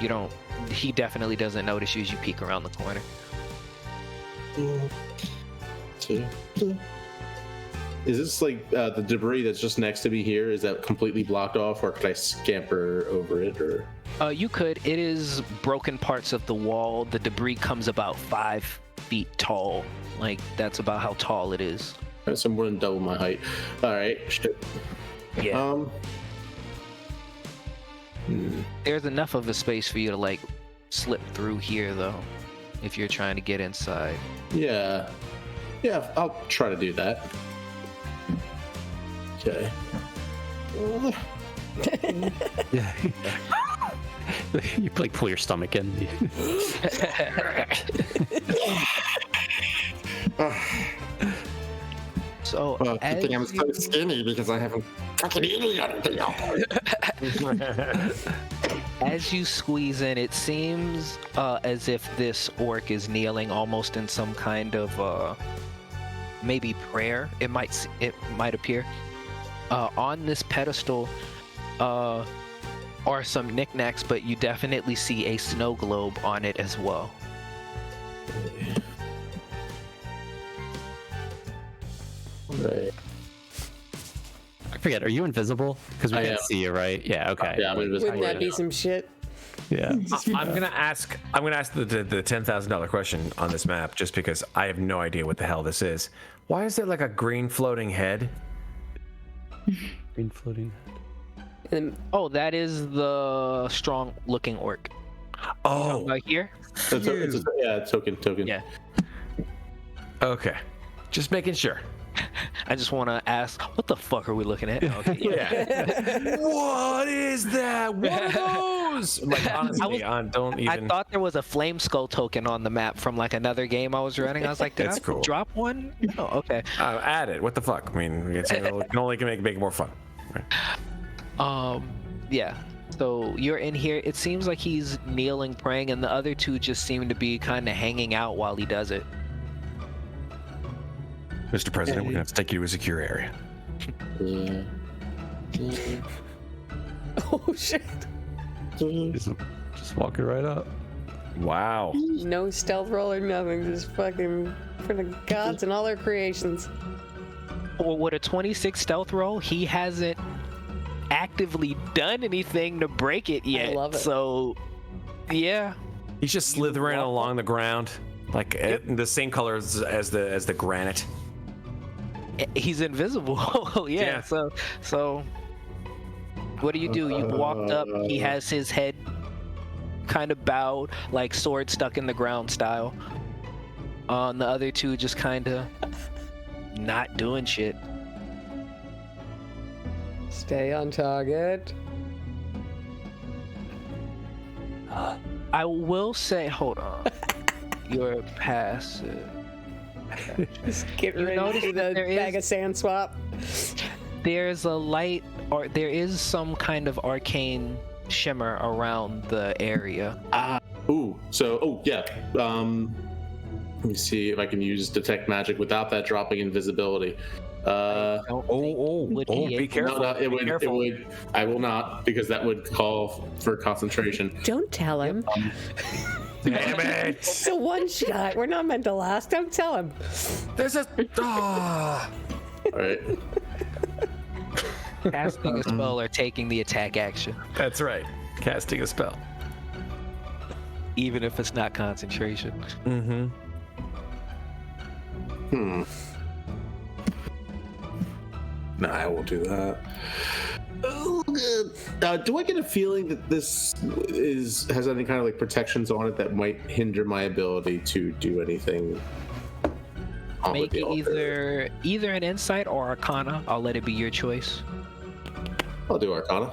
You don't. He definitely doesn't notice you as you peek around the corner. Is this like the debris that's just next to me here? Is that completely blocked off, or could I scamper over it? Or You could. It is broken parts of the wall. The debris comes about 5 feet tall. Like that's about how tall it is. so more than double my height. All right. Shit. Yeah. There's enough of a space for you to like slip through here though, if you're trying to get inside. Yeah. I'll try to do that. Okay. You like pull your stomach in. So Well, I as think I'm so you- skinny because I haven't fucking eaten anything else. As you squeeze in, it seems as if this orc is kneeling almost in some kind of maybe prayer. It might appear. On this pedestal are some knickknacks, but you definitely see a snow globe on it as well. Right. I forget. Are you invisible? Because we I can't am. see you, right? Yeah. Okay. Yeah, I'm invisible. Wouldn't that right be now. some shit? Yeah. I'm gonna ask the $10,000 question on this map, just because I have no idea what the hell this is. Why is there like a green floating head? Green floating. And Oh, that is the strong-looking orc. Oh, Right here. Token. Yeah. okay. Just making sure. I just want to ask, what the fuck are we looking at? Okay, Yeah. What is that? What are those? Like, honestly, don't even. I thought there was a flame skull token on the map from like another game I was running. I was like, did That's I cool. drop one? Oh, okay. Add it. What the fuck? I mean, it can only make it more fun. Yeah. So you're in here. It seems like he's kneeling, praying, and the other two just seem to be kind of hanging out while he does it. Mr. President, we're gonna have to take you to a secure area. Yeah. oh shit! Just walking right up. Wow. No stealth roll or nothing. Just fucking for the gods and all their creations. Well, with a 26 stealth roll, he hasn't actively done anything to break it yet. love it. So, yeah. He's just slithering along the ground, like the same color as the granite. He's invisible. Yeah. So what do? You walked up. He has his head kind of bowed, like sword stuck in the ground style. The other two just kind of not doing shit. Stay on target. I will say, hold on. Your passive. Just get You ready notice to do the that there bag is- of sand swap. There's a light, or there is some kind of arcane shimmer around the area. Yeah. Let me see if I can use detect magic without that dropping invisibility. Be careful. No, it Be would. careful. It would. I will not, because that would call for concentration. Don't tell him. Damn it! It's a one shot. We're not meant to last. Don't tell him. There's a. Ah. All right. Casting a spell or taking the attack action, That's right. Casting a spell. even if it's not concentration. Mm-hmm. No, I won't do that. Oh, good. Do I get a feeling that this has any kind of like protections on it that might hinder my ability to do anything? on with Make the it altar? either an insight or arcana. I'll let it be your choice. I'll do Arcana.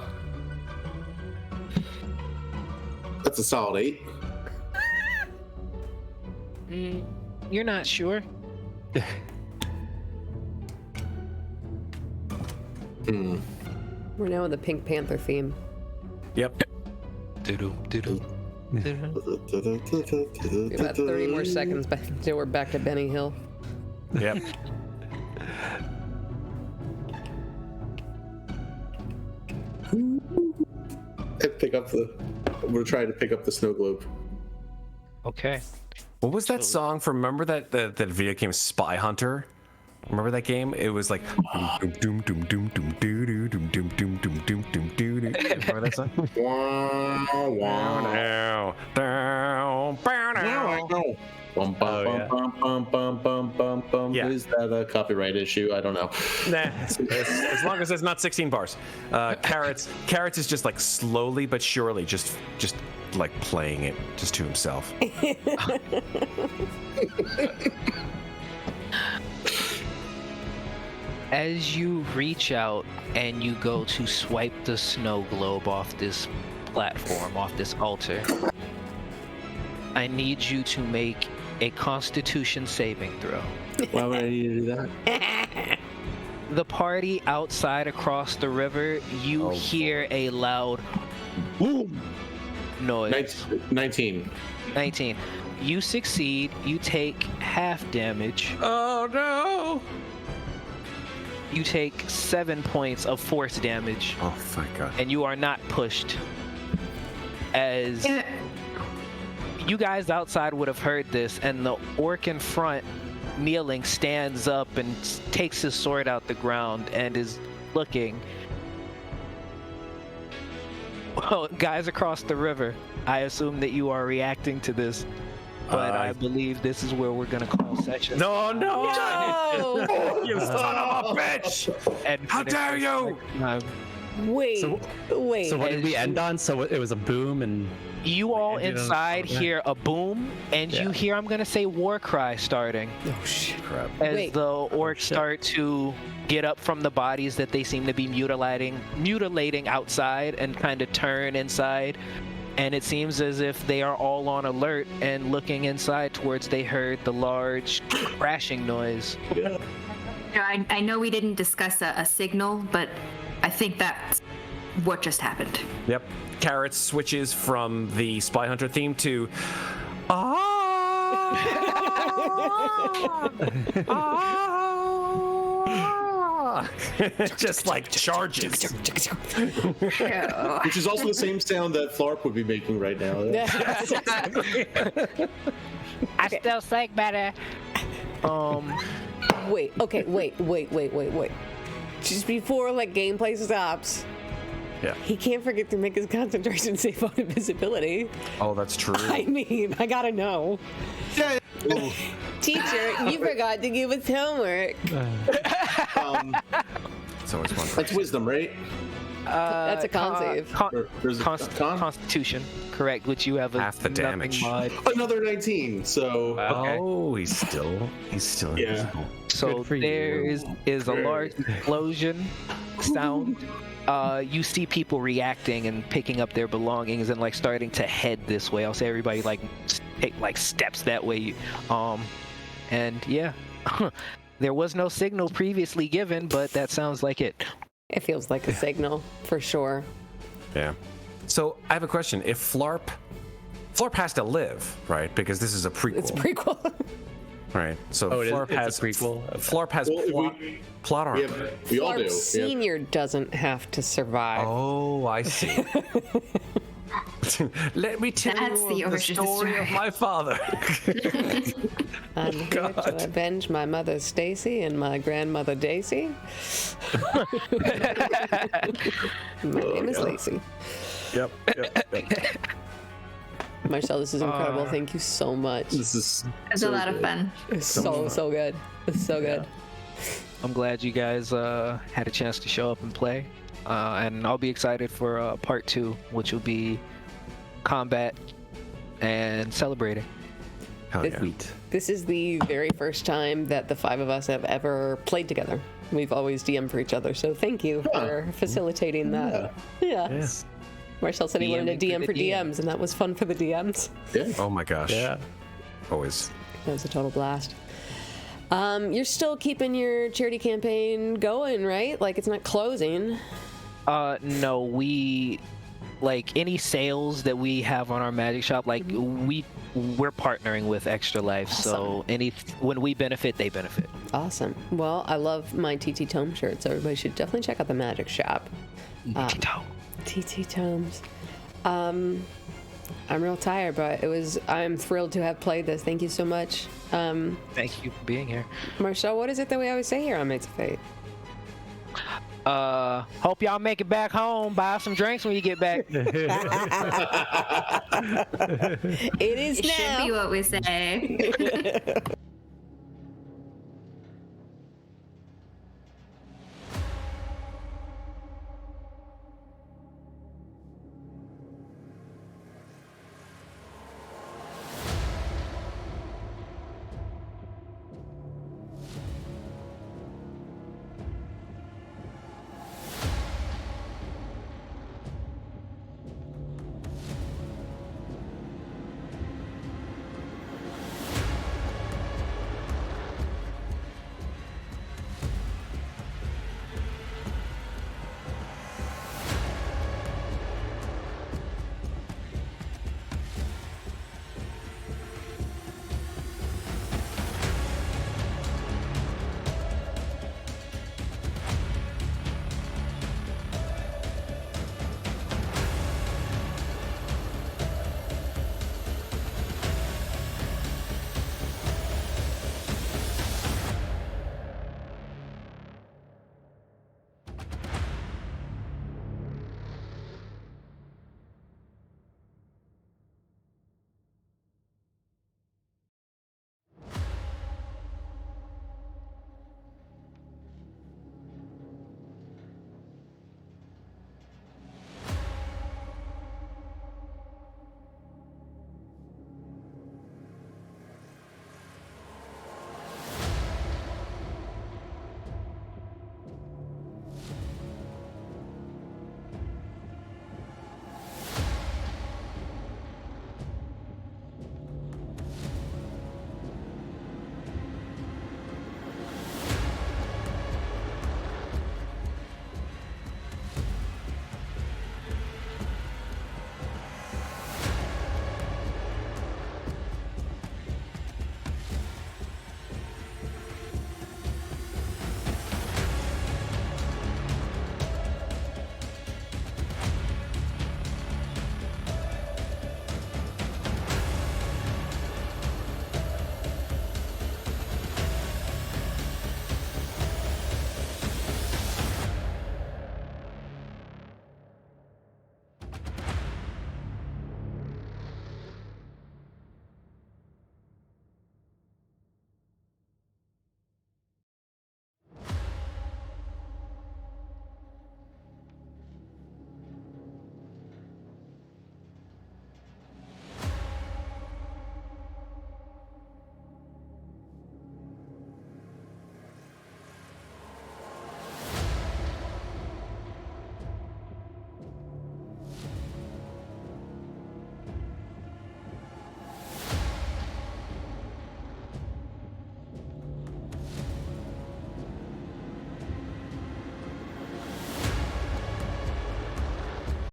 That's a solid 8. You're not sure. We're now in the Pink Panther theme. Yep. Doo-doo. About 30 more seconds back until we're back to Benny Hill. Yep. I'm gonna try to pick up the snow globe. Okay. What was that song from? Remember that video game Spy Hunter? Remember that game? It was like doom doom doom doom doom doo doo doom doom doom doom doom doom doo doo. Remember that song? Wow, wow. Now, down, bow, Now I now. know. Bum, bum, Oh, yeah. bum, bum, bum, bum, bum, bum. Yeah. Is that a copyright issue? I don't know. Nah, as long as it's not 16 bars. Carrots is just like slowly but surely, just like playing it just to himself. As you reach out and you go to swipe the snow globe off this platform, off this altar. I need you to make a Constitution saving throw. Why would I need to do that? The party outside across the river, you hear a loud boom noise. 19. 19. You succeed. You take half damage. Oh no! You take 7 points of force damage, Oh my god. and you are not pushed. As you guys outside would have heard this, and the orc in front, kneeling, stands up and takes his sword out the ground and is looking. Well, guys across the river, I assume that you are reacting to this, but I believe this is where we're gonna call session. No! No! You son of a bitch! And How dare you! Wait. So- Wait. So what did we end on? So it was a boom and You all ended on- inside yeah. hear a boom, and you Yeah. hear, I'm gonna say, war cry starting. Oh shit. Crap. As Wait. the orcs shit. start to get up from the bodies that they seem to be mutilating outside and kind of turn inside. And it seems as if they are all on alert and looking inside towards they heard the large crashing noise. I know we didn't discuss a signal, but I think that's what just happened. Yep. Carrot switches from the Spy Hunter theme to just like charges. Which is also the same sound that Flarp would be making right now. I still think better. Wait. Okay. Wait. Just before gameplay stops. Yeah. He can't forget to make his concentration save on invisibility. Oh, that's true. I mean, I gotta know. Teacher, you forgot to give us homework. It's always fun. That's wisdom, right? That's a con save. Or is it con? Constitution, correct? Which you have a Half the nothing damage. mod. Another 19. So Okay. Oh, he's still Yeah. invisible. So for there you. is a large explosion sound. You see people reacting and picking up their belongings and starting to head this way. I'll say everybody take steps that way. And yeah, there was no signal previously given, but that sounds like it. It feels like a signal for sure. Yeah. So I have a question. If Flarp has to live, right? Because this is a prequel. It's a prequel. Right. So Oh, it is- Flarp it's a has prequel? Flarp has Well, if plot armor. we all do. Flarp Senior doesn't have to survive. Oh, I see. Let me tell That's the you the origin story of story. my father. I'm here to avenge my mother Stacy and my grandmother Daisy. My name is Lacey. Yep. Marcel, this is incredible. Thank you so much. This is It's a lot of fun. It's so good. It's so good. I'm glad you guys had a chance to show up and play. And I'll be excited for part 2, which will be combat and celebrating. Hell yeah. This is the very first time that the 5 of us have ever played together. We've always DM'd for each other, so thank you for facilitating that. Yeah. Marcel said he wanted to DMing DM for for the DMs, and that was fun for the DMs. Oh my gosh. yeah. Always. That was a total blast. You're still keeping your charity campaign going, right? It's not closing. No, we any sales that we have on our magic shop, we're partnering with Extra Life, so when we benefit, they benefit. Awesome. Well, I love my TTTomes shirt, so everybody should definitely check out the magic shop. TTTomes. I'm real tired, but I'm thrilled to have played this. Thank you so much. Thank you for being here. Marcel, what is it that we always say here on Mates of Fate? Hope y'all make it back home. Buy some drinks when you get back. It is It should be now. what we say.